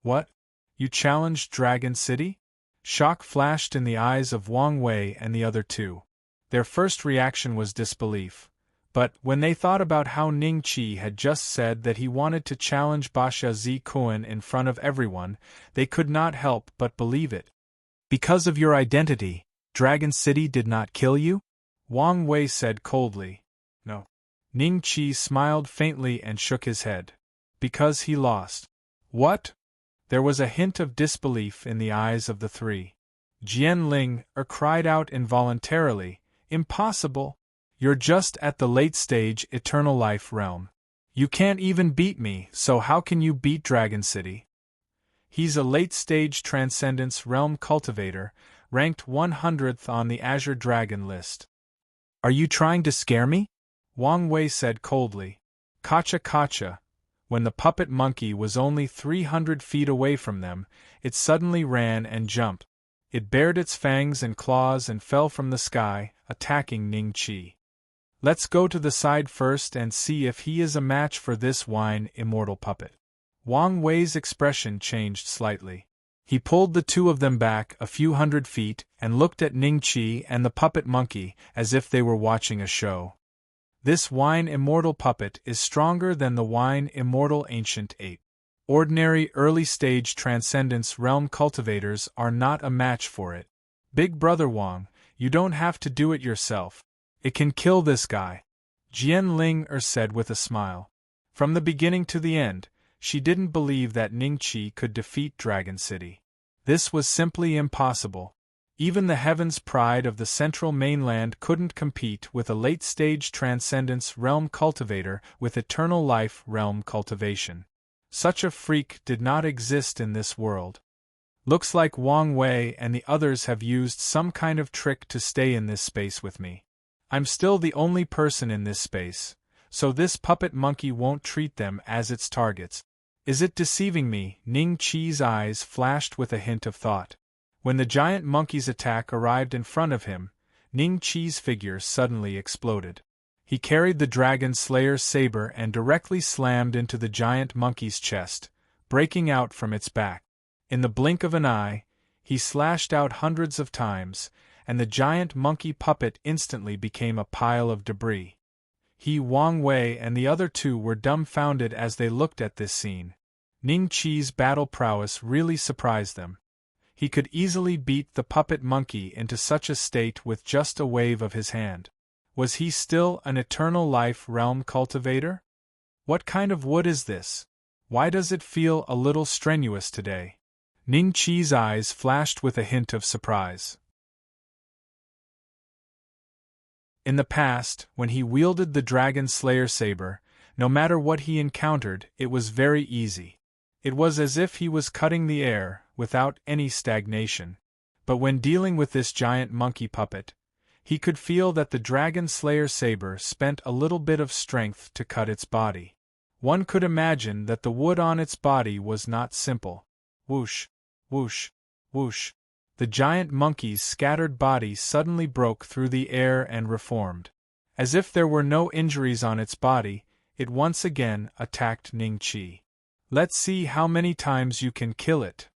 What? You challenged Dragon City? Shock flashed in the eyes of Wang Wei and the other 2. Their first reaction was disbelief, But, when they thought about how Ning Qi had just said that he wanted to challenge Basha Zi Kuan in front of everyone, they could not help but believe it. Because of your identity, Dragon City did not kill you? Wang Wei said coldly. No. Ning Qi smiled faintly and shook his head. Because he lost. What? There was a hint of disbelief in the eyes of the three. Jian Ling cried out involuntarily, Impossible! You're just at the late-stage Eternal Life realm. You can't even beat me, so how can you beat Dragon City? He's a late-stage Transcendence Realm cultivator, ranked 100th on the Azure Dragon list. Are you trying to scare me? Wang Wei said coldly. Kacha kacha. When the puppet monkey was only 300 feet away from them, it suddenly ran and jumped. It bared its fangs and claws and fell from the sky, attacking Ning Qi. Let's go to the side first and see if he is a match for this wine immortal puppet. Wang Wei's expression changed slightly. He pulled the two of them back a few hundred feet and looked at Ning Qi and the puppet monkey as if they were watching a show. This wine immortal puppet is stronger than the wine immortal ancient ape. Ordinary early-stage Transcendence Realm cultivators are not a match for it. Big Brother Wang, you don't have to do it yourself. It can kill this guy. Jian Ling said with a smile. From the beginning to the end, she didn't believe that Ning Qi could defeat Dragon City. This was simply impossible. Even the Heaven's Pride of the Central Mainland couldn't compete with a late-stage Transcendence Realm cultivator with Eternal Life Realm cultivation. Such a freak did not exist in this world. Looks like Wang Wei and the others have used some kind of trick to stay in this space with me. I'm still the only person in this space, so this puppet monkey won't treat them as its targets. Is it deceiving me? Ning Qi's eyes flashed with a hint of thought. When the giant monkey's attack arrived in front of him, Ning Qi's figure suddenly exploded. He carried the Dragon Slayer's saber and directly slammed into the giant monkey's chest, breaking out from its back. In the blink of an eye, he slashed out hundreds of times, and the giant monkey puppet instantly became a pile of debris. Wang Wei and the other two were dumbfounded as they looked at this scene. Ning Qi's battle prowess really surprised them. He could easily beat the puppet monkey into such a state with just a wave of his hand. Was he still an Eternal Life Realm cultivator? What kind of wood is this? Why does it feel a little strenuous today? Ning Qi's eyes flashed with a hint of surprise. In the past, when he wielded the Dragon Slayer saber, no matter what he encountered, it was very easy. It was as if he was cutting the air, without any stagnation. But when dealing with this giant monkey puppet, he could feel that the Dragon Slayer saber spent a little bit of strength to cut its body. One could imagine that the wood on its body was not simple. Whoosh, whoosh, whoosh. The giant monkey's scattered body suddenly broke through the air and reformed. As if there were no injuries on its body, it once again attacked Ning Qi. Let's see how many times you can kill it.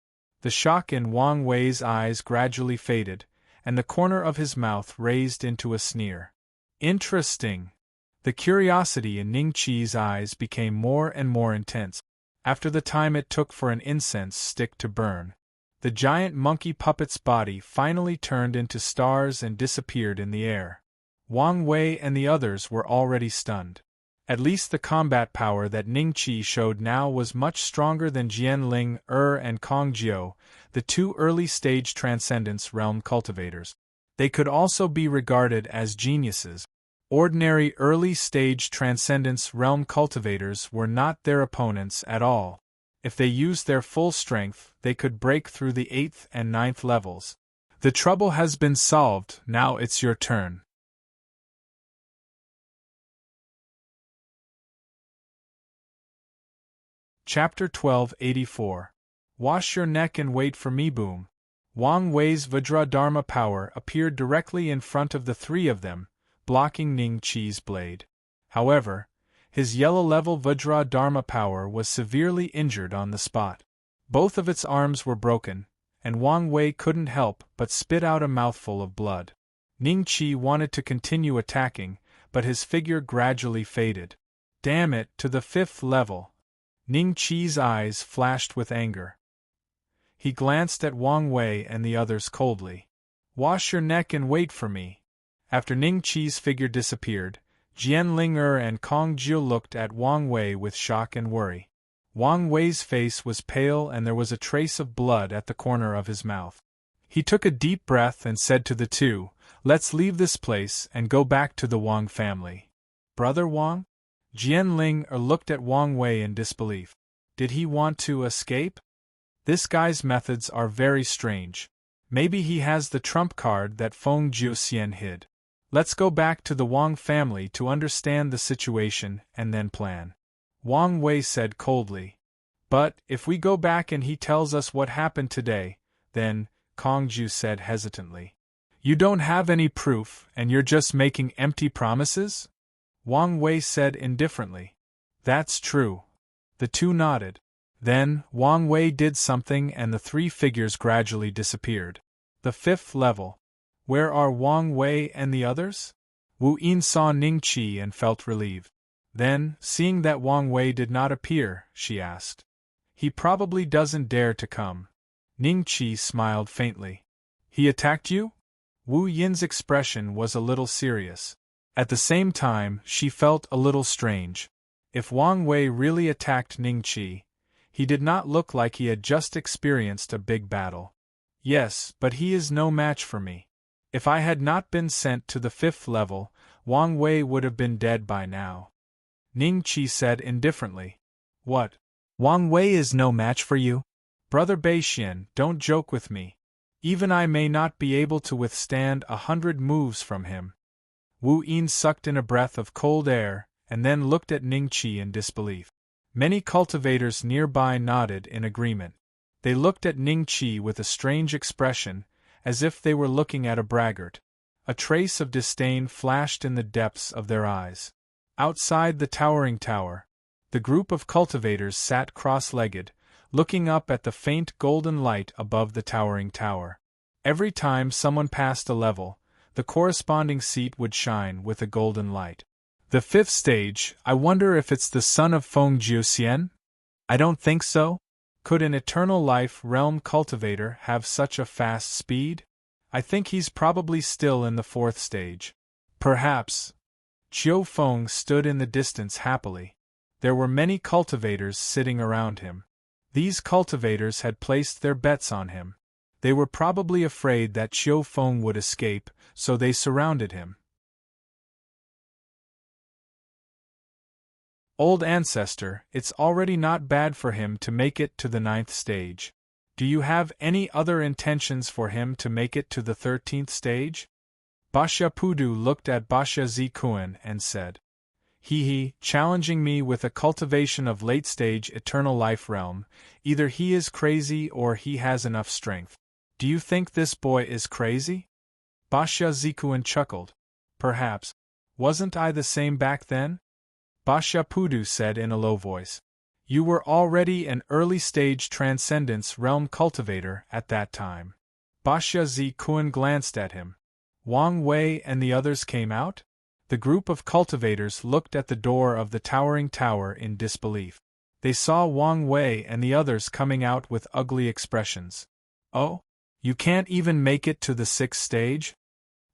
The shock in Wang Wei's eyes gradually faded, and the corner of his mouth raised into a sneer. Interesting. The curiosity in Ning Qi's eyes became more and more intense. After the time it took for an incense stick to burn, the giant monkey puppet's body finally turned into stars and disappeared in the air. Wang Wei and the others were already stunned. At least the combat power that Ning Qi showed now was much stronger than Jian Ling and Kong Jiu, the two early-stage Transcendence Realm cultivators. They could also be regarded as geniuses. Ordinary early-stage Transcendence Realm cultivators were not their opponents at all. If they used their full strength, they could break through the 8th and 9th levels. The trouble has been solved, now it's your turn. Chapter 1284. Wash your neck and wait for me. Boom. Wang Wei's Vajra Dharma power appeared directly in front of the three of them, blocking Ning Qi's blade. However, his yellow-level Vajra Dharma power was severely injured on the spot. Both of its arms were broken, and Wang Wei couldn't help but spit out a mouthful of blood. Ning Qi wanted to continue attacking, but his figure gradually faded. Damn it, to the 5th level! Ning Qi's eyes flashed with anger. He glanced at Wang Wei and the others coldly. Wash your neck and wait for me. After Ning Qi's figure disappeared, Jian Ling and Kong Jiu looked at Wang Wei with shock and worry. Wang Wei's face was pale and there was a trace of blood at the corner of his mouth. He took a deep breath and said to the two, "Let's leave this place and go back to the Wang family." "Brother Wang?" Jian Ling looked at Wang Wei in disbelief. Did he want to escape? This guy's methods are very strange. Maybe he has the trump card that Feng Jiuxian hid. Let's go back to the Wang family to understand the situation and then plan. Wang Wei said coldly. But, if we go back and he tells us what happened today, then, Kong Jiu said hesitantly. You don't have any proof and you're just making empty promises? Wang Wei said indifferently. That's true. The two nodded. Then, Wang Wei did something and the three figures gradually disappeared. The 5th level. Where are Wang Wei and the others? Wu Yin saw Ning Qi and felt relieved. Then, seeing that Wang Wei did not appear, she asked. He probably doesn't dare to come. Ning Qi smiled faintly. He attacked you? Wu Yin's expression was a little serious. At the same time, she felt a little strange. If Wang Wei really attacked Ning Qi, he did not look like he had just experienced a big battle. Yes, but he is no match for me. If I had not been sent to the 5th level, Wang Wei would have been dead by now. Ning Qi said indifferently. What? Wang Wei is no match for you? Brother Beixian, don't joke with me. Even I may not be able to withstand 100 moves from him. Wu Yin sucked in a breath of cold air, and then looked at Ning Qi in disbelief. Many cultivators nearby nodded in agreement. They looked at Ning Qi with a strange expression, as if they were looking at a braggart. A trace of disdain flashed in the depths of their eyes. Outside the towering tower, the group of cultivators sat cross-legged, looking up at the faint golden light above the towering tower. Every time someone passed a level, the corresponding seat would shine with a golden light. The 5th stage, I wonder if it's the son of Feng Jiuxian? I don't think so. Could an eternal life realm cultivator have such a fast speed? I think he's probably still in the 4th stage. Perhaps. Qiu Feng stood in the distance happily. There were many cultivators sitting around him. These cultivators had placed their bets on him. They were probably afraid that Qiu Feng would escape, so they surrounded him. Old ancestor, it's already not bad for him to make it to the 9th stage. Do you have any other intentions for him to make it to the 13th stage? Basha Pudu looked at Basha Zikuan and said, He, challenging me with a cultivation of late-stage eternal life realm, either he is crazy or he has enough strength. Do you think this boy is crazy? Basha Zikuan chuckled. Perhaps. Wasn't I the same back then? Basha Pudu said in a low voice. You were already an early-stage transcendence realm cultivator at that time. Basha Zikuan glanced at him. Wang Wei and the others came out? The group of cultivators looked at the door of the towering tower in disbelief. They saw Wang Wei and the others coming out with ugly expressions. Oh? You can't even make it to the 6th stage?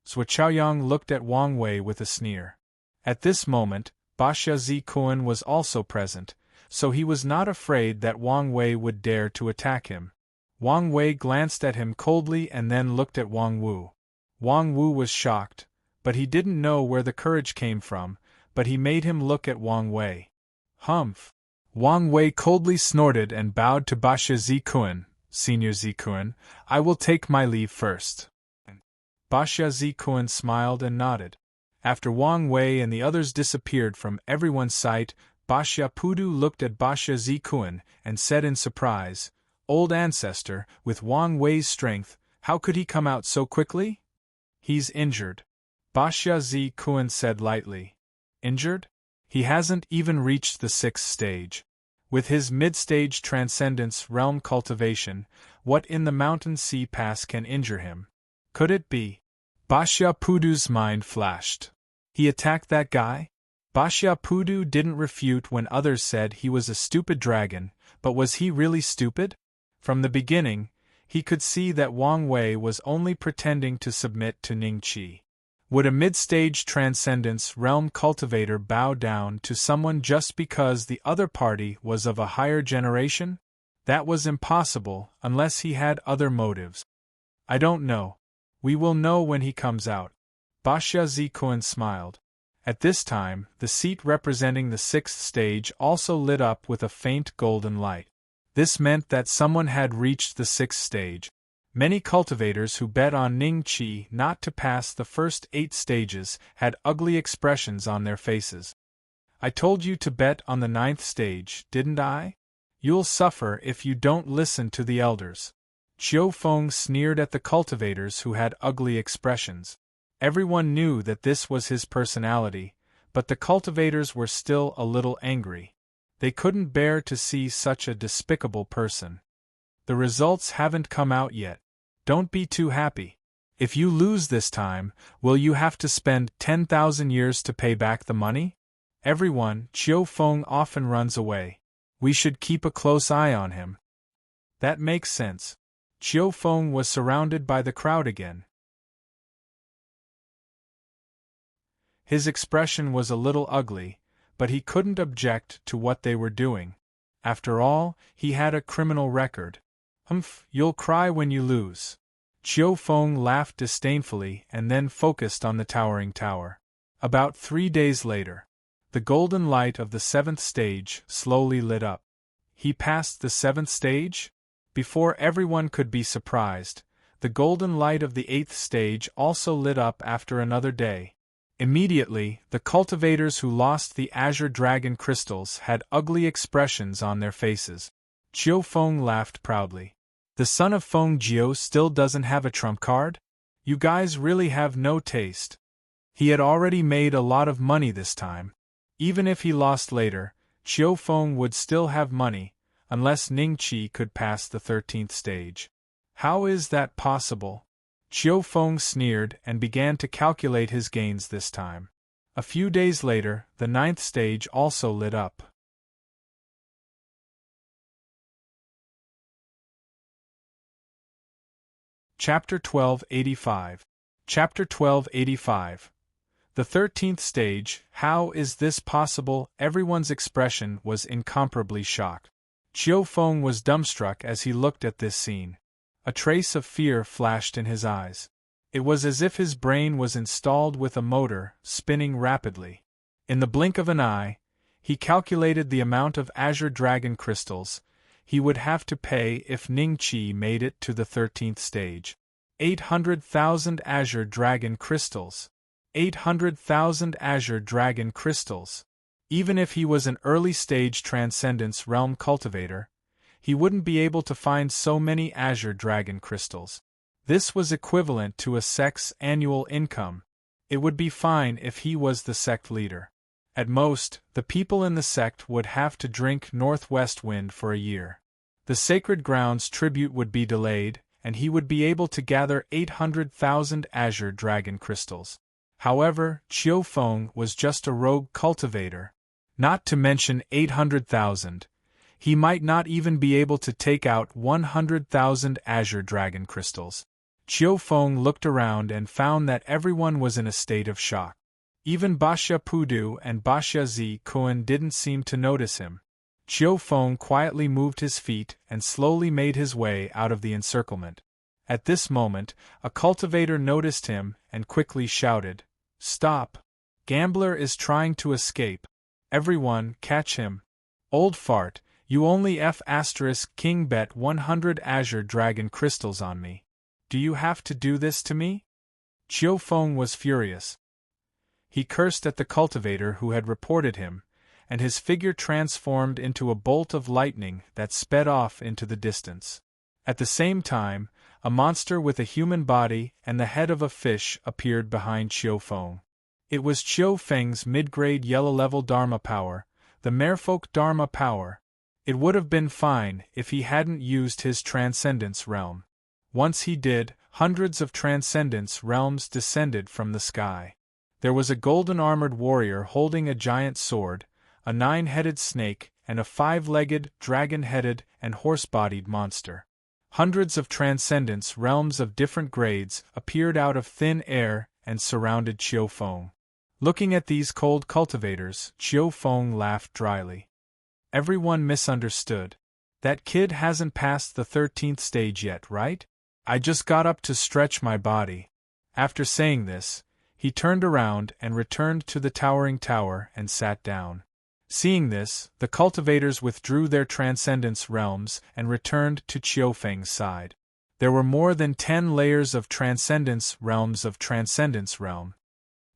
Sui Chaoyang looked at Wang Wei with a sneer. At this moment, Basha Zikuan was also present, so he was not afraid that Wang Wei would dare to attack him. Wang Wei glanced at him coldly and then looked at Wang Wu. Wang Wu was shocked, but he didn't know where the courage came from, but he made him look at Wang Wei. Humph! Wang Wei coldly snorted and bowed to Basha Zikuan. Senior Zikuan, I will take my leave first. Basha Zikuan smiled and nodded. After Wang Wei and the others disappeared from everyone's sight, Basha Pudu looked at Basha Zikuan and said in surprise, Old ancestor, with Wang Wei's strength, how could he come out so quickly? He's injured. Basha Zikuan said lightly. Injured? He hasn't even reached the 6th stage. With his mid-stage transcendence realm cultivation, what in the mountain sea pass can injure him? Could it be? Basha Pudu's mind flashed. He attacked that guy? Basha Pudu didn't refute when others said he was a stupid dragon, but was he really stupid? From the beginning, he could see that Wang Wei was only pretending to submit to Ning Qi. Would a mid-stage transcendence realm cultivator bow down to someone just because the other party was of a higher generation? That was impossible unless he had other motives. I don't know. We will know when he comes out. Basha Zikuan smiled. At this time, the seat representing the sixth stage also lit up with a faint golden light. This meant that someone had reached the sixth stage. Many cultivators who bet on Ning Qi not to pass the first 8 stages had ugly expressions on their faces. I told you to bet on the 9th stage, didn't I? You'll suffer if you don't listen to the elders. Qiu Feng sneered at the cultivators who had ugly expressions. Everyone knew that this was his personality, but the cultivators were still a little angry. They couldn't bear to see such a despicable person. The results haven't come out yet. Don't be too happy. If you lose this time, will you have to spend 10,000 years to pay back the money? Everyone, Qiu Feng often runs away. We should keep a close eye on him. That makes sense. Qiu Feng was surrounded by the crowd again. His expression was a little ugly, but he couldn't object to what they were doing. After all, he had a criminal record. You'll cry when you lose. Qiu Feng laughed disdainfully and then focused on the towering tower. About 3 days later, the golden light of the 7th stage slowly lit up. He passed the 7th stage? Before everyone could be surprised, the golden light of the 8th stage also lit up after another day. Immediately, the cultivators who lost the azure dragon crystals had ugly expressions on their faces. Qiu Feng laughed proudly. The son of Feng Jiu still doesn't have a trump card? You guys really have no taste. He had already made a lot of money this time. Even if he lost later, Qiu Feng would still have money, unless Ning Qi could pass the 13th stage. How is that possible? Qiu Feng sneered and began to calculate his gains this time. A few days later, the 9th stage also lit up. Chapter 1285. Chapter 1285. The 13th stage, how is this possible? Everyone's expression was incomparably shocked. Qiu Feng was dumbstruck as he looked at this scene. A trace of fear flashed in his eyes. It was as if his brain was installed with a motor, spinning rapidly. In the blink of an eye, he calculated the amount of azure dragon crystals he would have to pay if Ning Qi made it to the 13th stage. 800,000 azure dragon crystals. 800,000 azure dragon crystals. Even if he was an early-stage transcendence realm cultivator, he wouldn't be able to find so many azure dragon crystals. This was equivalent to a sect's annual income. It would be fine if he was the sect leader. At most, the people in the sect would have to drink northwest wind for a year. The sacred grounds tribute would be delayed, and he would be able to gather 800,000 azure dragon crystals. However, Qiu Feng was just a rogue cultivator. Not to mention 800,000. He might not even be able to take out 100,000 azure dragon crystals. Qiu Feng looked around and found that everyone was in a state of shock. Even Basha Pudu and Basha Zikuan didn't seem to notice him. Qiu Feng quietly moved his feet and slowly made his way out of the encirclement. At this moment, a cultivator noticed him and quickly shouted, "Stop! Gambler is trying to escape. Everyone, catch him. Old fart, you only King bet 100 azure dragon crystals on me. Do you have to do this to me?" Qiu Feng was furious. He cursed at the cultivator who had reported him, and his figure transformed into a bolt of lightning that sped off into the distance. At the same time, a monster with a human body and the head of a fish appeared behind Qiu Feng. It was Qiu Feng's mid-grade yellow-level Dharma power, the Merfolk Dharma power. It would have been fine if he hadn't used his Transcendence realm. Once he did, hundreds of Transcendence realms descended from the sky. There was a golden-armored warrior holding a giant sword, a 9-headed snake, and a 5-legged, dragon-headed, and horse-bodied monster. Hundreds of transcendence realms of different grades appeared out of thin air and surrounded Qiu Feng. Looking at these cold cultivators, Qiu Feng laughed dryly. Everyone misunderstood. That kid hasn't passed the 13th stage yet, right? I just got up to stretch my body. After saying this, he turned around and returned to the towering tower and sat down. Seeing this, the cultivators withdrew their transcendence realms and returned to Qiu Feng's side. There were more than 10 layers of transcendence realm.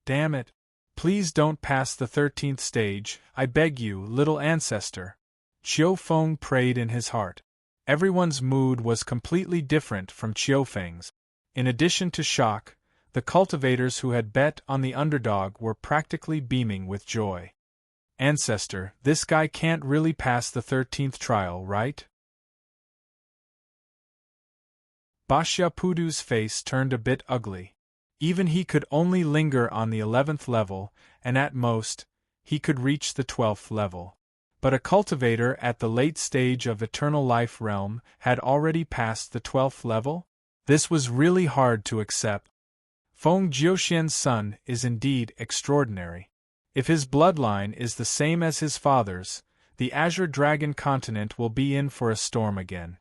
Damn it. Please don't pass the 13th stage, I beg you, little ancestor. Qiu Feng prayed in his heart. Everyone's mood was completely different from Qiu Feng's. In addition to shock, the cultivators who had bet on the underdog were practically beaming with joy. Ancestor, this guy can't really pass the 13th trial, right? Basha Pudu's face turned a bit ugly. Even he could only linger on the 11th level, and at most, he could reach the 12th level. But a cultivator at the late stage of Eternal Life realm had already passed the 12th level? This was really hard to accept. Feng Jiuxian's son is indeed extraordinary. If his bloodline is the same as his father's, the Azure Dragon continent will be in for a storm again.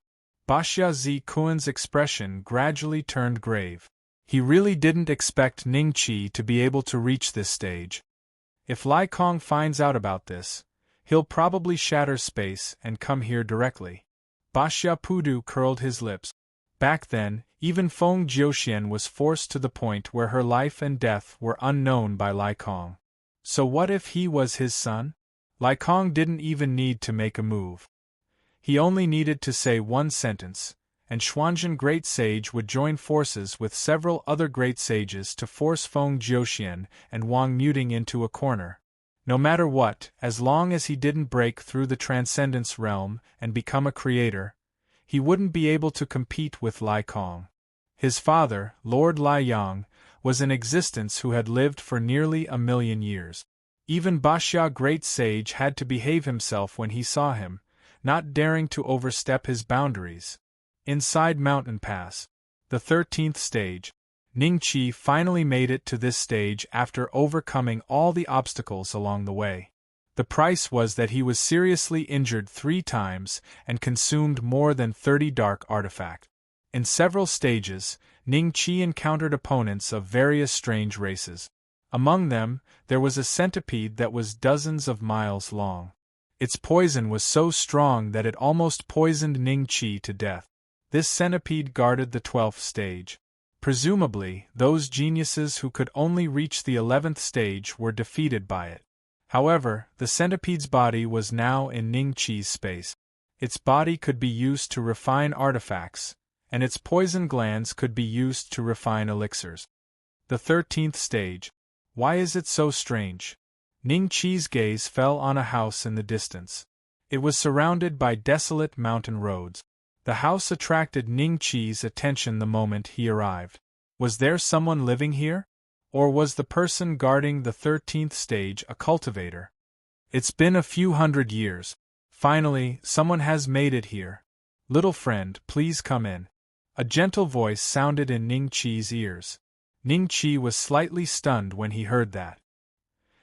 Baxia Zi Kuan's expression gradually turned grave. He really didn't expect Ning Qi to be able to reach this stage. If Lai Kong finds out about this, he'll probably shatter space and come here directly. Baxia Pudu curled his lips. Back then, even Feng Jiuxian was forced to the point where her life and death were unknown by Lai Kong. So what if he was his son? Lai Kong didn't even need to make a move. He only needed to say one sentence, and Xuanzhen Great Sage would join forces with several other great sages to force Feng Jiuxian and Wang Muting into a corner. No matter what, as long as he didn't break through the transcendence realm and become a creator, he wouldn't be able to compete with Lai Kong. His father, Lord Lai Yang, was in existence who had lived for nearly 1,000,000 years. Even Baxia Great Sage had to behave himself when he saw him, not daring to overstep his boundaries. Inside Mountain Pass, the 13th stage, Ning Qi finally made it to this stage after overcoming all the obstacles along the way. The price was that he was seriously injured 3 times and consumed more than 30 dark artifacts. In several stages, Ning Qi encountered opponents of various strange races. Among them, there was a centipede that was dozens of miles long. Its poison was so strong that it almost poisoned Ning Qi to death. This centipede guarded the 12th stage. Presumably, those geniuses who could only reach the 11th stage were defeated by it. However, the centipede's body was now in Ning Qi's space. Its body could be used to refine artifacts, and its poison glands could be used to refine elixirs. The 13th stage. Why is it so strange? Ning Qi's gaze fell on a house in the distance. It was surrounded by desolate mountain roads. The house attracted Ning Qi's attention the moment he arrived. Was there someone living here? Or was the person guarding the 13th stage a cultivator? It's been a few hundred years. Finally, someone has made it here. Little friend, please come in. A gentle voice sounded in Ning Qi's ears. Ning Qi was slightly stunned when he heard that.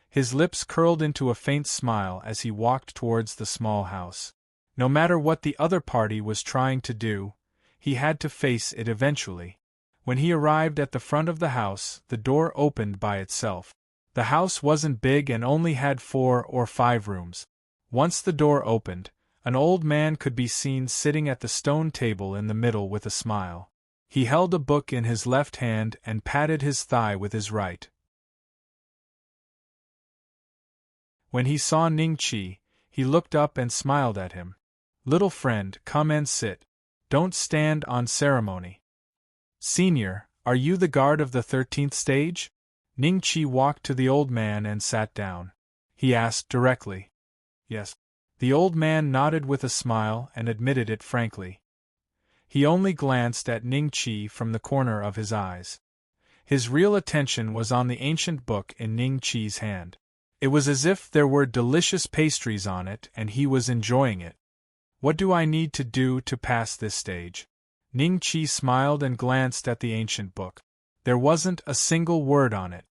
His lips curled into a faint smile as he walked towards the small house. No matter what the other party was trying to do, he had to face it eventually. When he arrived at the front of the house, the door opened by itself. The house wasn't big and only had 4 or 5 rooms. Once the door opened, an old man could be seen sitting at the stone table in the middle with a smile. He held a book in his left hand and patted his thigh with his right. When he saw Ning Qi, he looked up and smiled at him. Little friend, come and sit. Don't stand on ceremony. Senior, are you the guard of the 13th stage? Ning Qi walked to the old man and sat down. He asked directly. Yes. The old man nodded with a smile and admitted it frankly. He only glanced at Ning Qi from the corner of his eyes. His real attention was on the ancient book in Ning Chi's hand. It was as if there were delicious pastries on it and he was enjoying it. What do I need to do to pass this stage? Ning Chi smiled and glanced at the ancient book. There wasn't a single word on it.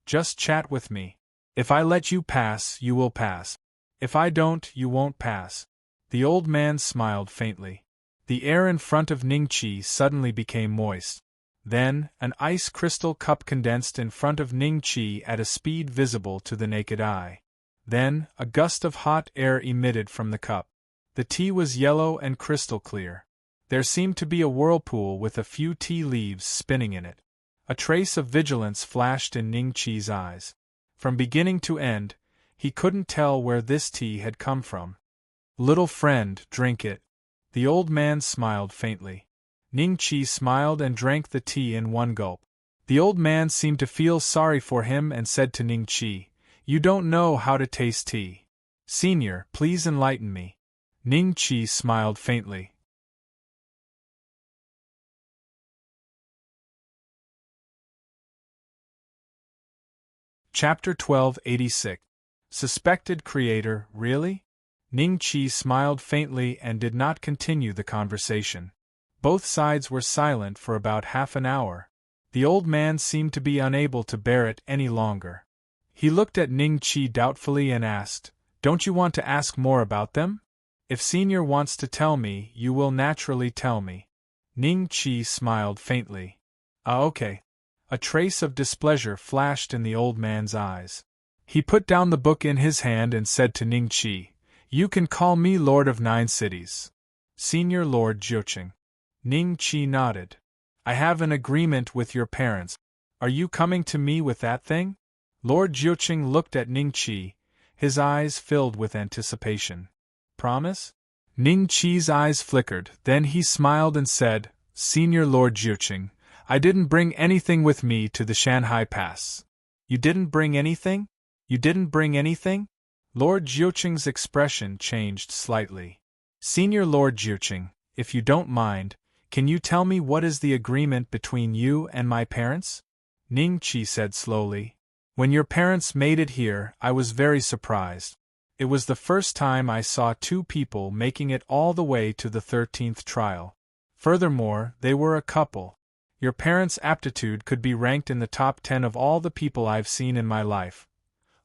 Just chat with me. If I let you pass, you will pass. If I don't, you won't pass. The old man smiled faintly. The air in front of Ning Chi suddenly became moist. Then, an ice crystal cup condensed in front of Ning Chi at a speed visible to the naked eye. Then, a gust of hot air emitted from the cup. The tea was yellow and crystal clear. There seemed to be a whirlpool with a few tea leaves spinning in it. A trace of vigilance flashed in Ning Chi's eyes. From beginning to end, he couldn't tell where this tea had come from. Little friend, drink it. The old man smiled faintly. Ning Chi smiled and drank the tea in one gulp. The old man seemed to feel sorry for him and said to Ning Chi, "You don't know how to taste tea. Senior, please enlighten me." Ning Chi smiled faintly. Chapter 1286. Suspected creator, really? Ning Chi smiled faintly and did not continue the conversation. Both sides were silent for about half an hour. The old man seemed to be unable to bear it any longer. He looked at Ning Chi doubtfully and asked, "Don't you want to ask more about them? If Senior wants to tell me, you will naturally tell me." Ning Chi smiled faintly. "Ah, okay." A trace of displeasure flashed in the old man's eyes. He put down the book in his hand and said to Ning Chi, "You can call me Lord of 9 Cities. Senior Lord Jiuqing." Ning Chi nodded. "I have an agreement with your parents. Are you coming to me with that thing?" Lord Jiuqing looked at Ning Chi, his eyes filled with anticipation. "Promise?" Ning Chi's eyes flickered, then he smiled and said, "Senior Lord Jiuqing, I didn't bring anything with me to the Shanghai Pass." "You didn't bring anything? You didn't bring anything?" Lord Jiuqing's expression changed slightly. "Senior Lord Jiuqing, if you don't mind, can you tell me what is the agreement between you and my parents?" Ning Chi said slowly. "When your parents made it here, I was very surprised. It was the first time I saw two people making it all the way to the 13th trial. Furthermore, they were a couple. Your parents' aptitude could be ranked in the top 10 of all the people I've seen in my life."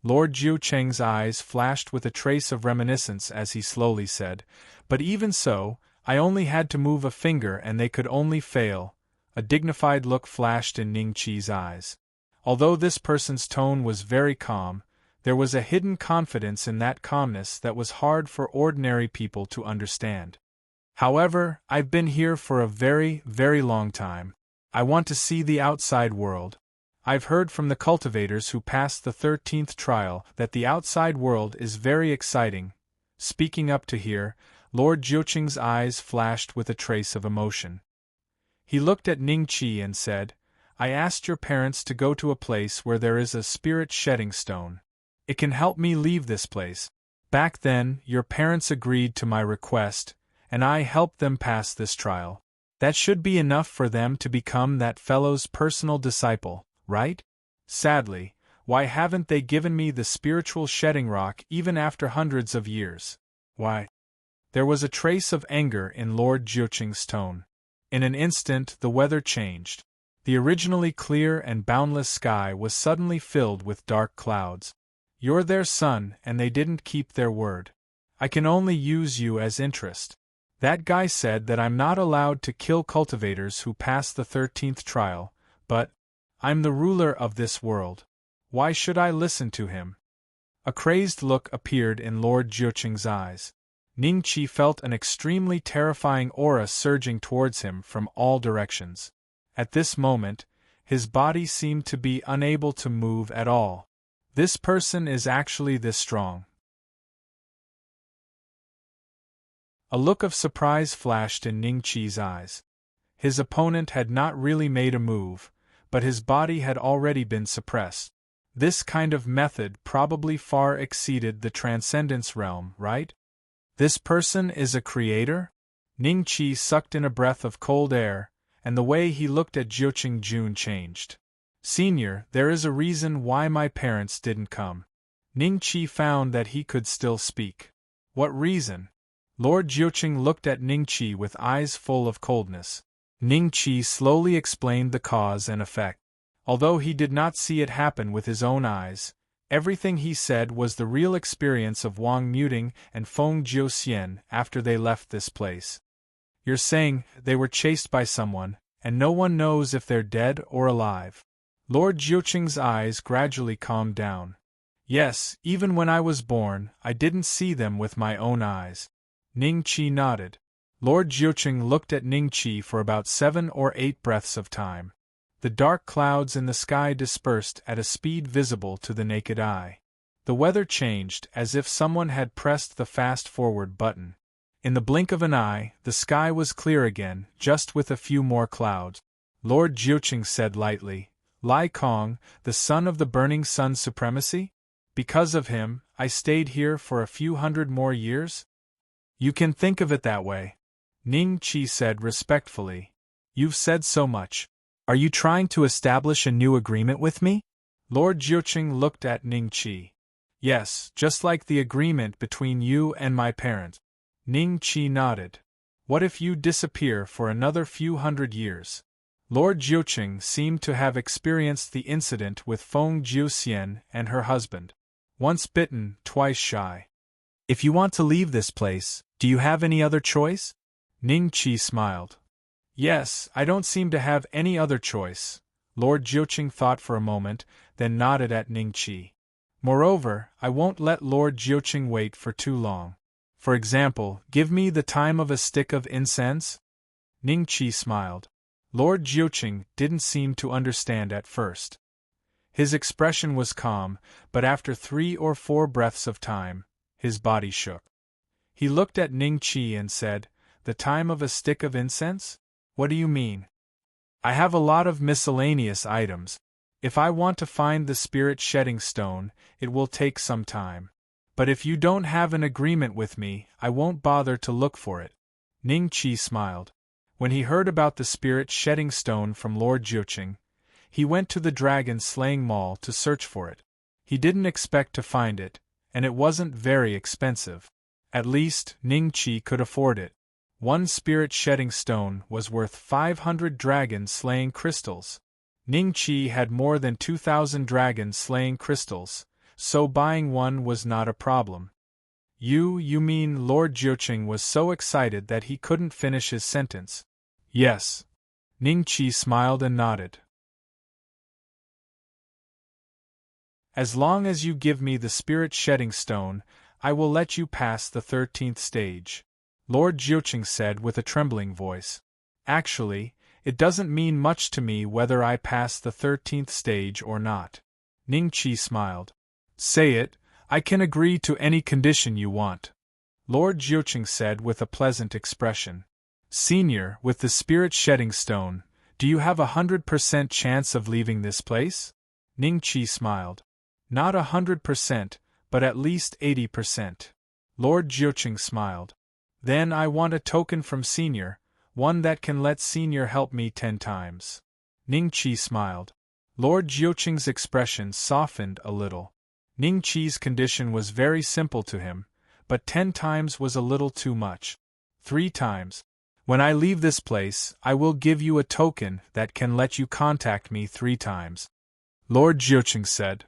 Lord Jiuqing's eyes flashed with a trace of reminiscence as he slowly said, "But even so, I only had to move a finger and they could only fail." A dignified look flashed in Ning Chi's eyes. Although this person's tone was very calm, there was a hidden confidence in that calmness that was hard for ordinary people to understand. "However, I've been here for a very, very long time. I want to see the outside world. I've heard from the cultivators who passed the 13th trial that the outside world is very exciting." Speaking up to hear, Lord Jiuqing's eyes flashed with a trace of emotion. He looked at Ning Chi and said, "I asked your parents to go to a place where there is a spirit shedding stone. It can help me leave this place. Back then, your parents agreed to my request, and I helped them pass this trial. That should be enough for them to become that fellow's personal disciple, right? Sadly, why haven't they given me the spiritual shedding rock even after hundreds of years? Why?" There was a trace of anger in Lord Jiuqing's tone. In an instant the weather changed. The originally clear and boundless sky was suddenly filled with dark clouds. "You're their son and they didn't keep their word. I can only use you as interest. That guy said that I'm not allowed to kill cultivators who pass the 13th trial, but I'm the ruler of this world. Why should I listen to him?" A crazed look appeared in Lord Jiuqing's eyes. Ning Chi felt an extremely terrifying aura surging towards him from all directions. At this moment, his body seemed to be unable to move at all. This person is actually this strong. A look of surprise flashed in Ning Chi's eyes. His opponent had not really made a move, but his body had already been suppressed. This kind of method probably far exceeded the transcendence realm, right? This person is a creator? Ning Chi sucked in a breath of cold air, and the way he looked at Jiuqing Jun changed. Senior, there is a reason why my parents didn't come. Ningqi found that he could still speak. What reason? Lord Jiuqing looked at Ningqi with eyes full of coldness. Ningqi slowly explained the cause and effect. Although he did not see it happen with his own eyes, everything he said was the real experience of Wang Muting and Feng Jiuxian after they left this place. You're saying they were chased by someone, and no one knows if they're dead or alive. Lord Jiuqing's eyes gradually calmed down. Yes, even when I was born, I didn't see them with my own eyes. Ningqi nodded. Lord Jiuqing looked at Ningqi for about 7 or 8 breaths of time. The dark clouds in the sky dispersed at a speed visible to the naked eye. The weather changed as if someone had pressed the fast-forward button. In the blink of an eye, the sky was clear again, just with a few more clouds. Lord Jiuqing said lightly, Lai Kong, the son of the burning sun's supremacy? Because of him, I stayed here for a few hundred more years? You can think of it that way. Ningqi said respectfully. You've said so much. Are you trying to establish a new agreement with me? Lord Jiuqing looked at Ningqi. Yes, just like the agreement between you and my parent. Ningqi nodded. What if you disappear for another few hundred years? Lord Jiuqing seemed to have experienced the incident with Feng Jiuxian and her husband. Once bitten, twice shy. If you want to leave this place, do you have any other choice? Ningqi smiled. Yes, I don't seem to have any other choice. Lord Jiuqing thought for a moment, then nodded at Ningqi. Moreover, I won't let Lord Jiuqing wait for too long. For example, give me the time of a stick of incense? Ningqi smiled. Lord Jiuqing didn't seem to understand at first. His expression was calm, but after 3 or 4 breaths of time, his body shook. He looked at Ningqi and said, The time of a stick of incense? What do you mean? I have a lot of miscellaneous items. If I want to find the spirit-shedding stone, it will take some time. But if you don't have an agreement with me, I won't bother to look for it. Ningqi smiled. When he heard about the spirit-shedding stone from Lord Jiuqing, he went to the dragon-slaying mall to search for it. He didn't expect to find it, and it wasn't very expensive. At least, Ningqi could afford it. One spirit-shedding stone was worth 500 dragon-slaying crystals. Ningqi had more than 2,000 dragon-slaying crystals, so buying one was not a problem. You mean Lord Jiuqing was so excited that he couldn't finish his sentence? Yes. Ningqi smiled and nodded. As long as you give me the spirit-shedding stone, I will let you pass the 13th stage. Lord Jiuqing said with a trembling voice. Actually, it doesn't mean much to me whether I pass the 13th stage or not. Ningqi smiled. Say it, I can agree to any condition you want. Lord Jiuqing said with a pleasant expression. Senior, with the spirit-shedding stone, do you have 100% chance of leaving this place? Ningqi smiled. Not 100%, but at least 80%. Lord Jiuqing smiled. Then I want a token from Senior, one that can let Senior help me 10 times. Ningqi smiled. Lord Jiuqing's expression softened a little. Ningqi's condition was very simple to him, but 10 times was a little too much. 3 times. When I leave this place, I will give you a token that can let you contact me 3 times. Lord Jiuqing said.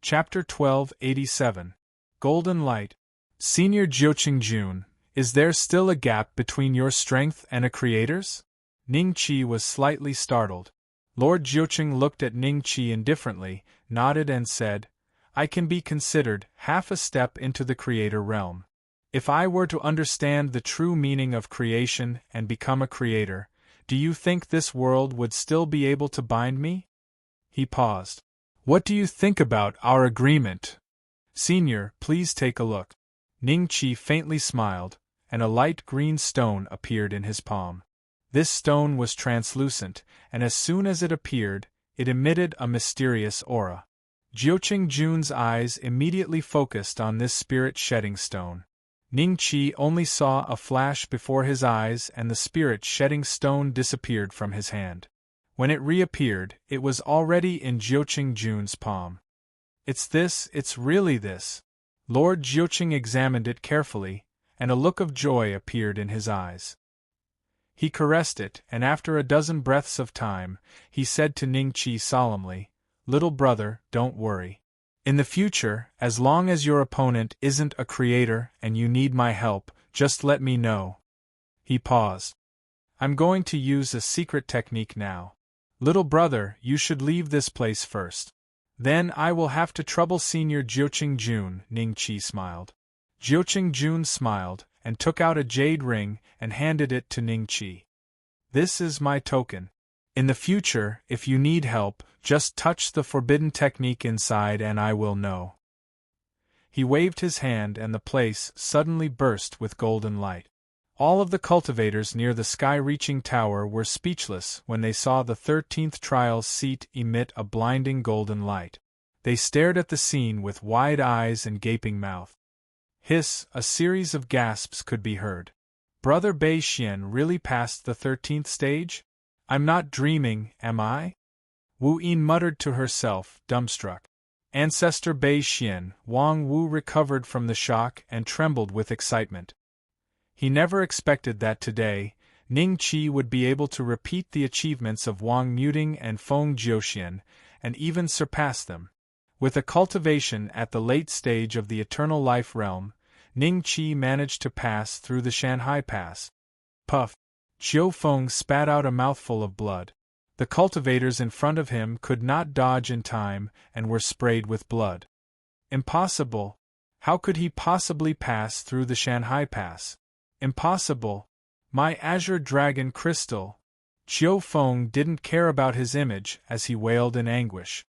Chapter 1287. Golden Light. Senior Jiuqing Jun, is there still a gap between your strength and a creator's? Ningqi was slightly startled. Lord Jiuqing looked at Ningqi indifferently, nodded and said, I can be considered half a step into the creator realm. If I were to understand the true meaning of creation and become a creator, do you think this world would still be able to bind me? He paused. What do you think about our agreement? Senior, please take a look. Ningqi faintly smiled, and a light green stone appeared in his palm. This stone was translucent, and as soon as it appeared, it emitted a mysterious aura. Jiuqing Jun's eyes immediately focused on this spirit-shedding stone. Ning Qi only saw a flash before his eyes, and the spirit shedding stone disappeared from his hand. When it reappeared, it was already in Jiuqing Jun's palm. It's really this. Lord Jiuqing examined it carefully, and a look of joy appeared in his eyes. He caressed it, and after a dozen breaths of time, he said to Ning Qi solemnly, "Little brother, don't worry. In the future, as long as your opponent isn't a creator and you need my help, just let me know." He paused. "I'm going to use a secret technique now. Little brother, you should leave this place first. Then I will have to trouble Senior Jiuqing Jun." Ning Qi smiled. Jiuqing Jun smiled, and took out a jade ring and handed it to Ning Qi. "This is my token. In the future, if you need help, just touch the forbidden technique inside and I will know." He waved his hand and the place suddenly burst with golden light. All of the cultivators near the sky-reaching tower were speechless when they saw the 13th trial seat emit a blinding golden light. They stared at the scene with wide eyes and gaping mouth. Hiss, a series of gasps could be heard. Brother Bei Xian really passed the 13th stage? I'm not dreaming, am I? Wu Yin muttered to herself, dumbstruck. Ancestor Bei Xian, Wang Wu recovered from the shock and trembled with excitement. He never expected that today, Ning Qi would be able to repeat the achievements of Wang Muting and Feng Jiuxian, and even surpass them. With a cultivation at the late stage of the Eternal Life Realm, Ning Qi managed to pass through the Shanhai Pass. Puff! Qiu Feng spat out a mouthful of blood. The cultivators in front of him could not dodge in time and were sprayed with blood. Impossible! How could he possibly pass through the Shanhai Pass? Impossible! My azure dragon crystal! Qiu Feng didn't care about his image as he wailed in anguish.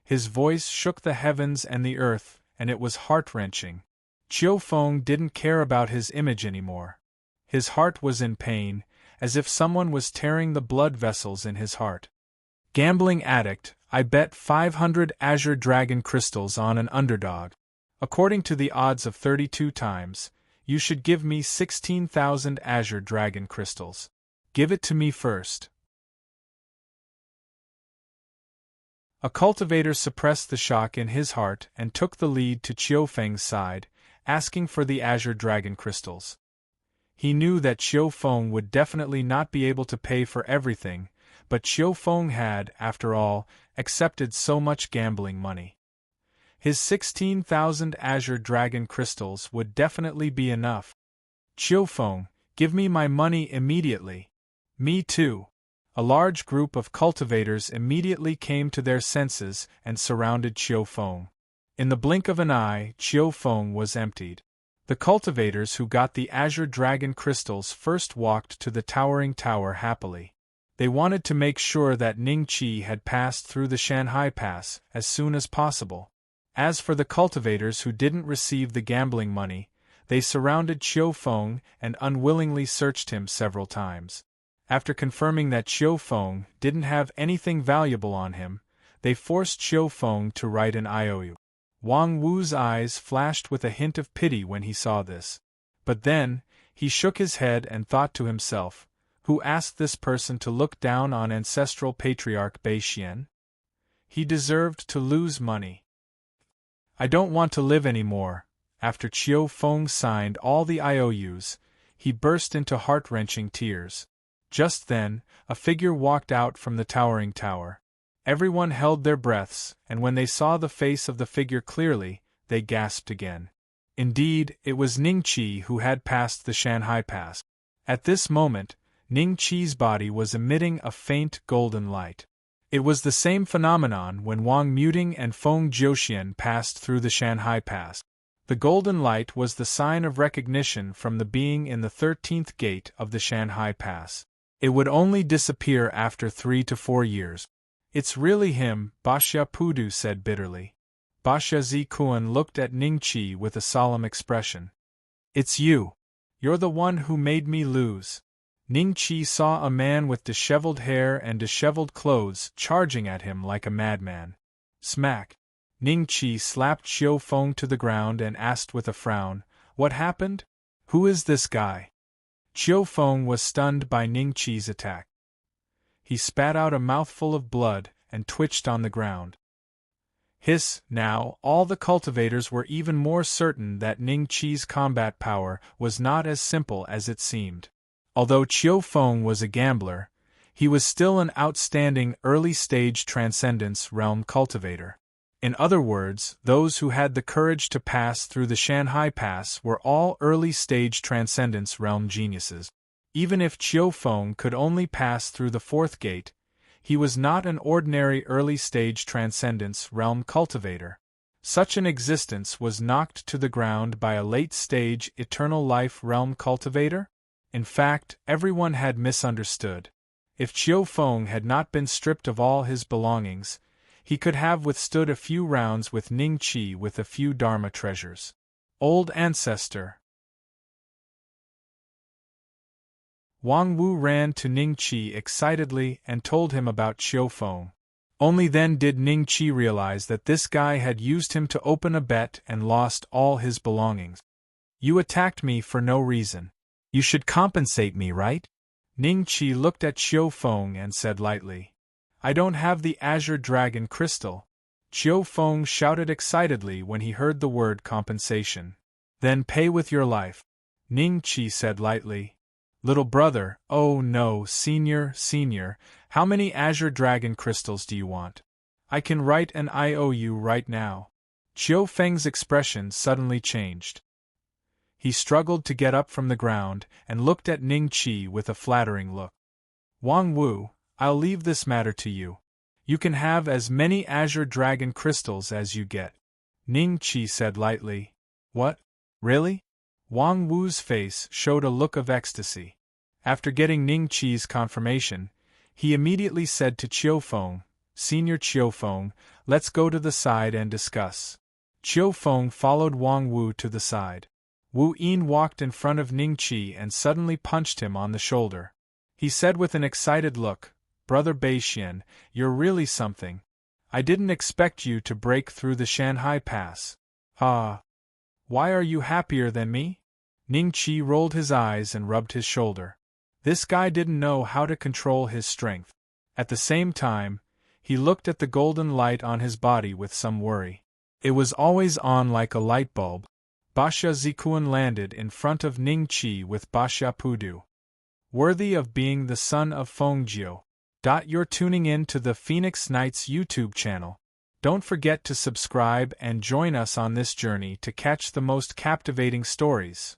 His voice shook the heavens and the earth, and it was heart-wrenching. Qiu Feng didn't care about his image anymore. His heart was in pain, as if someone was tearing the blood vessels in his heart. Gambling addict, I bet 500 azure dragon crystals on an underdog. According to the odds of 32 times, you should give me 16,000 azure dragon crystals. Give it to me first. A cultivator suppressed the shock in his heart and took the lead to Qiu Feng's side, asking for the azure dragon crystals. He knew that Qiu Feng would definitely not be able to pay for everything, but Qiu Feng had, after all, accepted so much gambling money. His 16,000 azure dragon crystals would definitely be enough. Qiu Feng, give me my money immediately. Me too. A large group of cultivators immediately came to their senses and surrounded Qiu Feng. In the blink of an eye, Qiu Feng was emptied. The cultivators who got the azure dragon crystals first walked to the towering tower happily. They wanted to make sure that Ning Qi had passed through the Shanhai Pass as soon as possible. As for the cultivators who didn't receive the gambling money, they surrounded Qiu Feng and unwillingly searched him several times. After confirming that Qiu Feng didn't have anything valuable on him, they forced Qiu Feng to write an IOU. Wang Wu's eyes flashed with a hint of pity when he saw this. But then, he shook his head and thought to himself, who asked this person to look down on ancestral patriarch Bei Xian? He deserved to lose money. I don't want to live anymore. After Qiu Feng signed all the IOUs, he burst into heart-wrenching tears. Just then, a figure walked out from the towering tower. Everyone held their breaths, and when they saw the face of the figure clearly, they gasped again. Indeed, it was Ning Qi who had passed the Shanhai Pass. At this moment, Ning Qi's body was emitting a faint golden light. It was the same phenomenon when Wang Muting and Feng Jiuxian passed through the Shanhai Pass. The golden light was the sign of recognition from the being in the 13th gate of the Shanhai Pass. It would only disappear after 3 to 4 years. It's really him, Basha Pudu said bitterly. Basha Zikuan looked at Ning Qi with a solemn expression. It's you. You're the one who made me lose. Ning Qi saw a man with disheveled hair and disheveled clothes charging at him like a madman. Smack! Ning Qi slapped Qiu Feng to the ground and asked with a frown, What happened? Who is this guy? Qiu Feng was stunned by Ning Qi's attack. He spat out a mouthful of blood and twitched on the ground. Hiss! Now, all the cultivators were even more certain that Ning Qi's combat power was not as simple as it seemed. Although Qiu Feng was a gambler, he was still an outstanding early-stage Transcendence Realm cultivator. In other words, those who had the courage to pass through the Shanhai Pass were all early-stage Transcendence Realm geniuses. Even if Qiu Feng could only pass through the fourth gate, he was not an ordinary early-stage Transcendence Realm cultivator. Such an existence was knocked to the ground by a late-stage Eternal Life Realm cultivator? In fact, everyone had misunderstood. If Qiu Feng had not been stripped of all his belongings, he could have withstood a few rounds with Ning Qi with a few Dharma treasures. Old ancestor. Wang Wu ran to Ning Qi excitedly and told him about Qiu Feng. Only then did Ning Qi realize that this guy had used him to open a bet and lost all his belongings. You attacked me for no reason. You should compensate me, right? Ning Qi looked at Qiu Feng and said lightly, I don't have the Azure Dragon Crystal. Qiu Feng shouted excitedly when he heard the word compensation. Then pay with your life. Ning Qi said lightly, Little brother, oh no, senior, how many Azure Dragon Crystals do you want? I can write an IOU right now. Qiu Feng's expression suddenly changed. He struggled to get up from the ground and looked at Ning Qi with a flattering look. Wang Wu, I'll leave this matter to you. You can have as many Azure Dragon Crystals as you get. Ning Qi said lightly. What? Really? Wang Wu's face showed a look of ecstasy. After getting Ning Qi's confirmation, he immediately said to Qiu Feng, Senior Qiu Feng, let's go to the side and discuss. Qiu Feng followed Wang Wu to the side. Wu Yin walked in front of Ning Qi and suddenly punched him on the shoulder. He said with an excited look, Brother Beixian, you're really something. I didn't expect you to break through the Shanhai Pass. Ah. Why are you happier than me? Ning Qi rolled his eyes and rubbed his shoulder. This guy didn't know how to control his strength. At the same time, he looked at the golden light on his body with some worry. It was always on like a light bulb. Basha Zikuan landed in front of Ning Qi with Basha Pudu. Worthy of being the son of Fengjiu. You're tuning in to the Phoenix Knights YouTube channel. Don't forget to subscribe and join us on this journey to catch the most captivating stories.